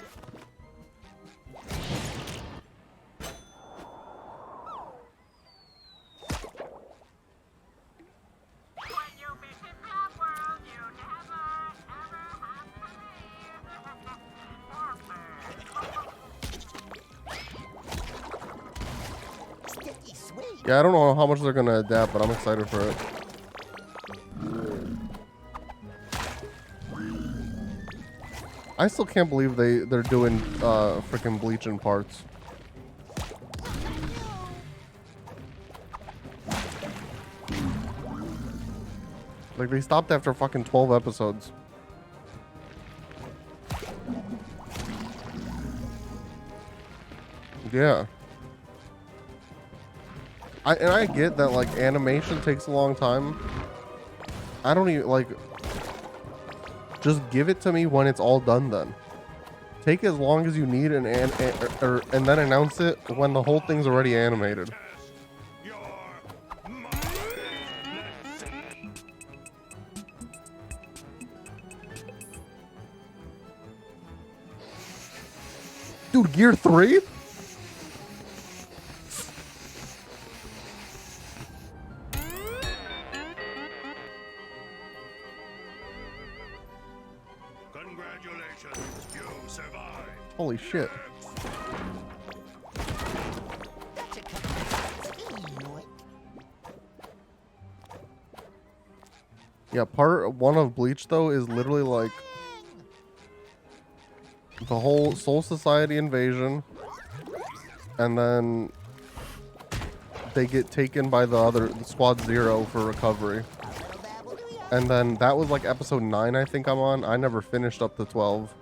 When you visit that world, you never, ever have to leave. Sticky sweet. Yeah, I don't know how much they're gonna adapt, but I'm excited for it. I still can't believe they're doing freaking bleaching parts. Like, they stopped after fucking 12 episodes. Yeah. I get that, like, animation takes a long time. I don't even, like... Just give it to me when it's all done then. Take as long as you need and then announce it when the whole thing's already animated. Dude, Gear 3? Congratulations, you survived. Holy shit. Yeah, part 1 of Bleach, though, is literally like the whole Soul Society invasion, and then they get taken by the Squad Zero for recovery. And then that was like episode 9, I think I'm on. I never finished up to 12.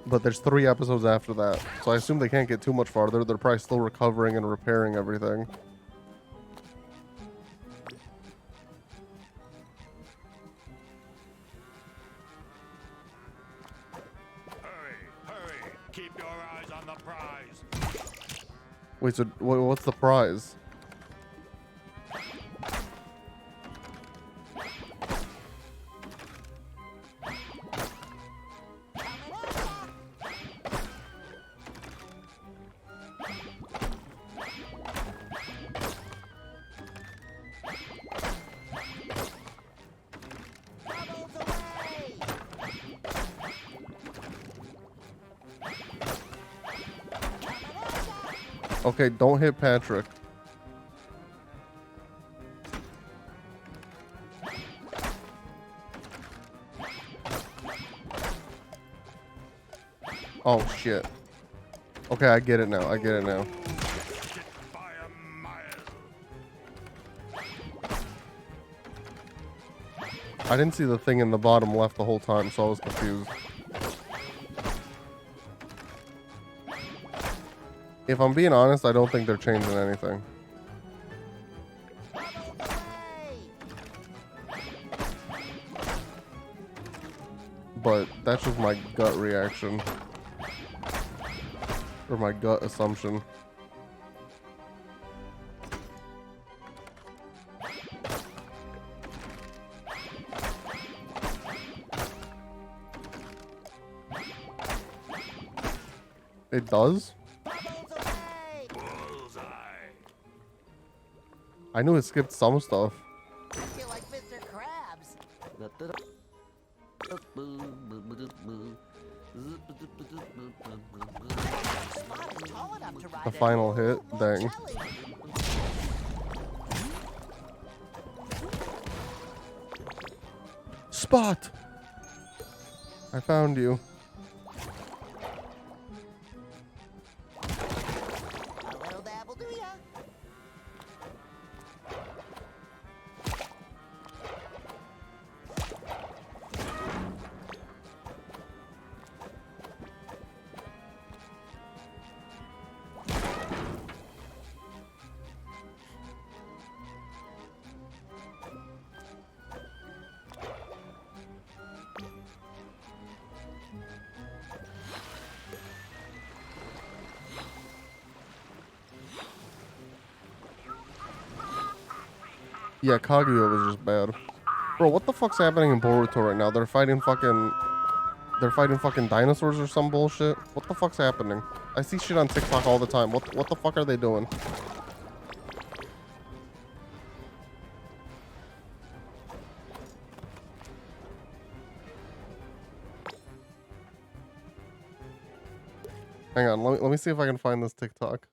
But there's 3 episodes after that. So I assume they can't get too much farther. They're probably still recovering and repairing everything. Hurry! Keep your eyes on the prize. Wait, so what's the prize? Okay, don't hit Patrick. Oh, shit. Okay, I get it now. I get it now. I didn't see the thing in the bottom left the whole time, so I was confused. If I'm being honest, I don't think they're changing anything. But that's just my gut reaction. Or my gut assumption. It does? I knew it skipped some stuff. I feel like Mr. Krabs. The final hit, dang. Spot! I found you. Yeah, Kaguya was just bad. Bro, what the fuck's happening in Boruto right now? They're fighting fucking dinosaurs or some bullshit. What the fuck's happening? I see shit on TikTok all the time. What the fuck are they doing? Hang on, let me see if I can find this TikTok.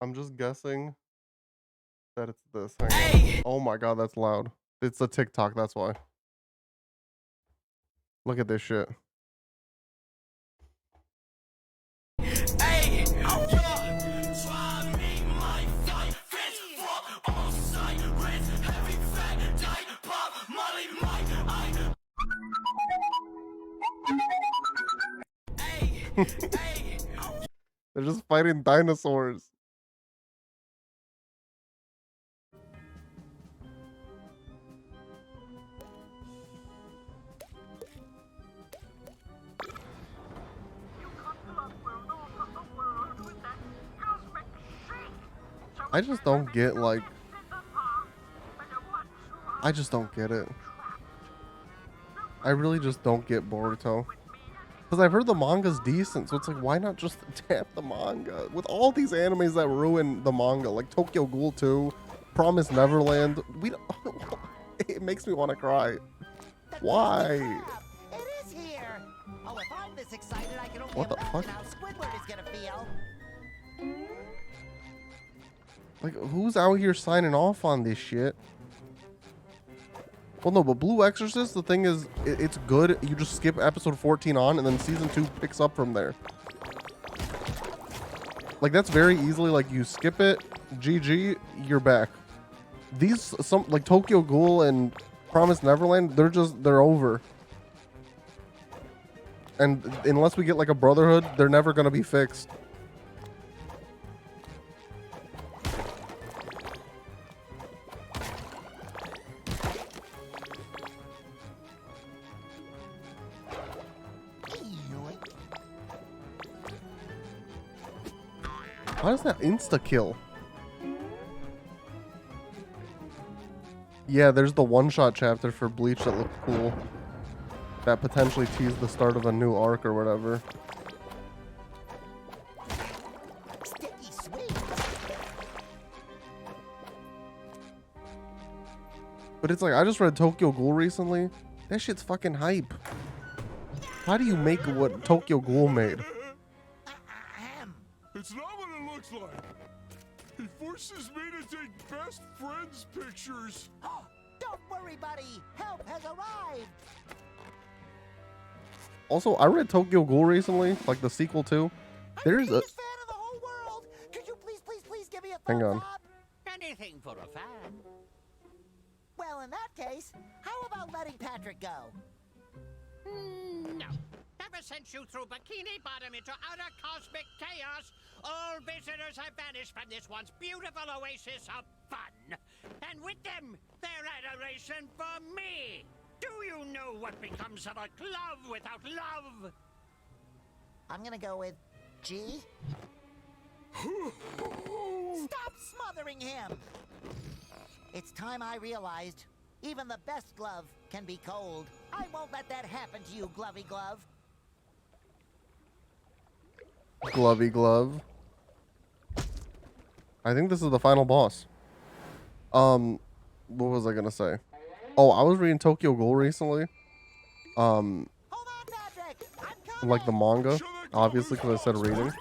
I'm just guessing that it's this. Hang on. Oh my god, that's loud. It's a TikTok, that's why. Look at this shit. They're just fighting dinosaurs. I just don't get, like, I just don't get it. I really just don't get Boruto. Because I've heard the manga's decent, so it's like, why not just adapt the manga? With all these animes that ruin the manga, like Tokyo Ghoul 2, Promise Neverland, we don't, it makes me want to cry. Why? It is here. Oh, if I'm this excited, I can only What the imagine fuck? how Squidward is gonna feel. Like, who's out here signing off on this shit? Well, no, but Blue Exorcist, the thing is, it's good. You just skip episode 14 on, and then season 2 picks up from there. Like, that's very easily, like, you skip it, GG, you're back. These, like, Tokyo Ghoul and Promise Neverland, they're over. And unless we get, like, a Brotherhood, they're never gonna be fixed. Why is that insta-kill? Yeah, there's the one-shot chapter for Bleach that looked cool. That potentially teased the start of a new arc or whatever. Sticky sweet. But it's like, I just read Tokyo Ghoul recently. That shit's fucking hype. How do you make what Tokyo Ghoul made? It's not what it looks like. He forces me to take best friends pictures. Oh, don't worry, buddy. Help has arrived. Also, I read Tokyo Ghoul recently, like the sequel too. There's a... Fan of the whole world. Could you please give me a Hang thumbs on. up? Anything for a fan. Well, in that case, how about letting Patrick go? No. Ever since you threw Bikini Bottom into utter cosmic chaos, all visitors have vanished from this once beautiful oasis of fun. And with them, their adoration for me. Do you know what becomes of a glove without love? I'm gonna go with G. Stop smothering him! It's time I realized even the best glove can be cold. I won't let that happen to you, Glovey Glove. Glovey Glove. I think this is the final boss. What was I gonna say? Oh, I was reading Tokyo Ghoul recently. Like the manga, obviously, because I said reading.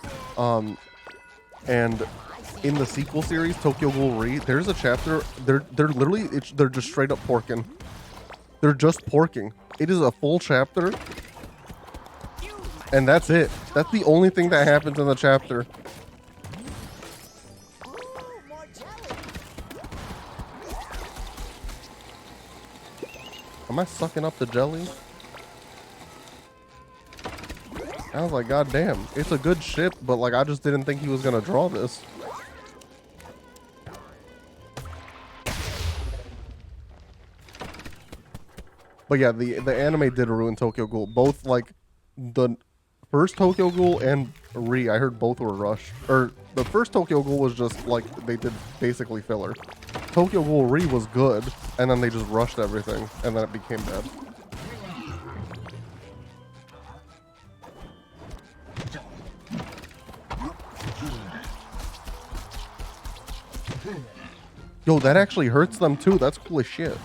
And in the sequel series, Tokyo Ghoul Re, there's a chapter. They're literally they're just straight up porking. They're just porking. It is a full chapter. And that's it. That's the only thing that happens in the chapter. Am I sucking up the jelly? I was like, God damn, it's a good ship, but like I just didn't think he was gonna draw this. But yeah, the anime did ruin Tokyo Ghoul. Both like the first Tokyo Ghoul and Re, I heard both were rushed. Or the first Tokyo Ghoul was just like they did basically filler. Tokyo Ghoul Re was good, and then they just rushed everything, and then it became bad. Yo, that actually hurts them too. That's cool as shit.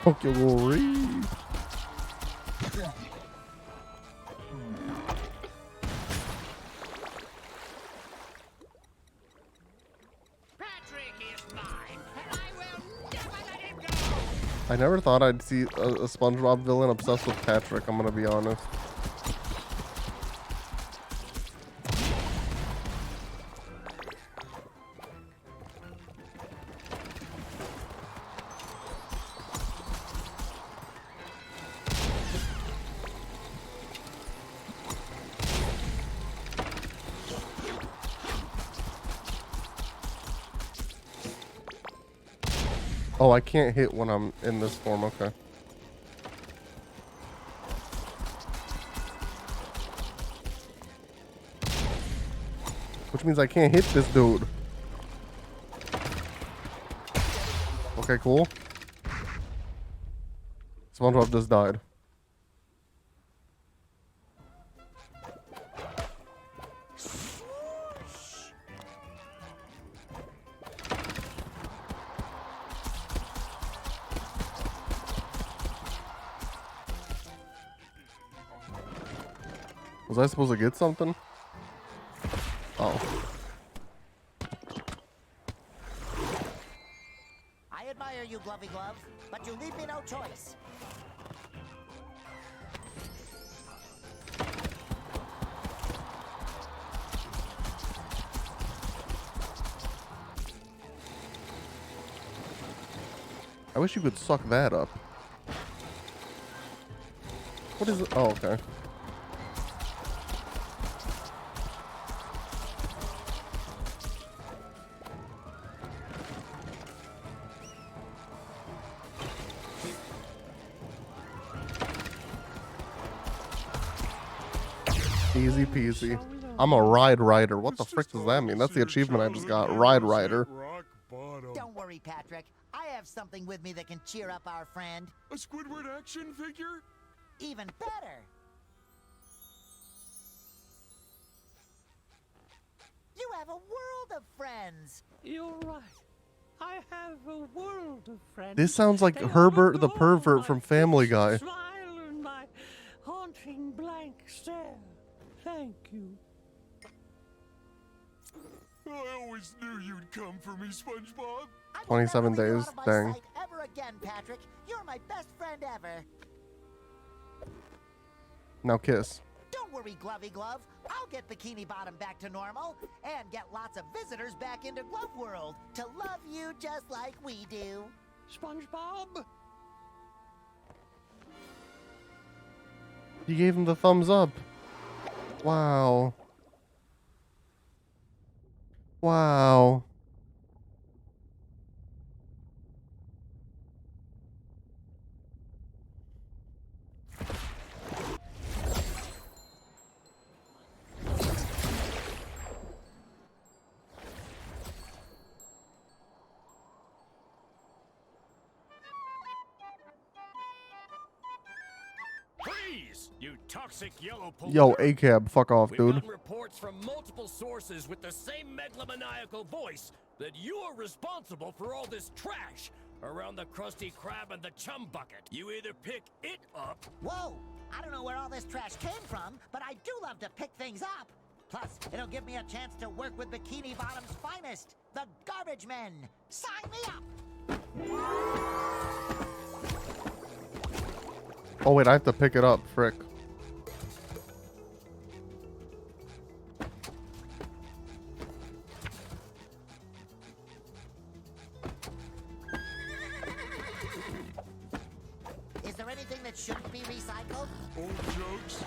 Pokey. I never thought I'd see a SpongeBob villain obsessed with Patrick, I'm gonna be honest. Oh, I can't hit when I'm in this form, okay. Which means I can't hit this dude. Okay, cool. SpongeBob just died. Was I supposed to get something? Oh. I admire you, Glovey Glove, but you leave me no choice. I wish you could suck that up. What is it? Oh, okay. Easy peasy. I'm a ride rider. What the frick does that mean? That's the achievement I just got. Ride rider. Don't worry, Patrick. I have something with me that can cheer up our friend. A Squidward action figure? Even better. You have a world of friends. You're right. I have a world of friends. This sounds like Herbert the pervert from Family Guy. Smile and my haunting blank stare. Thank you. I always knew you'd come for me, SpongeBob. 27 days. Dang. Ever again, Patrick. You're my best friend ever. Now kiss. Don't worry, Glovey Glove. I'll get Bikini Bottom back to normal and get lots of visitors back into Glove World to love you just like we do. SpongeBob? You gave him the thumbs up. Wow. Wow. Freeze, you toxic yellow polluter. Yo, ACAB, fuck off, We've dude. gotten reports from multiple sources with the same megalomaniacal voice that you're responsible for all this trash around the Krusty Krab and the Chum Bucket. You either pick it up. Whoa! I don't know where all this trash came from, but I do love to pick things up. Plus, it'll give me a chance to work with Bikini Bottom's finest, the Garbage Men. Sign me up! Oh wait, I have to pick it up, frick. Is there anything that shouldn't be recycled? Old jokes?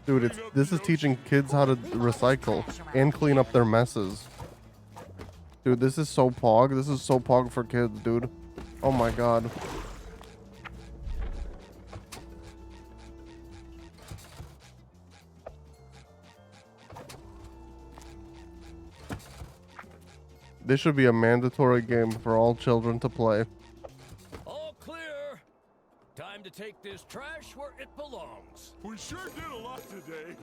Dude, this is teaching kids how to recycle and clean up their messes. Dude, this is so pog. This is so pog for kids, dude. Oh my god. This should be a mandatory game for all children to play. All clear. Time time to take this trash where it belongs. We sure did a lot today.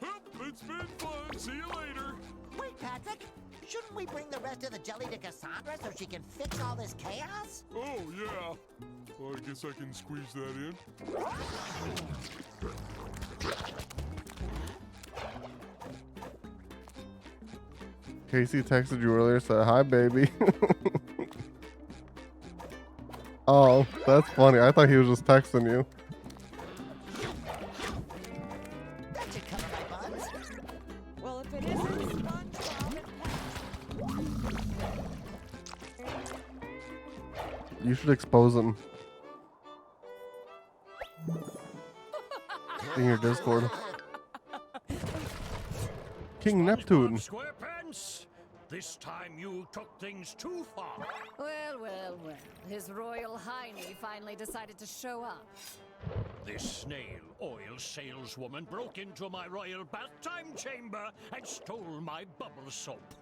Well, it's been fun. See you later. Wait, Patrick. Shouldn't we bring the rest of the jelly to Cassandra so she can fix all this chaos? Oh, yeah. Well, I guess I can squeeze that in. Casey texted you earlier, said, "Hi, baby." Oh, that's funny. I thought he was just texting you. That should cover my buns. Well, if it isn't SpongeBob and You should expose him. In your Discord. King Neptune. Squarepants, this time you took things too far. Well, well, well. His Royal Highness finally decided to show up. This snail oil saleswoman broke into my royal bath time chamber and stole my bubble soap.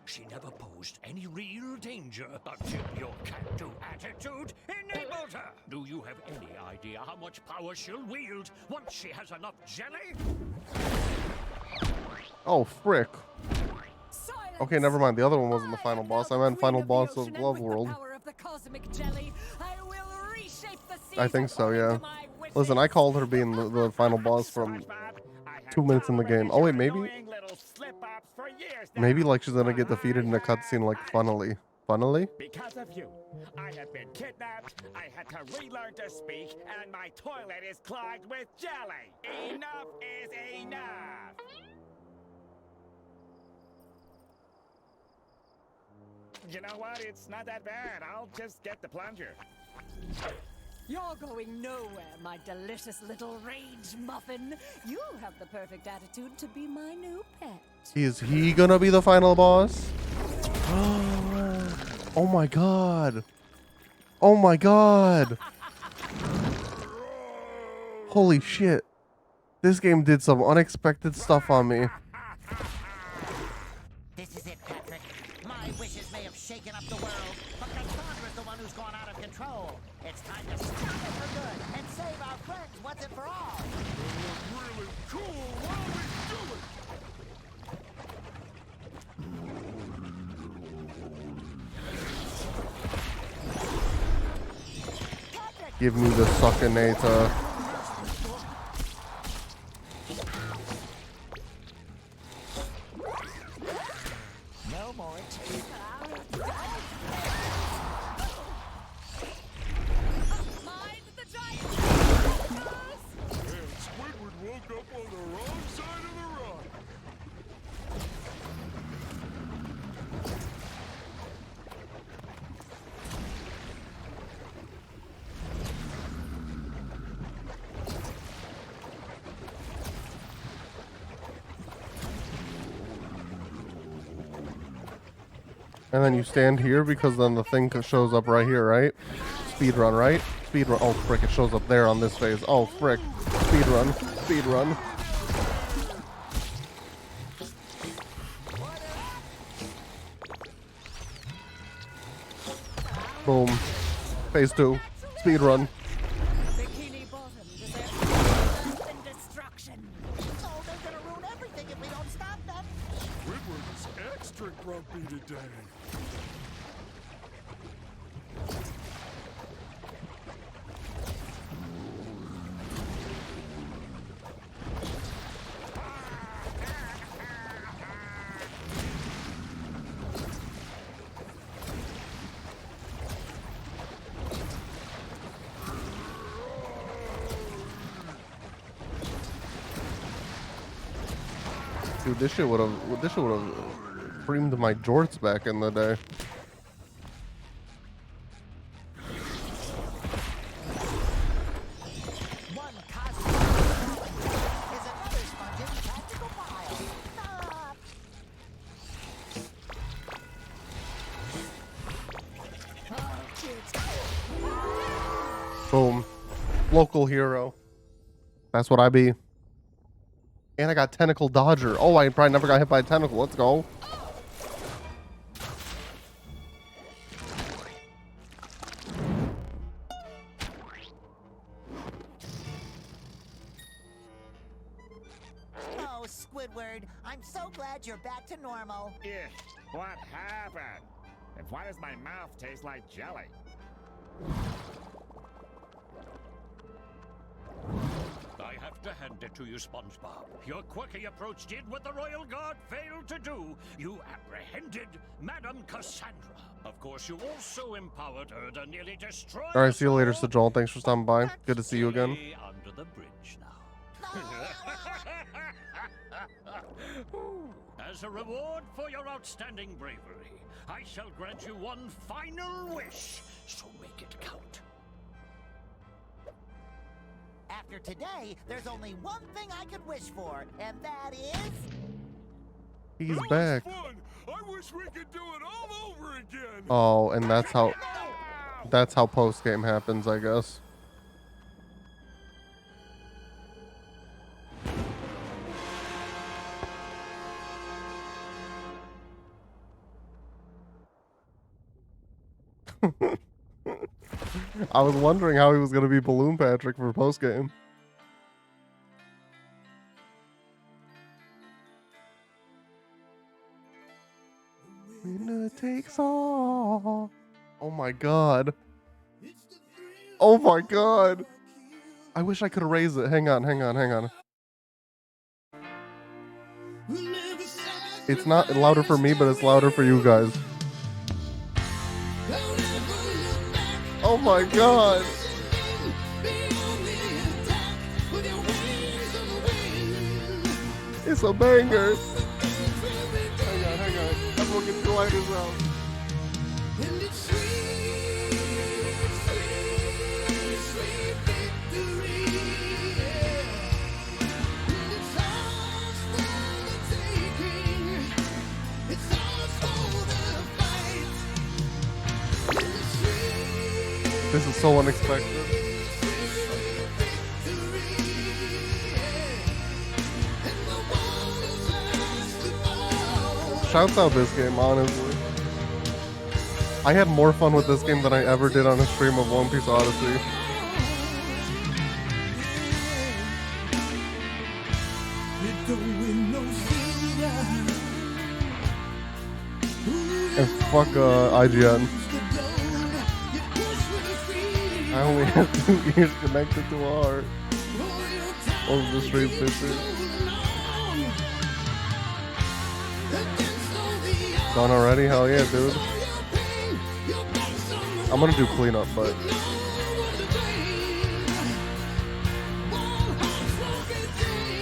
She never posed any real danger until your can-do attitude enabled her. Do you have any idea how much power she'll wield once she has enough jelly? Oh, frick. Okay, never mind. The other one wasn't the final boss. I meant final boss of Glove World. I think so, yeah. Listen, I called her being the final boss from 2 minutes in the game. Oh, wait, maybe? Maybe, like, she's gonna get defeated in a cutscene, like, funnily. Funnily? Because of you, I have been kidnapped, I had to relearn to speak, and my toilet is clogged with jelly. Enough is enough. You know what? It's not that bad. I'll just get the plunger. You're going nowhere, my delicious little rage muffin. You have the perfect attitude to be my new pet. Is he gonna be the final boss? Oh my god. Oh my god. Holy shit. This game did some unexpected stuff on me. This is it, Patrick. My wishes may have shaken up the world, but Cassandra's the one who's gone out of control. It's time to stop it for good and save our friends once and for all. Really cool while we do it. Give me the Suckinator. No more excuses. And Squidward woke up on the wrong side of the rock. And then you stand here because then the thing shows up right here, right? Speedrun, right? Speedrun. Oh, frick, it shows up there on this phase. Oh, frick. Speedrun. Speedrun. Boom. Phase 2. Speedrun. Bikini Bottom deserves and destruction. Oh, they're gonna ruin everything if we don't stop them. Squidward is extra grumpy today. Dude, this shit would have creamed my jorts back in the day. One cosmic is another sponge in tactical pile. Stop. Boom. Local hero. That's what I be. And I got Tentacle Dodger. Oh, I probably never got hit by a tentacle. Let's go. Squidward, I'm so glad you're back to normal. Yeah, what happened? And why does my mouth taste like jelly? I have to hand it to you, Spongebob. Your quirky approach did what the Royal Guard failed to do. You apprehended Madame Cassandra. Of course, you also empowered her to nearly destroy All right, us see you later, all. Sir Joel. Thanks for stopping by. Good to see you again. Stay under the bridge now. As a reward for your outstanding bravery, I shall grant you one final wish, so make it count. After today, there's only one thing I could wish for, and that is... He's That was back. fun. I wish we could do it all over again. Oh, and that's how post game happens, I guess. I was wondering how he was going to be Balloon Patrick for post game. Winner takes all. Oh my god. Oh my god. I wish I could erase it. Hang on. It's not louder for me, but it's louder for you guys. Oh my god. It's a banger. Hang on. Everyone get the lighters out. This is so unexpected. Shouts out this game, honestly. I had more fun with this game than I ever did on a stream of One Piece Odyssey. And fuck IGN. I only have 2 ears connected to a heart. Over the stream picture. Done already? Hell yeah, dude. I'm gonna do cleanup, but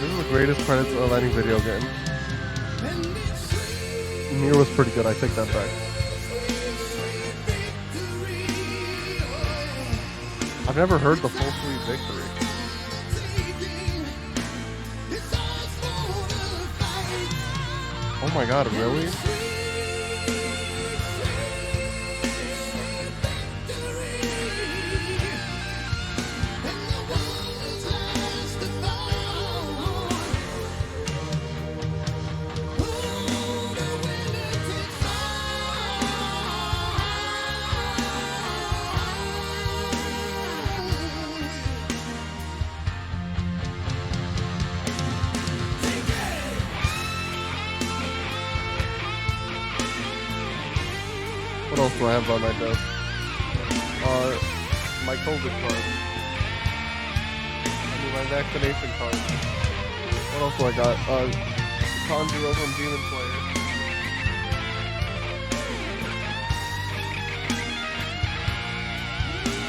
this is the greatest credits of any video game. Nier was pretty good, I take that back. I've never heard the full Sweet Victory. Oh my god, really? What else do I have on my desk? My COVID card. I mean, my vaccination card. What else do I got? Conjuro from Demon Slayer.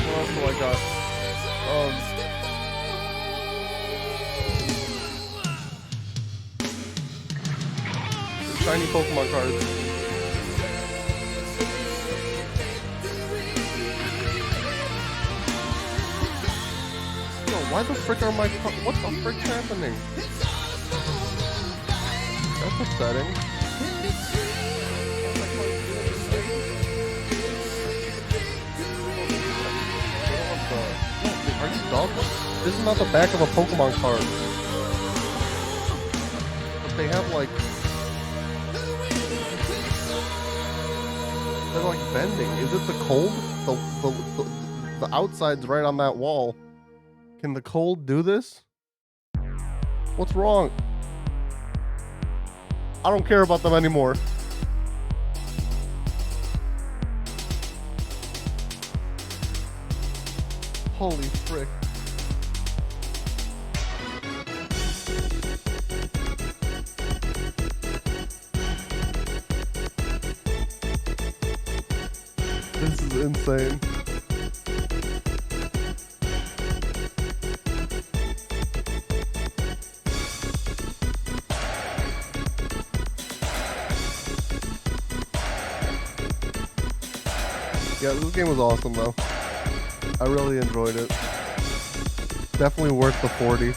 What else do I got? Shiny Pokemon cards. Why the frick are my... What the frick's happening? That's upsetting. Are you dumb? This is not the back of a Pokemon card. But they have like... They're like bending. Is it the cold? The outside's right on that wall. Can the cold do this? What's wrong? I don't care about them anymore. Holy frick. This is insane. Yeah, this game was awesome though. I really enjoyed it. Definitely worth the 40.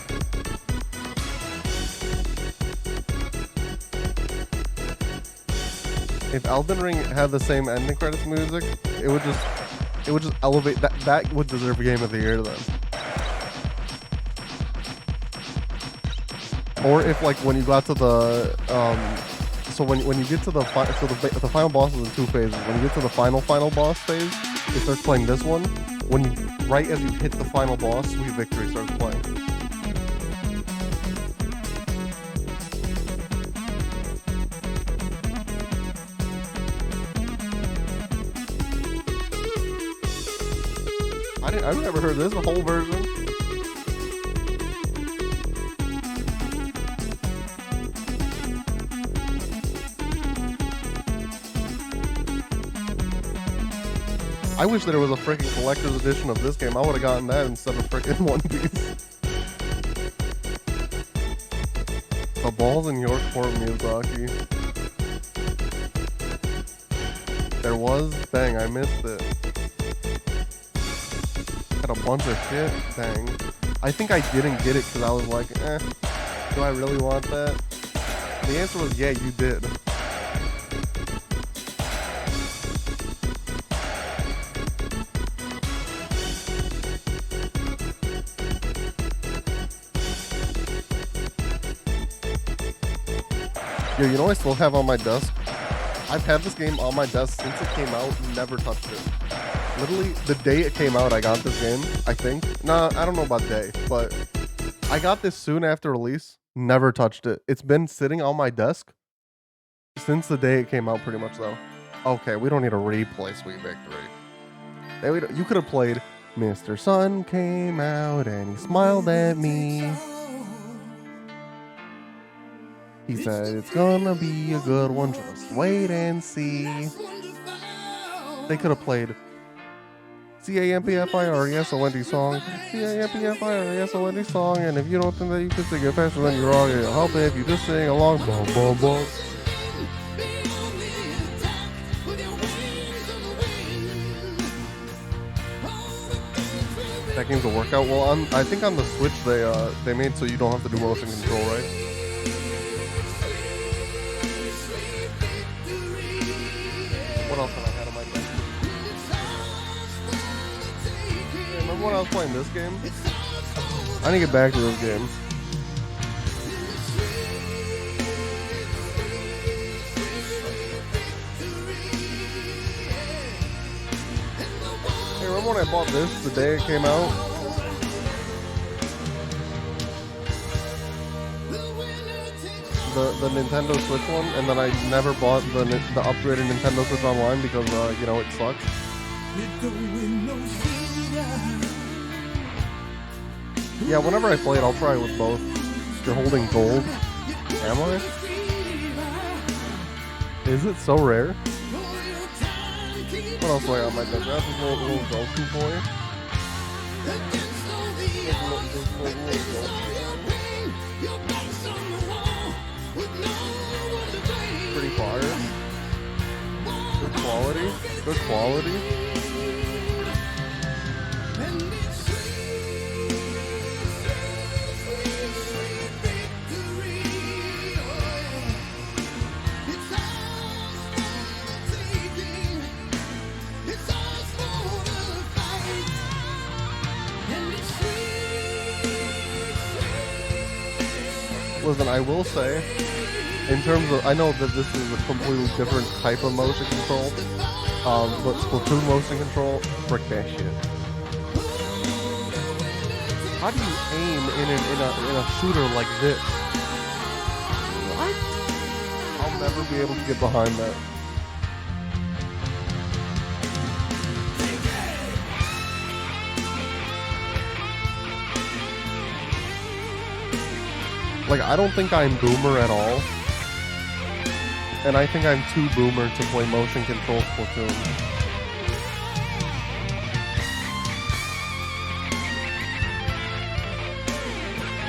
If Elden Ring had the same ending credits music, it would just elevate that would deserve a Game of the Year then. Or if like when you got to the so when you get to the final boss is in 2 phases. When you get to the final boss phase, it starts playing this one. When you right as you hit the final boss, Sweet Victory starts playing. I've never heard this whole version. I wish there was a freaking collector's edition of this game. I would have gotten that instead of freaking One Piece. The ball's in your court, Miyazaki. There was? Dang, I missed it. Had a bunch of shit? Dang. I think I didn't get it because I was like, do I really want that? The answer was yeah, you did. Yo, you know what I still have on my desk? I've had this game on my desk since it came out, never touched it. Literally, the day it came out, I got this game, I think. Nah, I don't know about day, but I got this soon after release, never touched it. It's been sitting on my desk since the day it came out, pretty much, though. Okay, we don't need to replay Sweet Victory. You could have played Mr. Sun came out and he smiled at me. He said, it's gonna be a good one, just wait and see. They could have played CAMPFIRESOND song, CAMPFIRESOND song, and if you don't think that you can sing it faster, then you're wrong, it'll help it if you just sing along. Boom, boom, boom. That game's a workout. Well, I think on the Switch they made so you don't have to do motion control, right? What else have I had on my desk? Hey, remember when I was playing this game? I need to get back to this game. Hey, remember when I bought this the day it came out? The Nintendo Switch one, and then I never bought the upgraded Nintendo Switch Online because, you know, it sucks. Yeah, whenever I play it, I'll try it with both. You're holding gold. Am I? Is it so rare? What else do I got on my desk? That's this little Goku boy. Pretty fire. Good quality. Good quality. Listen, I will say, in terms of, I know that this is a completely different type of motion control, but Splatoon motion control, frick that shit. How do you aim in a shooter like this? What? How never be able to get behind that. Like, I don't think I'm boomer at all. And I think I'm too boomer to play motion control Splatoon.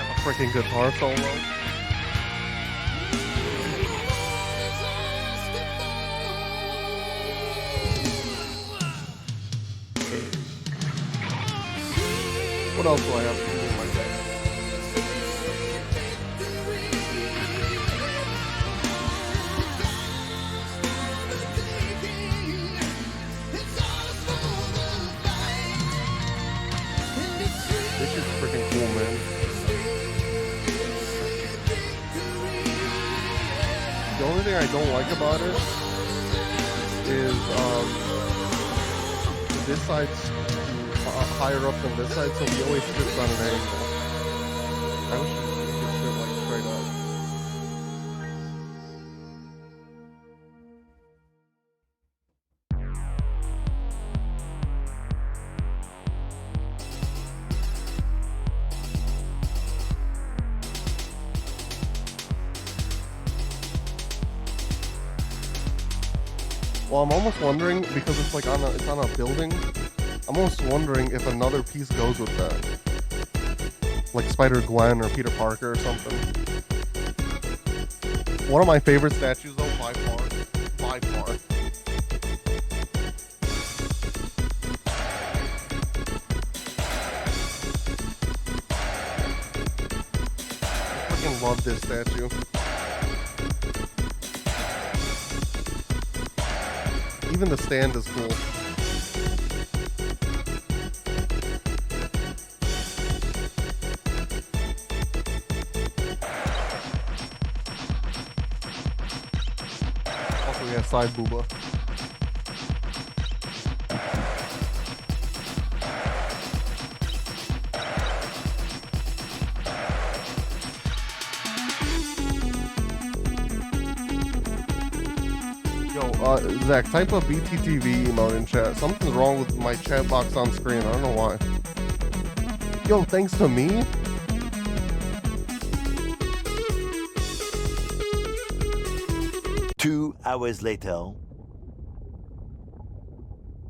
A freaking guitar solo. What else do I have to do in my day? This is freaking cool, man. The only thing I don't like about it is this side's higher up than this side, so he always sits on an angle. I wish he could sit like straight up. Well, I'm almost wondering, because it's like it's on a building, I'm almost wondering if another piece goes with that. Like Spider-Gwen or Peter Parker or something. One of my favorite statues though, by far. By far. I freaking love this statue. Even the stand is cool. Also, we have side booba. Zach, type a BTTV emote in chat. Something's wrong with my chat box on screen. I don't know why. Yo, thanks to me? Two hours later.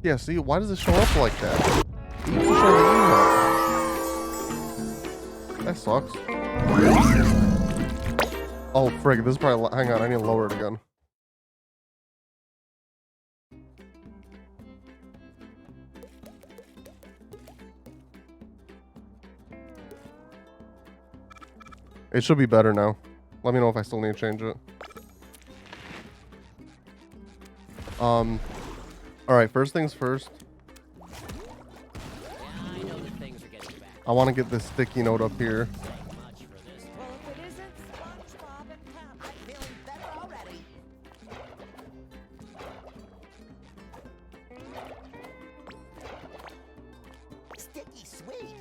Yeah, see, why does it show up like that? You need to show the emote. That sucks. Oh, frig, this is probably... Hang on, I need to lower it again. It should be better now. Let me know if I still need to change it. Alright, first things first. I want to get this sticky note up here. Well, if it isn't Spongebob and Pam, I'm feeling better already. Sticky sweet.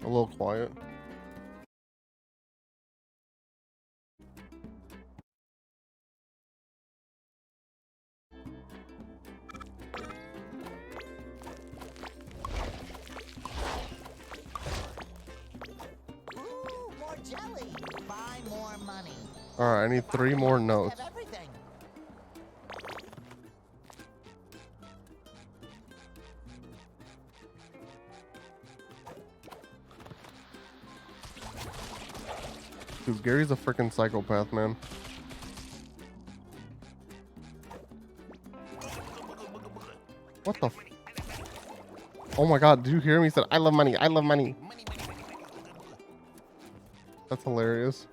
A little quiet. Ooh, more jelly. Buy more money. Alright, I need 3 more notes. Have everything. Dude, Gary's a freaking psychopath, man. What the f- Oh my god, did you hear me? He said, I love money, I love money. That's hilarious.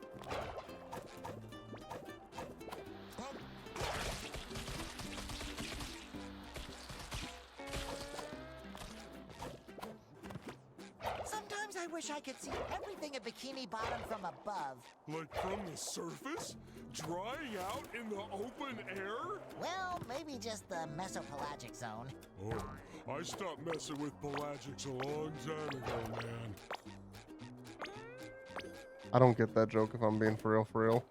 Sometimes I wish I could see everything at Bikini Bottom from above. Like from the surface? Drying out in the open air? Well, maybe just the mesopelagic zone. Oh, I stopped messing with pelagics a long time ago, man. I don't get that joke if I'm being for real, for real.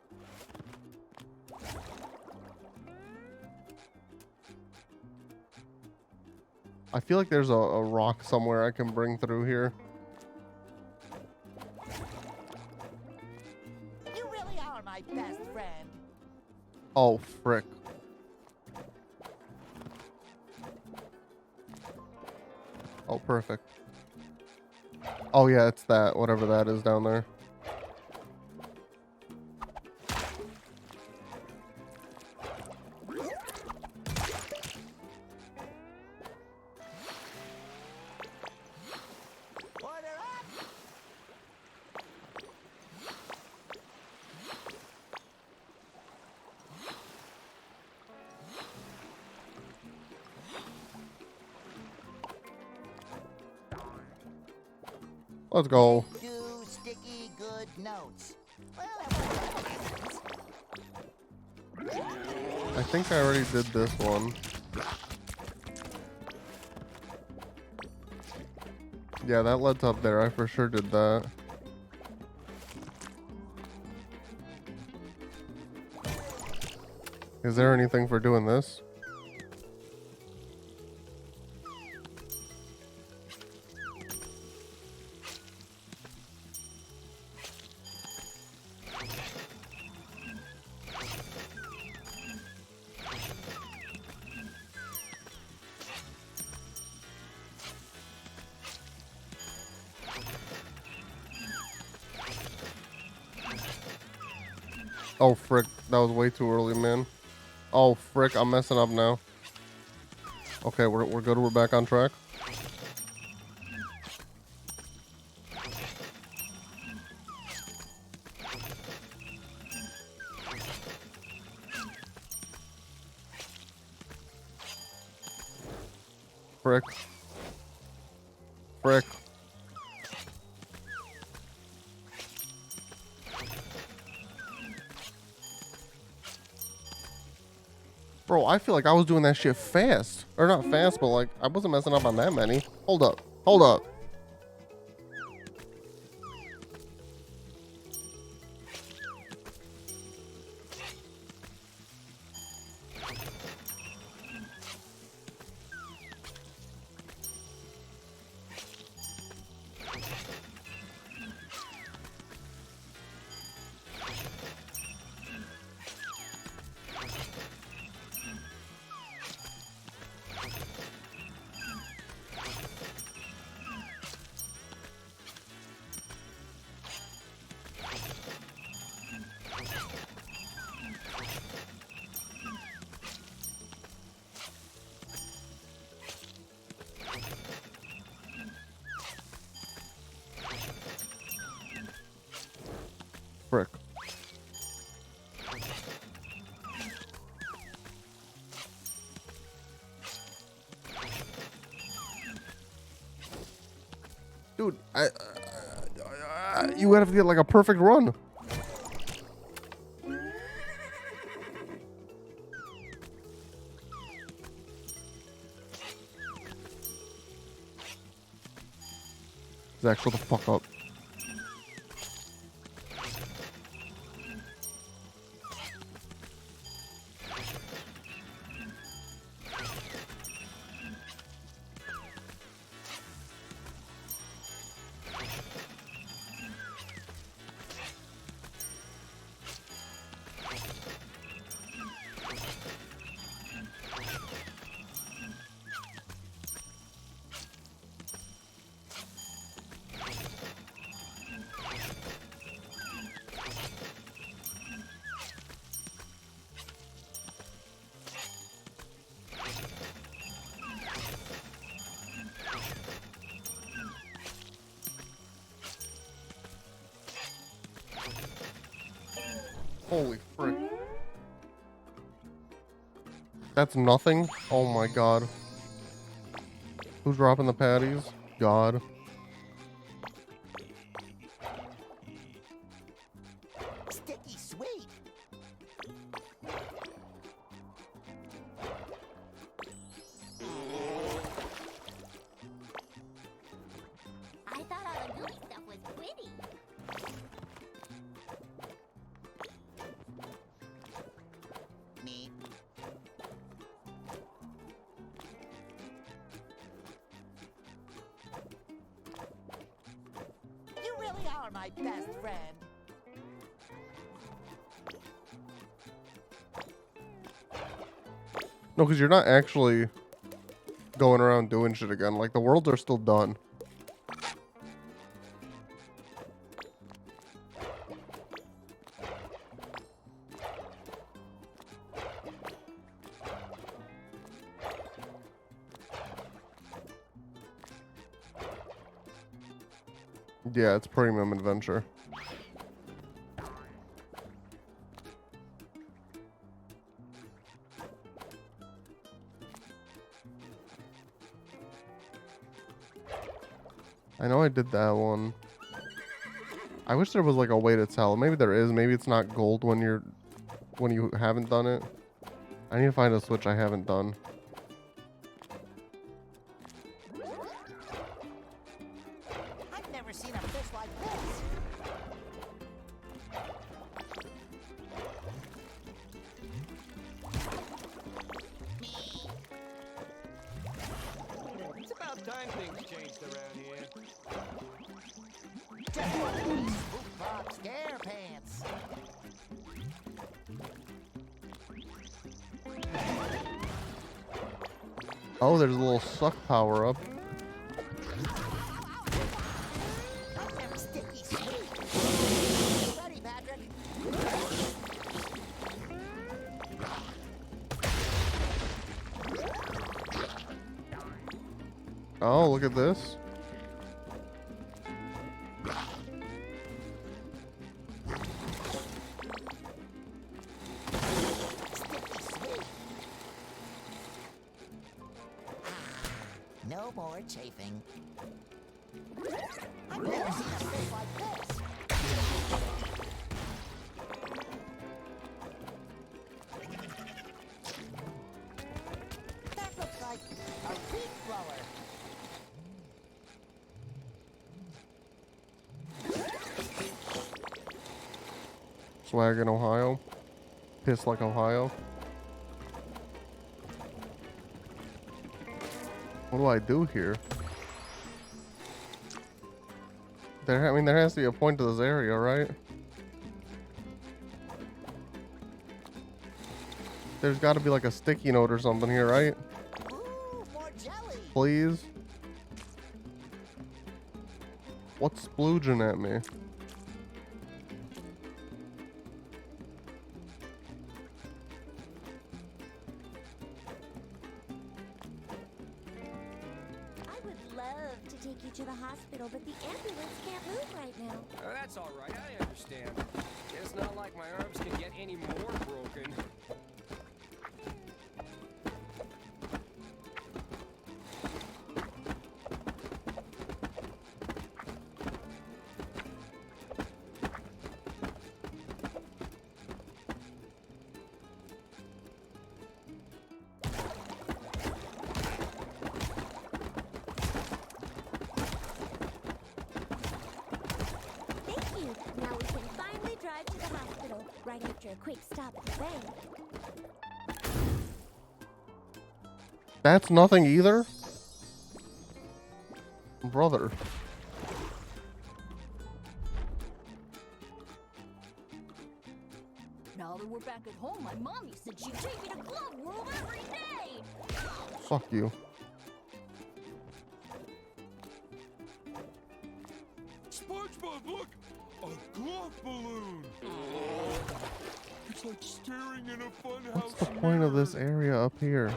I feel like there's a rock somewhere I can bring through here. You really are my best friend. Oh, frick. Oh, perfect. Oh, yeah, it's that, whatever that is down there. Let's go. Do sticky good notes. Well, I think I already did this one. Yeah, that led up there. I for sure did that. Is there anything for doing this? Oh, frick. That was way too early, man. Oh, frick. I'm messing up now. Okay, we're good. We're back on track. Frick. Frick. Bro, I feel like I was doing that shit fast. Or not fast, but like, I wasn't messing up on that many. Hold up. Hold up. Frick. Dude, you have to get like a perfect run. Zach, shut the fuck up. Holy frick. That's nothing? Oh my god. Who's dropping the patties? God. sticky sweet. I thought all the gooey stuff was pretty. really are my best friend. No, because you're not actually going around doing shit again. Like, the worlds are still done. Yeah, it's premium adventure. I know I did that one. I wish there was like a way to tell. Maybe there is. Maybe it's not gold when you haven't done it. I need to find a switch I haven't done. I've never seen a fish like this. It's about time things changed around here. Just one of these Spongebob Squarepants. Oh, there's a little suck power up. Sticky sweet. Ready, Patrick? Oh, look at this. No more chafing. I've never seen a fish like this. That looks like a leaf blower. Swag in Ohio. Piss like Ohio. What do I do here? I mean, there has to be a point to this area, right? There's got to be like a sticky note or something here, right? Ooh, more jelly. Please? What's splooging at me? I would love to take you to the hospital, but the ambulance can't move right now. That's all right. I understand. It's not like my arms can get any more broken. Thank you. Now we can finally drive to the hospital, right after a quick stop at the bank. That's nothing either? Brother. Now that we're back at home, my mommy said she'd take me to Glove World every day. Fuck you. SpongeBob, look! A glove balloon! It's like staring in a funhouse. What's the point of this area up here?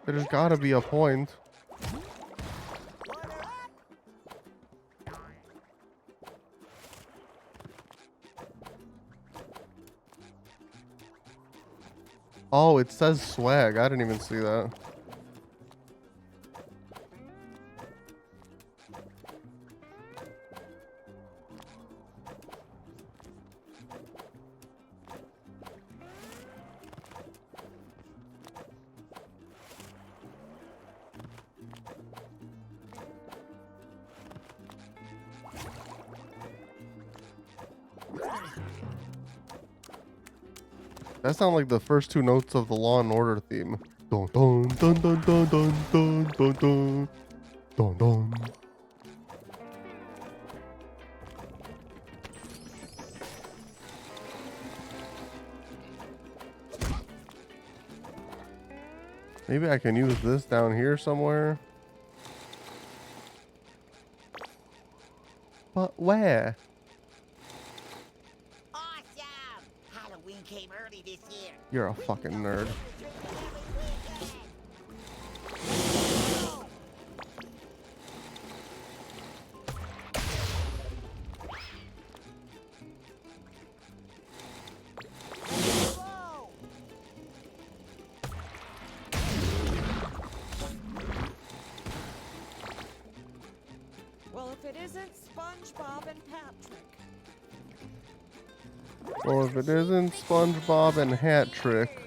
There's gotta be a point. Oh, it says swag. I didn't even see that. That sounds like the first two notes of the Law and Order theme. Dun dun dun dun dun dun dun dun dun dun dun. Maybe I can use this down here somewhere. But where? Awesome! Halloween came early this year. You're a fucking nerd. Well, if it isn't SpongeBob and Patrick. Or if it isn't SpongeBob and Hat Trick.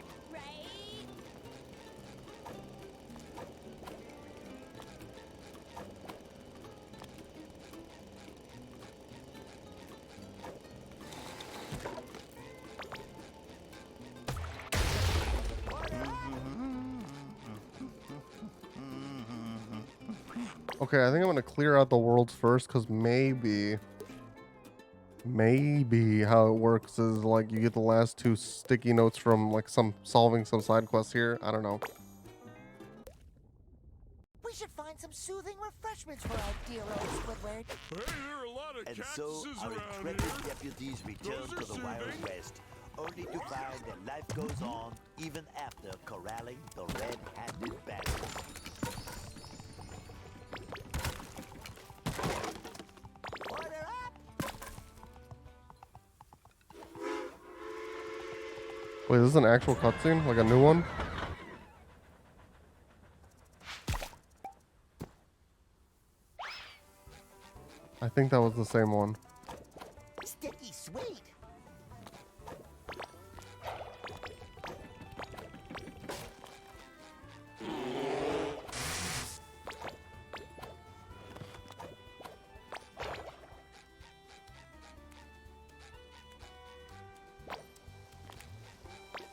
Okay, I think I'm gonna clear out the worlds first, because maybe how it works is like you get the last 2 sticky notes from like solving some side quests here. I don't know. We should find some soothing refreshments for our dear old Squidward. Hey, there are a lot of And cactuses so our around intrepid here. deputies return Those to are the Wild soothing. West, only to find that life goes on even after corralling the red-handed bandit. Wait, this is an actual cutscene? Like a new one? I think that was the same one. Sticky sweet.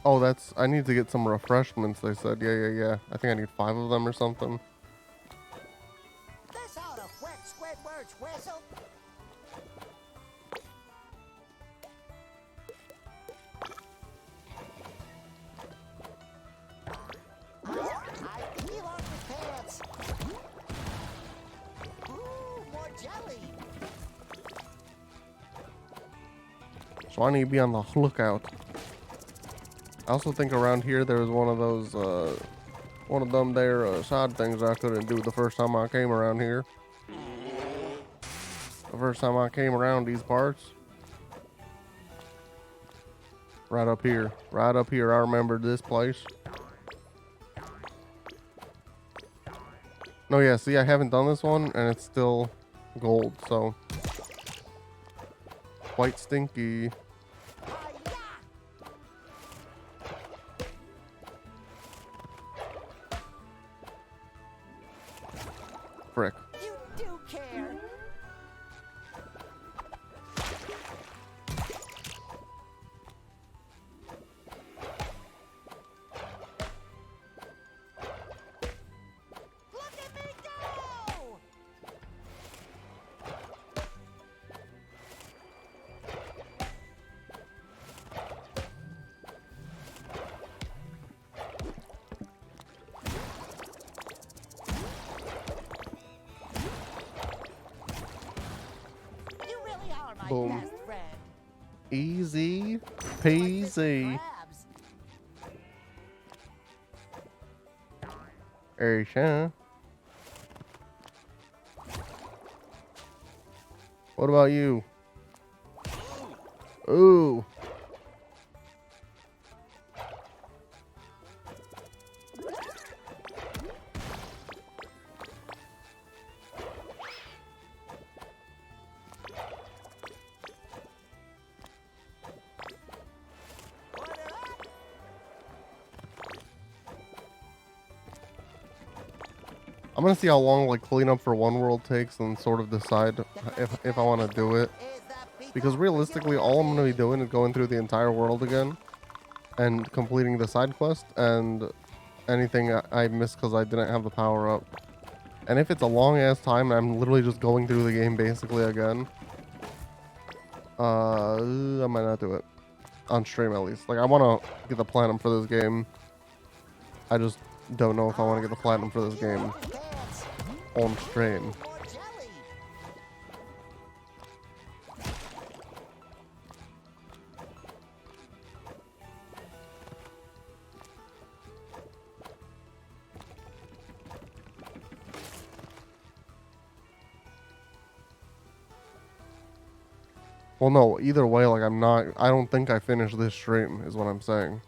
Oh, I need to get some refreshments, they said. Yeah. I think I need 5 of them or something. This ought to wet Squidward's whistle. I feel on his pants. Ooh, more jelly. So I need to be on the lookout. I also think around here there was one of those, one of them there side things I couldn't do the first time I came around here. The first time I came around these parts. Right up here. Right up here. I remember this place. No, yeah, see, I haven't done this one, and it's still gold, so. Quite stinky. Frick. You do care. Look at me go! You really are my Boom. best friend. Easy peasy. Crabs. Sure. What about you? Ooh. I'm gonna see how long like cleanup for one world takes and sort of decide if I want to do it. Because realistically, all I'm gonna be doing is going through the entire world again and completing the side quest and anything I missed because I didn't have the power up. And if it's a long ass time, I'm literally just going through the game basically again. I might not do it on stream at least. Like I want to get the platinum for this game. I just don't know if I want to get the platinum for this game on stream. Well, no, either way, like, I don't think I finished this stream, is what I'm saying.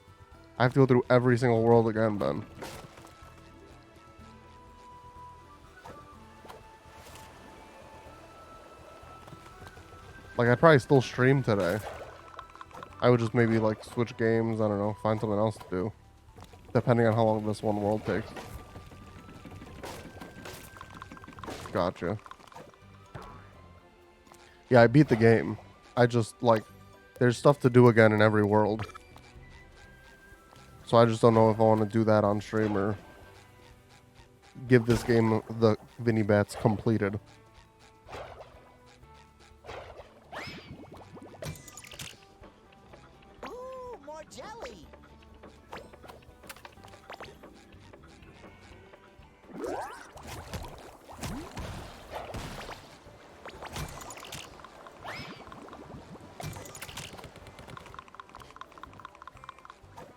I have to go through every single world again, Ben. Like, I'd probably still stream today. I would just maybe, like, switch games, I don't know, find something else to do. Depending on how long this one world takes. Gotcha. Yeah, I beat the game. I just, like, there's stuff to do again in every world. So I just don't know if I want to do that on stream or give this game the Vinny Bats completed. Ooh, more jelly.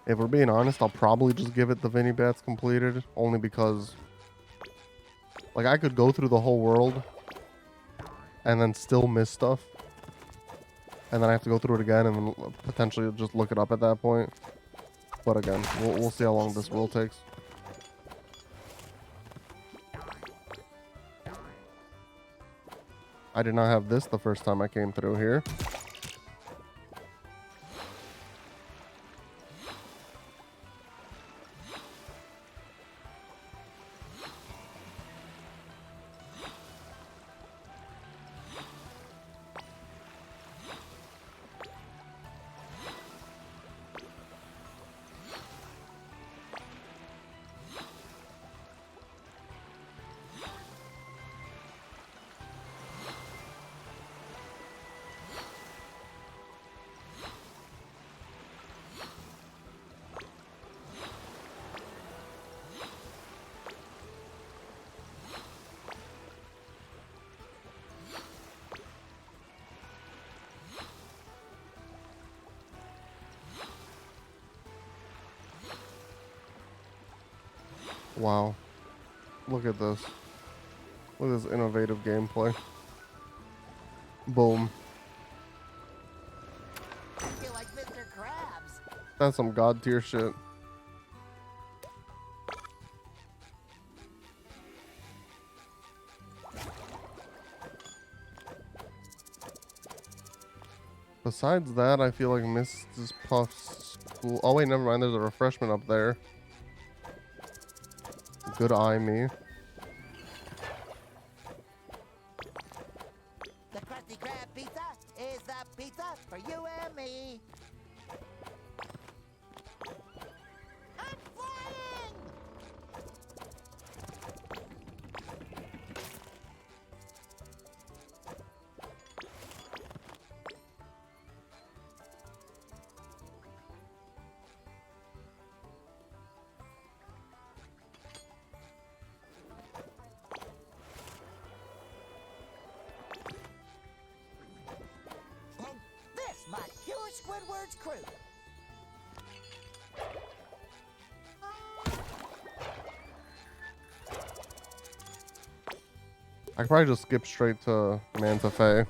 If we're being honest, I'll probably just give it the Vinny Bats completed, only because, like, I could go through the whole world and then still miss stuff, and then I have to go through it again and then potentially just look it up at that point. But again, we'll see how long this world takes. I did not have this the first time I came through here. Wow. Look at this. Look at this innovative gameplay. Boom. I feel like Mr. Krabs. That's some god tier shit. Besides that, I feel like Mrs. Puff's school. Oh wait, never mind. There's a refreshment up there. Good eye me. The Krusty Krab pizza is the pizza for you and me. I'm flying! And this, my pure Squidward's crew. I could probably just skip straight to Manta Fe.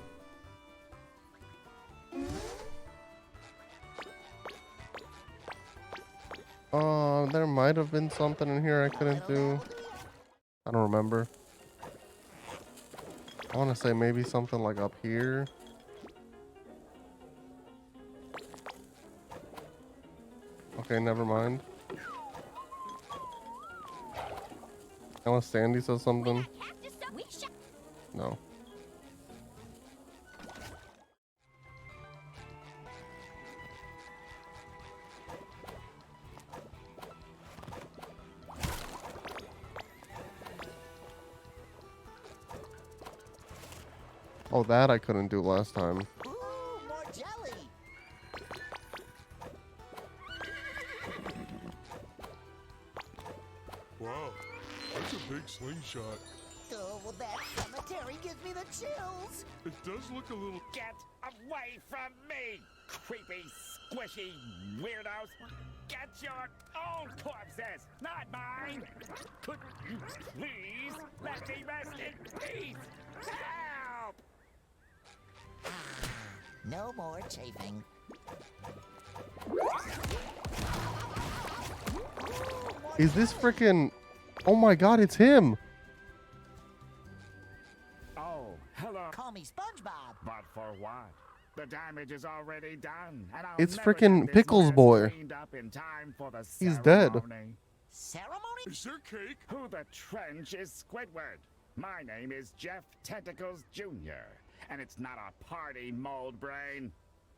There might have been something in here I couldn't do. I don't remember. I want to say maybe something like up here. Okay, never mind. Unless Sandy says something. No. Oh, that I couldn't do last time. Ooh, more jelly. Wow, that's a big slingshot. Oh, well, that cemetery gives me the chills. It does look a little... Get away from me, creepy, squishy weirdos! Get your own corpses, not mine! Could you please let me rest in peace? Help! No more chafing. Is this freaking... Oh my god, it's him! Oh, hello. Call me Spongebob. But for what? The damage is already done, and I'll It's never frickin' get this Pickles mess boy. cleaned up in time for the He's dead. ceremony. Ceremony? Is there cake? Who the trench is Squidward? My name is Jeff Tentacles Jr., and it's not a party, mold brain.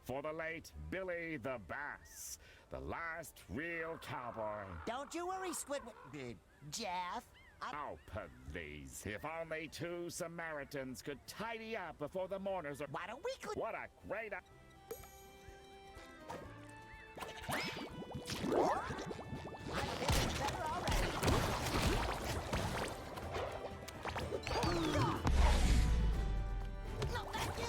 For the late Billy the Bass, the last real cowboy. Don't you worry, Squidward. Jeff. Oh, please. If only two Samaritans could tidy up before the mourners are... Why don't we... What a great... No, thank you.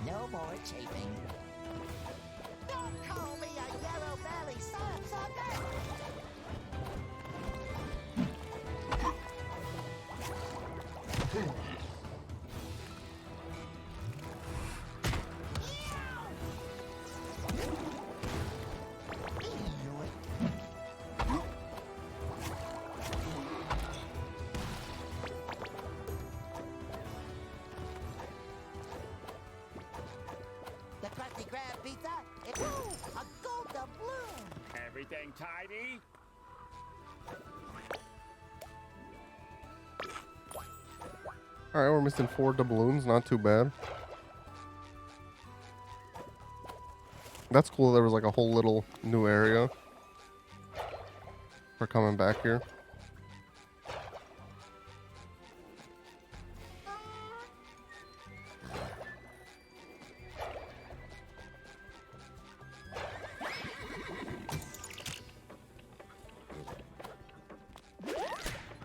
No more chafing. Don't call me a yellow belly sucker! The crusty crab pizza? Ooh, a gold doubloon! Everything tidy? Alright, we're missing 4 doubloons. Not too bad. That's cool. There was like a whole little new area for coming back here.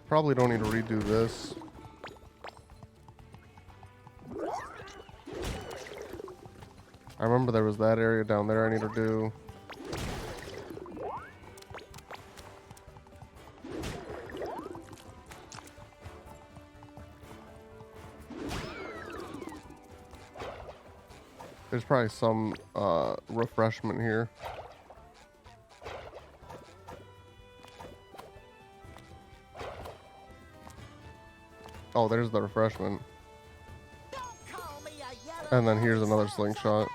Probably don't need to redo this. I remember there was that area down there I need to do. There's probably some refreshment here. Oh, there's the refreshment. And then here's another slingshot.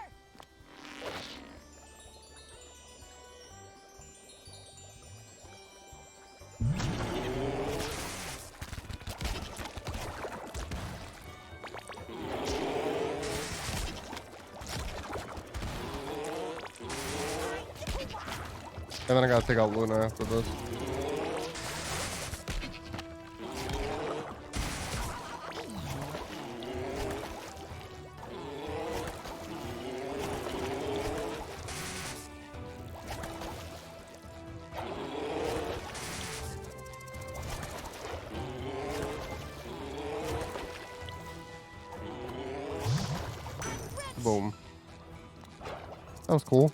And then I gotta take out Luna after this. Boom. That was cool.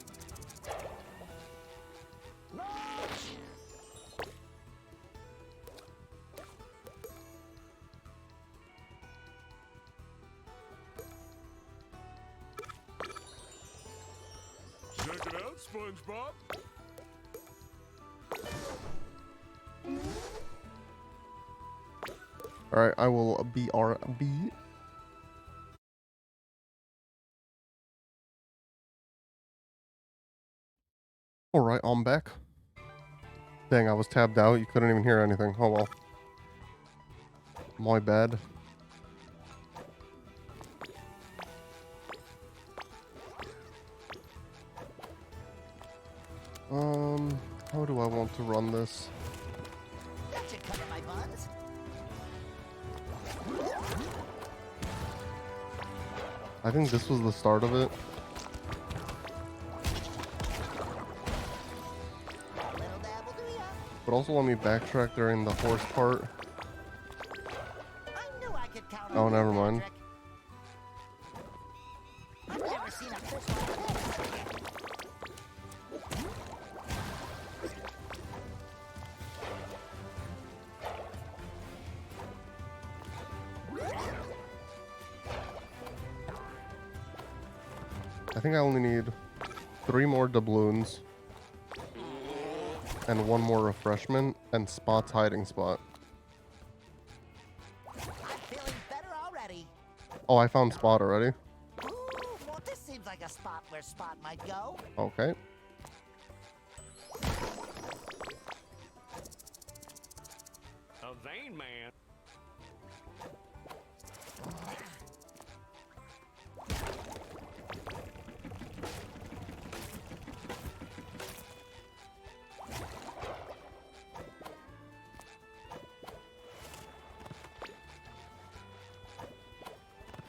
Check it out, SpongeBob. Alright, I will BRB. Alright, I'm back. Dang, I was tabbed out. You couldn't even hear anything. Oh well. My bad. How do I want to run this? That should cover my buns. I think this was the start of it. But also let me backtrack during the horse part. I knew I could count Oh, on never you, mind. Patrick. I've never seen a fish like this. I think I only need 3 more doubloons and 1 more refreshment and Spot's hiding spot. I'm feeling better already. Oh, I found Spot already. Ooh, well, this seems like a spot where Spot might go. Okay. A vain man.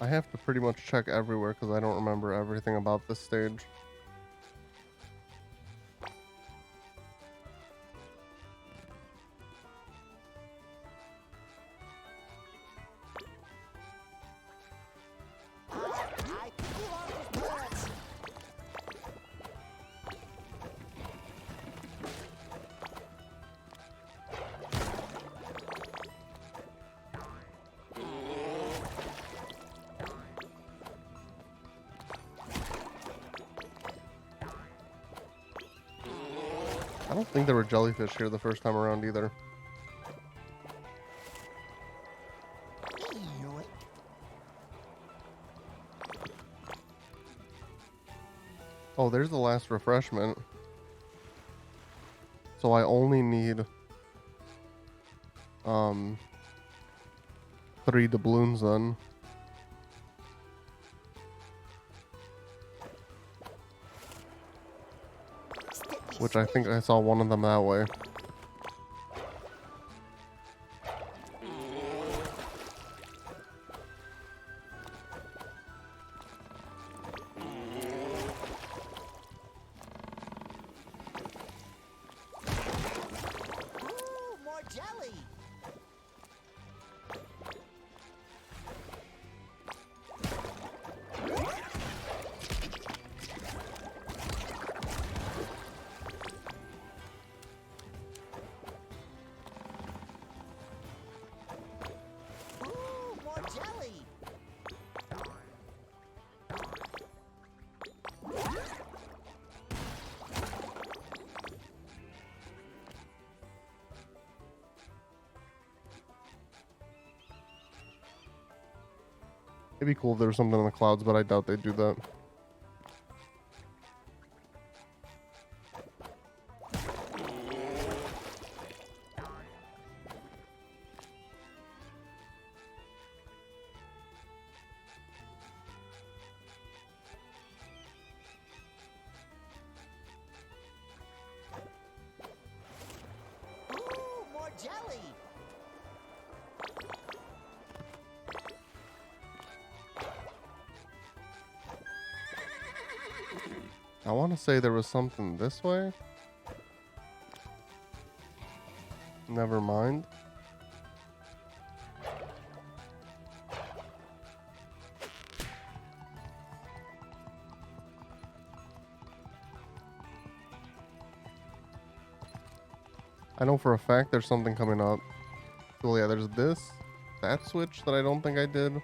I have to pretty much check everywhere because I don't remember everything about this stage. I think you lost his balance. I don't think there were jellyfish here the first time around either. Oh, there's the last refreshment. So I only need 3 doubloons then. Which I think I saw one of them that way. Ooh, more jelly. Ooh, more jelly. It'd be cool if there was something in the clouds, but I doubt they'd do that. Ooh, more jelly. I want to say there was something this way. Never mind. I know for a fact there's something coming up. So yeah, there's that switch that I don't think I did,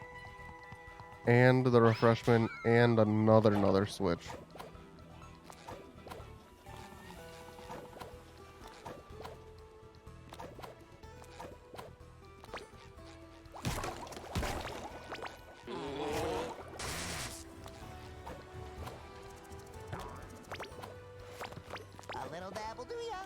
and the refreshment, and another switch. A little dabble do ya?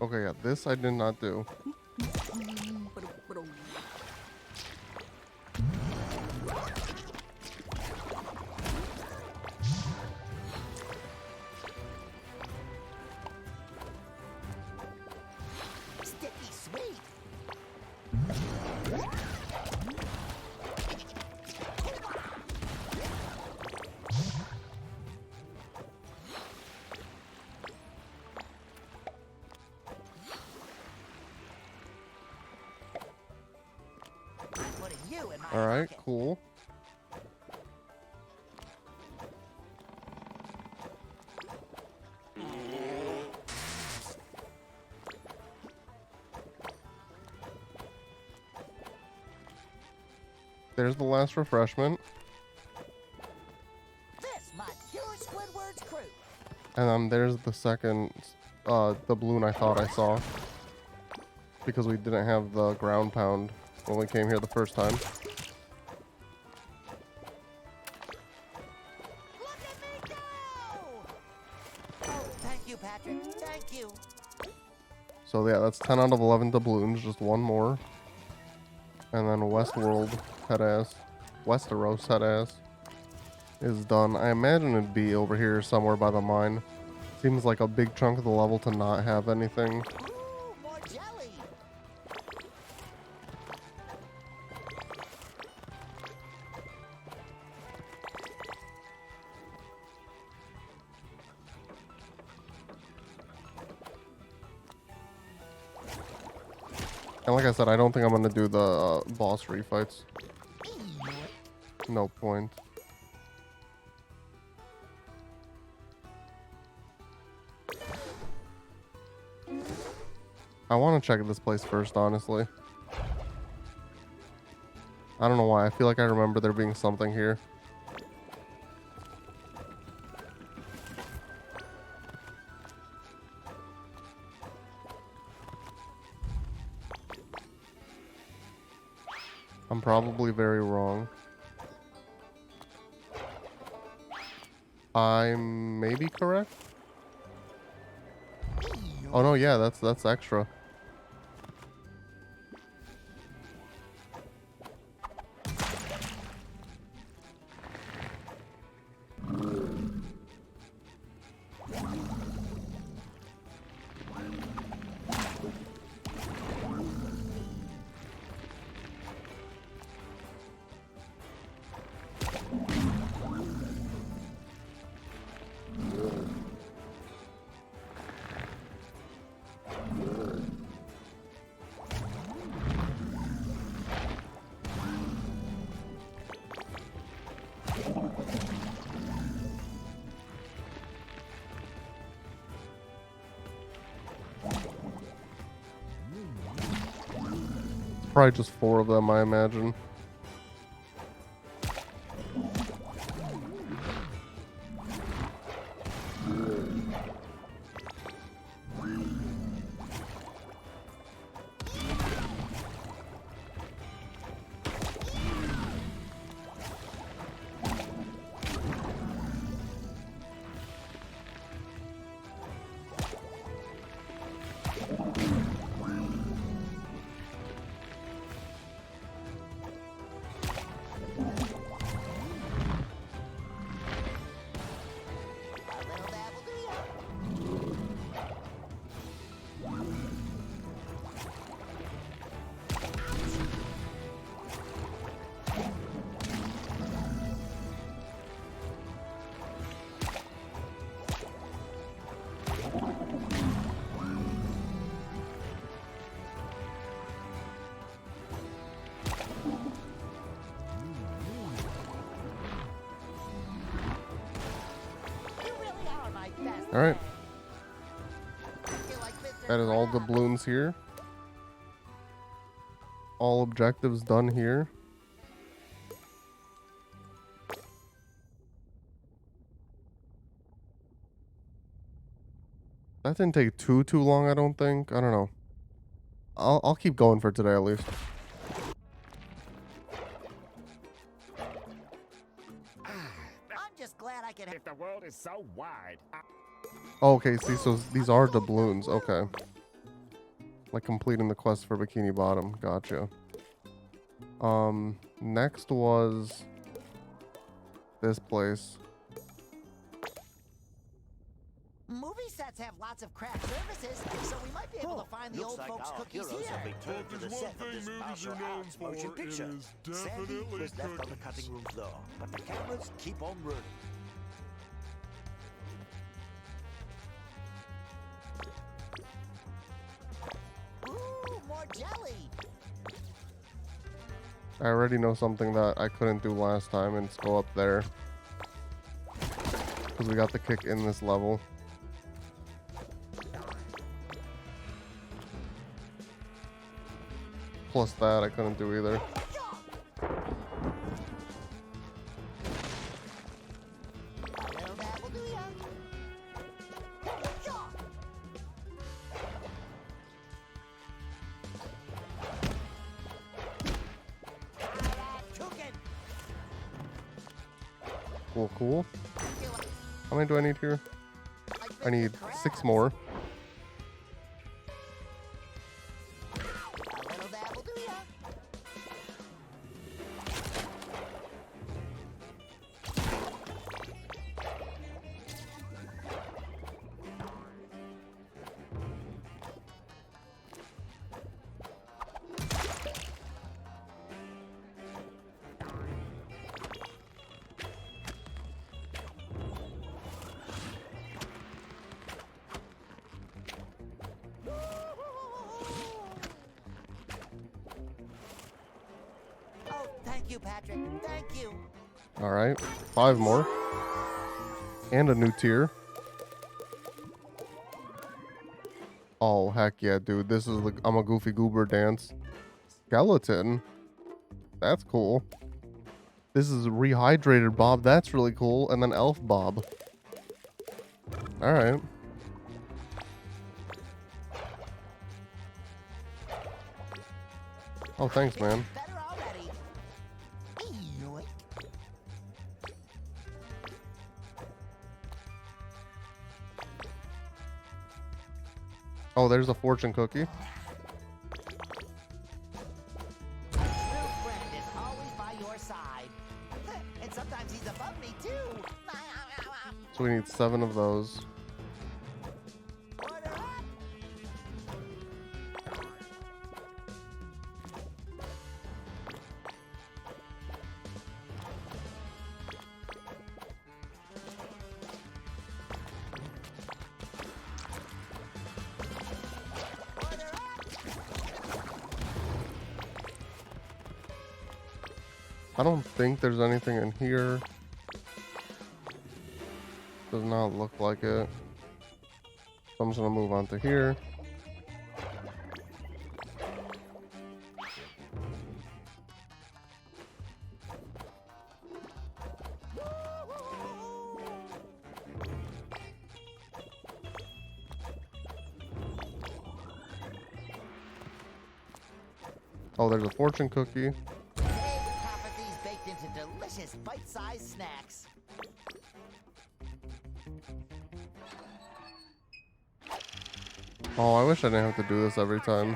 Okay, yeah, this I did not do. Sticky sweet. I'm putting you in my All right, pocket. cool. There's the last refreshment. This might cure Squidward's crew. And then there's the second, the balloon I thought I saw. Because we didn't have the ground pound when we came here the first time. Look at me go! Oh, thank you, Patrick. Thank you. So yeah, that's 10 out of 11 doubloons, just one more. And then Westworld head ass, Westeros head ass is done. I imagine it'd be over here somewhere by the mine. Seems like a big chunk of the level to not have anything. Ooh, more jelly. And like I said, I don't think I'm gonna do the boss refights. No point. I want to check this place first, honestly. I don't know why. I feel like I remember there being something here. I'm probably very wrong. I may be correct. Oh no, yeah, that's extra. Probably just 4 of them, I imagine. Alright. That is all the balloons here. All objectives done here. That didn't take too long, I don't think. I don't know. I'll keep going for today at least. I'm just glad I can. If the world is so wide. Oh, okay, see, so these are doubloons. Okay. Like completing the quest for Bikini Bottom. Gotcha. Next was this place. Movie sets have lots of craft services, so we might be able to find the Looks old like folks' our cookies heroes here. have returned to the There's set one of this thing movies martial are known arts for, motion it picture. is Sandy definitely was left on the cookies. cutting room floor, but the cameras keep on rolling. Ooh, more jelly. I already know something that I couldn't do last time, and it's go up there. Because we got the kick in this level. Plus that I couldn't do either. Cool, cool. How many do I need here? I need 6 more. Oh, thank you, Patrick. Thank you. All right, 5 more. And a new tier. Oh, heck yeah, dude. This is the I'm a Goofy Goober dance. Skeleton. That's cool. This is Rehydrated Bob. That's really cool. And then Elf Bob. All right. Oh, thanks, man. Better already. Yoink. Oh, there's a fortune cookie. Real friend is always by your side. And sometimes he's above me, too. So we need 7 of those. Order up. I don't think there's anything in here. Does not look like it. So I'm just gonna move on to here. Oh, there's a fortune cookie. Prophecies baked into delicious bite-sized snacks. Oh, I wish I didn't have to do this every time.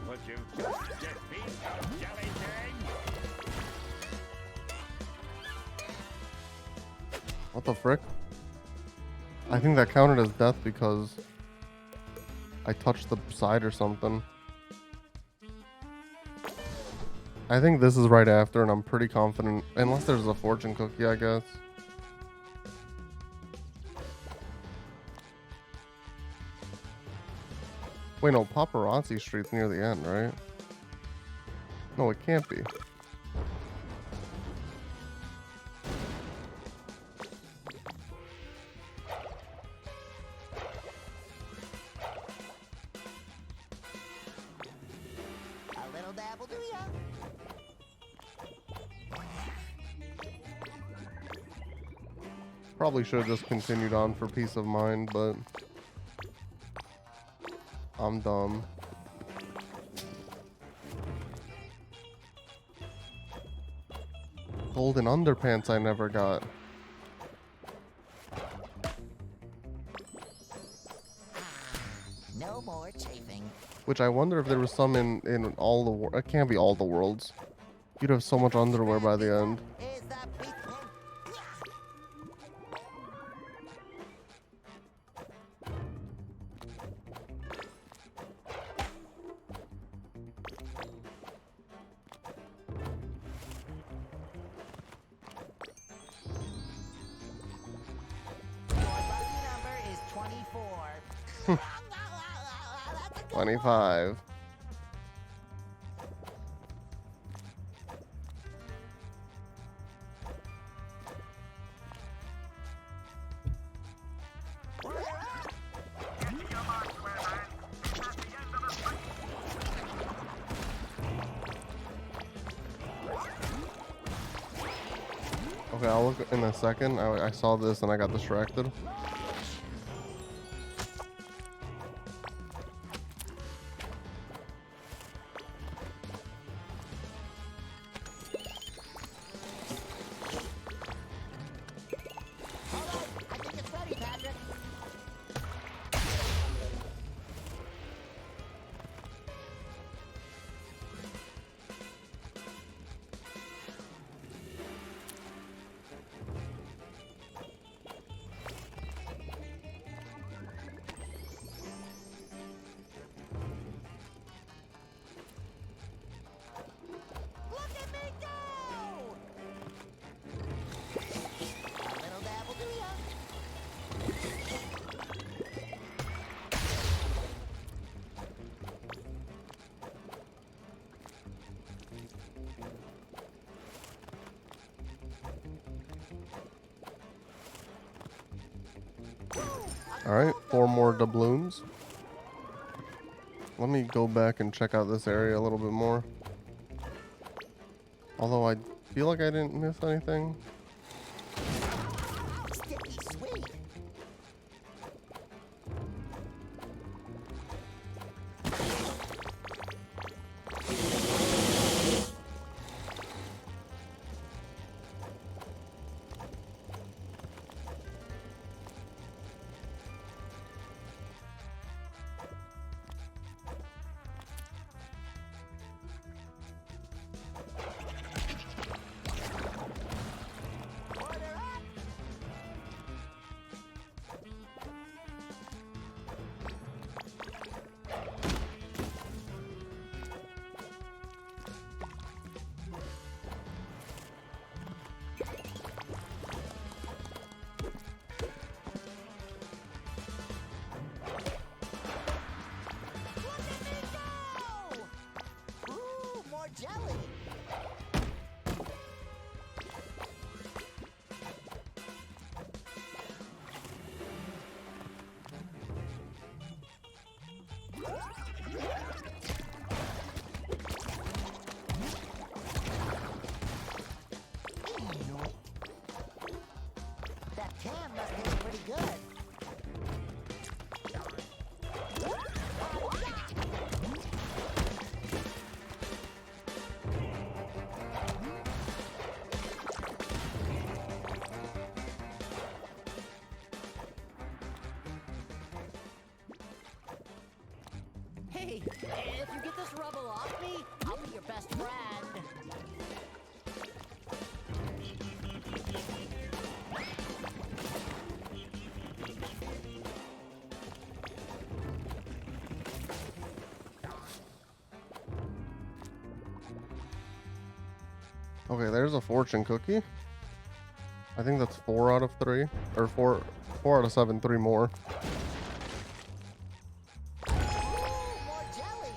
Would you just defeat the Jelly King? What the frick? I think that counted as death because I touched the side or something. I think this is right after, and I'm pretty confident. Unless there's a fortune cookie, I guess. Wait, no, Paparazzi Street's near the end, right? No, it can't be. A little dabble do ya? Probably should have just continued on for peace of mind, but I'm dumb. Golden underpants I never got. No more chafing. Which I wonder if there was some in all the world. It can't be all the worlds. You'd have so much underwear by the end. Your lucky number is 24. 25. Okay, I'll look in a second. I saw this and I got distracted. I think it's ready, Patrick. Look at me go! A little dab will do ya. Alright, 4 more doubloons. Let me go back and check out this area a little bit more. Although I feel like I didn't miss anything. Sticky sweet. Ooh, more jelly. That can must taste pretty good. Hey, if you get this rubble off me, I'll be your best friend. Okay, there's a fortune cookie. I think that's 4 out of 3. Or 4 out of 7, 3 more. More jelly.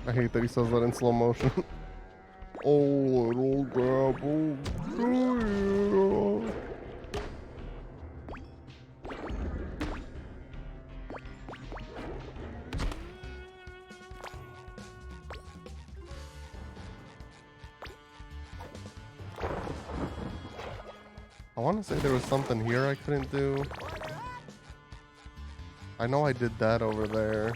I hate that he says that in slow motion. Oh, little dabble. I want to say there was something here I couldn't do. I know I did that over there.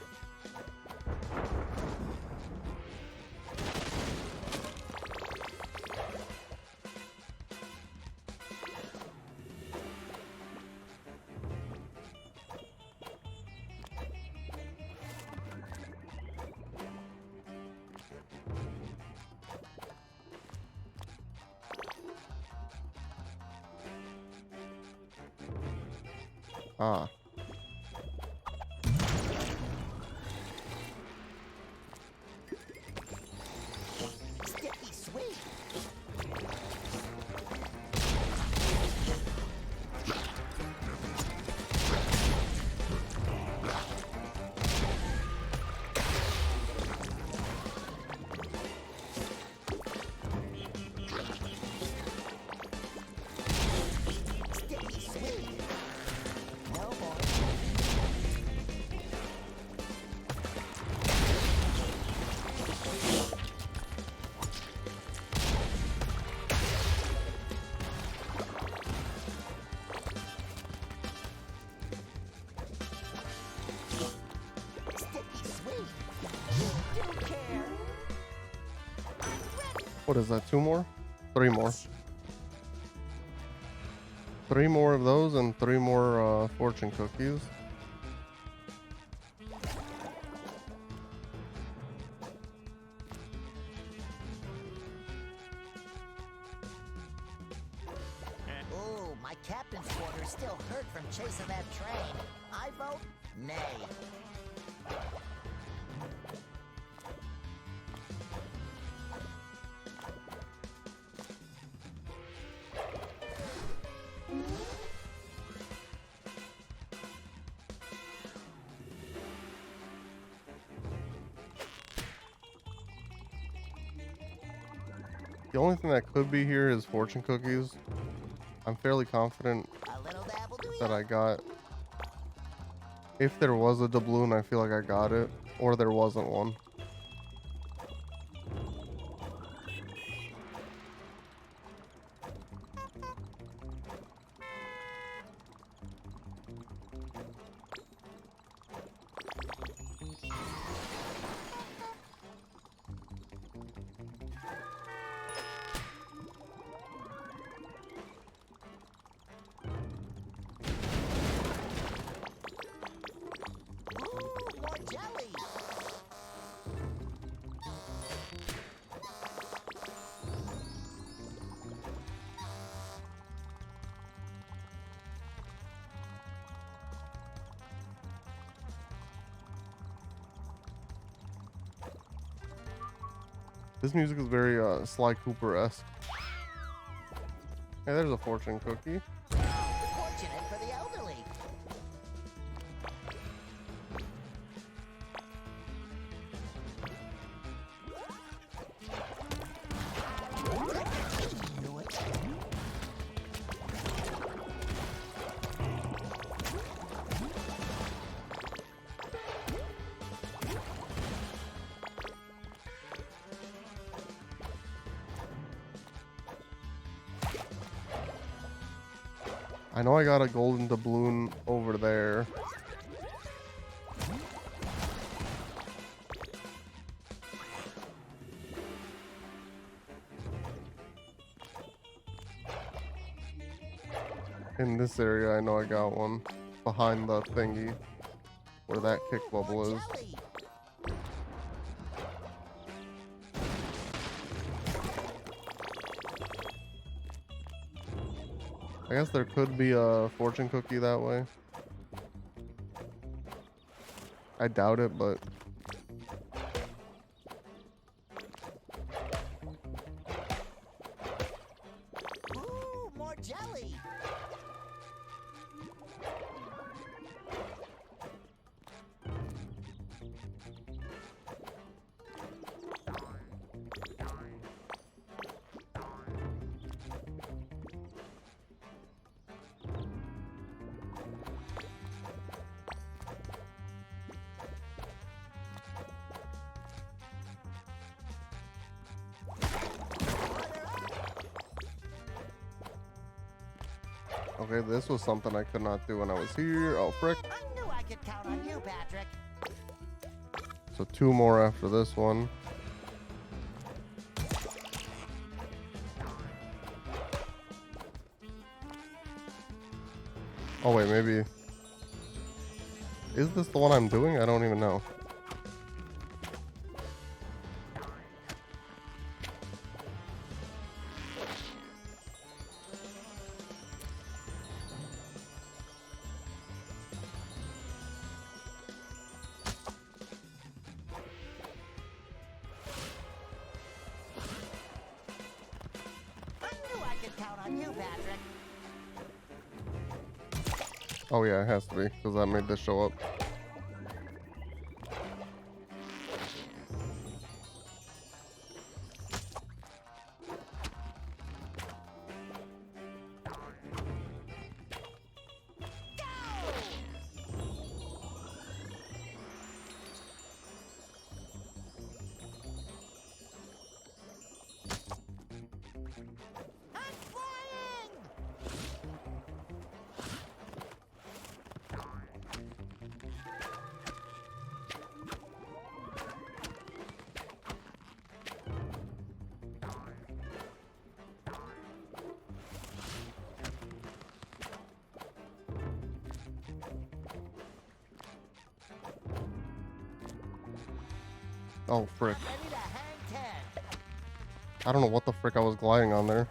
Ah. Sticky sweet. Sticky sweet. No more. Sticky sweet. Don't care. What is that? 2 more? 3 more. 3 more of those and 3 more fortune cookies. Ooh, my captain's quarters still hurt from chasing that train. I vote nay. The only thing that could be here is fortune cookies. I'm fairly confident A little dab will do that ya. I got. If there was a doubloon, I feel like I got it. Or there wasn't one. Ooh, more jelly. This music is very Sly Cooper-esque. Hey, there's a fortune cookie. Fortunate for the elderly. Knew it. I know I got a golden doubloon over there. In this area, I know I got one. Behind the thingy. Where that kick bubble is. Jelly. I guess there could be a fortune cookie that way. I doubt it, but... Ooh, more jelly. Okay, this was something I could not do when I was here. Oh, frick. I knew I could count on you, Patrick. So 2 more after this one. Oh wait, maybe... Is this the one I'm doing? I don't even know. I knew I could count on you, Patrick. Oh yeah, it has to be, because that made this show up. Oh, frick. Ready to hang 10. I don't know what the frick I was gliding on there.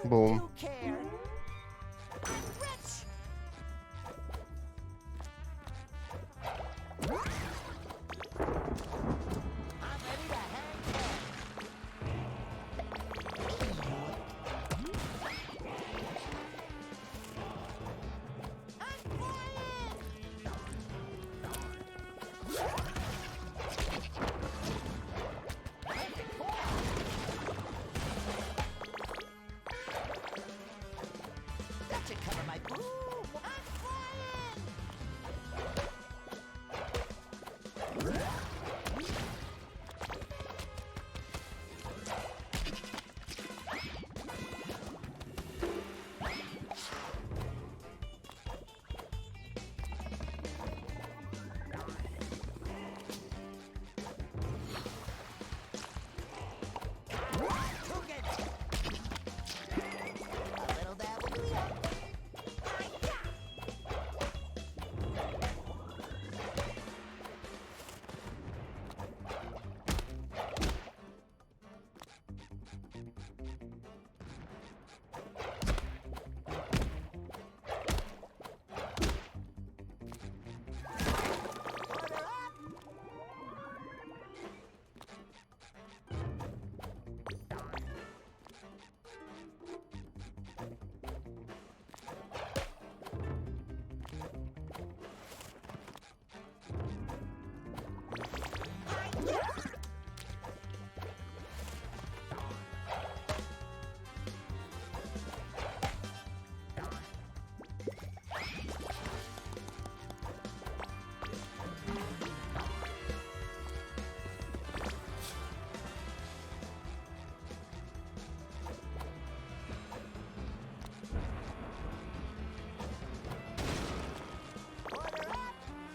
Boom. You care. Rich. I'm ready to hang 10. That should cover my boom. I'm a little dab will do ya.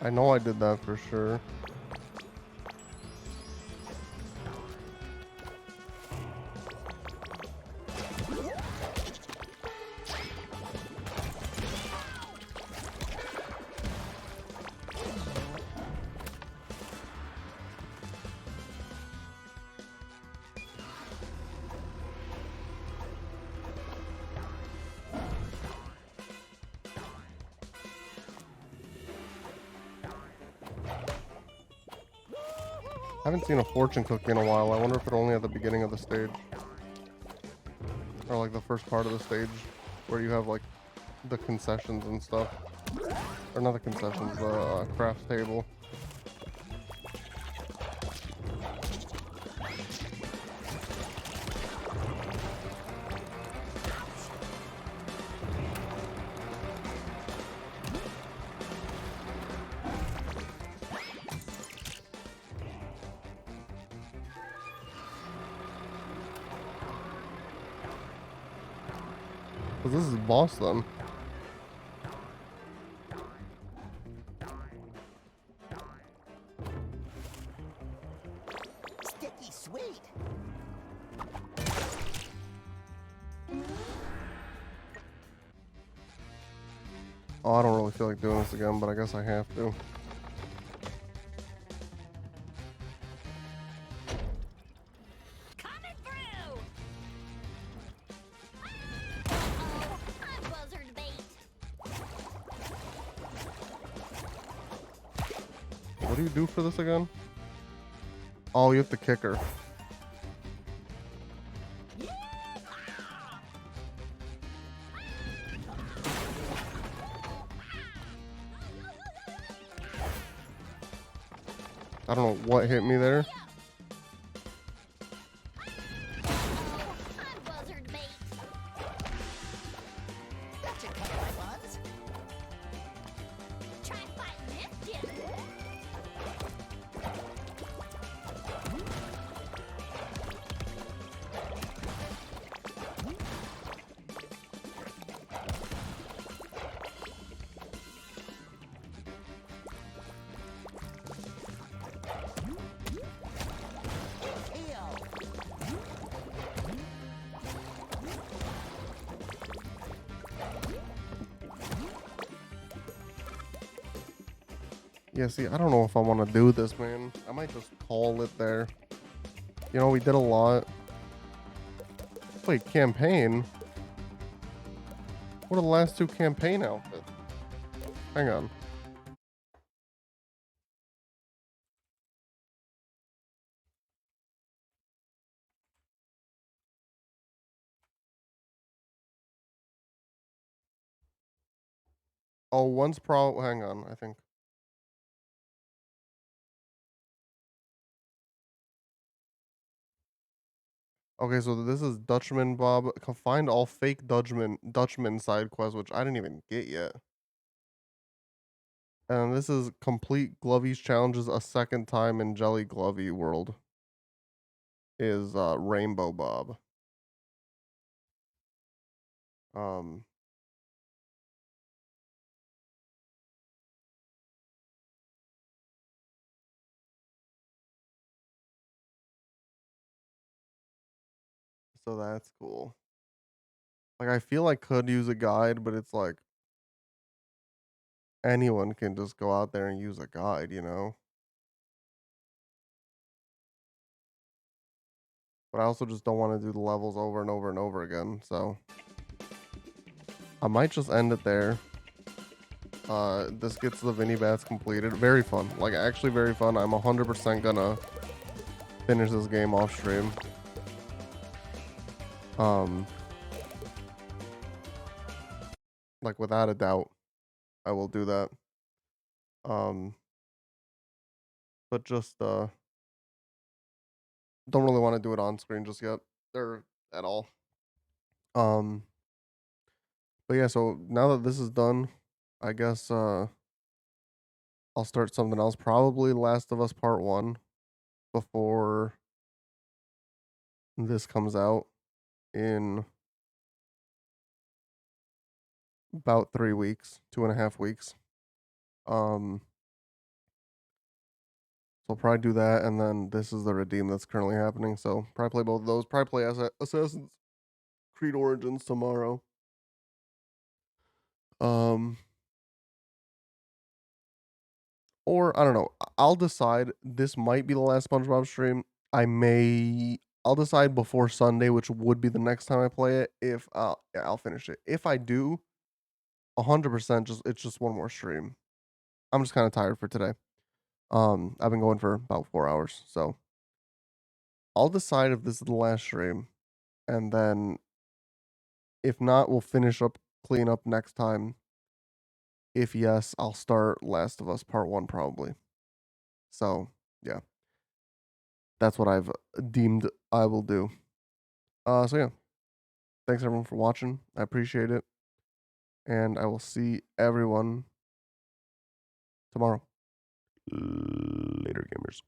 I know I did that for sure. I haven't seen a fortune cookie in a while. I wonder if it's only at the beginning of the stage. Or like the first part of the stage where you have like the concessions and stuff. Or not the concessions, the crafts table. Cause this is boss then. Sticky sweet. Oh, I don't really feel like doing this again, but I guess I have to. Coming through! Uh-oh, I'm buzzard bait. What do you do for this again? Oh, you have to kick her. I don't know what hit me there. I'm buzzard bait. Gotcha, cut my buns. Try fighting this gym. Heal. Yeah, see, I don't know if I want to do this, man. I might just call it there. You know, we did a lot. Wait, campaign? What are the last two campaign outfits? Hang on. Oh, one's hang on, I think. Okay, so this is Dutchman Bob. Find all fake Dutchman side quests, which I didn't even get yet. And this is complete Glovies challenges a second time in Jelly Glovey world. Is Rainbow Bob. So that's cool. Like, I feel I could use a guide, but it's like anyone can just go out there and use a guide, you know? But I also just don't want to do the levels over and over and over again, so I might just end it there. This gets the Vinny Bats completed. Very fun. Like, actually very fun. I'm 100% gonna finish this game off stream. Like, without a doubt, I will do that. But just, don't really want to do it on screen just yet. Or at all. But yeah, so now that this is done, I guess, I'll start something else. Probably Last of Us Part 1 before this comes out in about 3 weeks, 2.5 weeks. So I'll probably do that, and then this is the redeem that's currently happening. So probably play both of those. Probably play Assassin's Creed Origins tomorrow. Or I don't know. I'll decide. This might be the last SpongeBob stream. I'll decide before Sunday, which would be the next time I play it. If I'll finish it. If I do, 100%. It's just one more stream. I'm just kind of tired for today. I've been going for about 4 hours, so I'll decide if this is the last stream, and then if not, we'll finish up, clean up next time. If yes, I'll start Last of Us Part 1 probably. So, yeah. That's what I've deemed I will do. So yeah. Thanks everyone for watching. I appreciate it. And I will see everyone tomorrow. Later, gamers.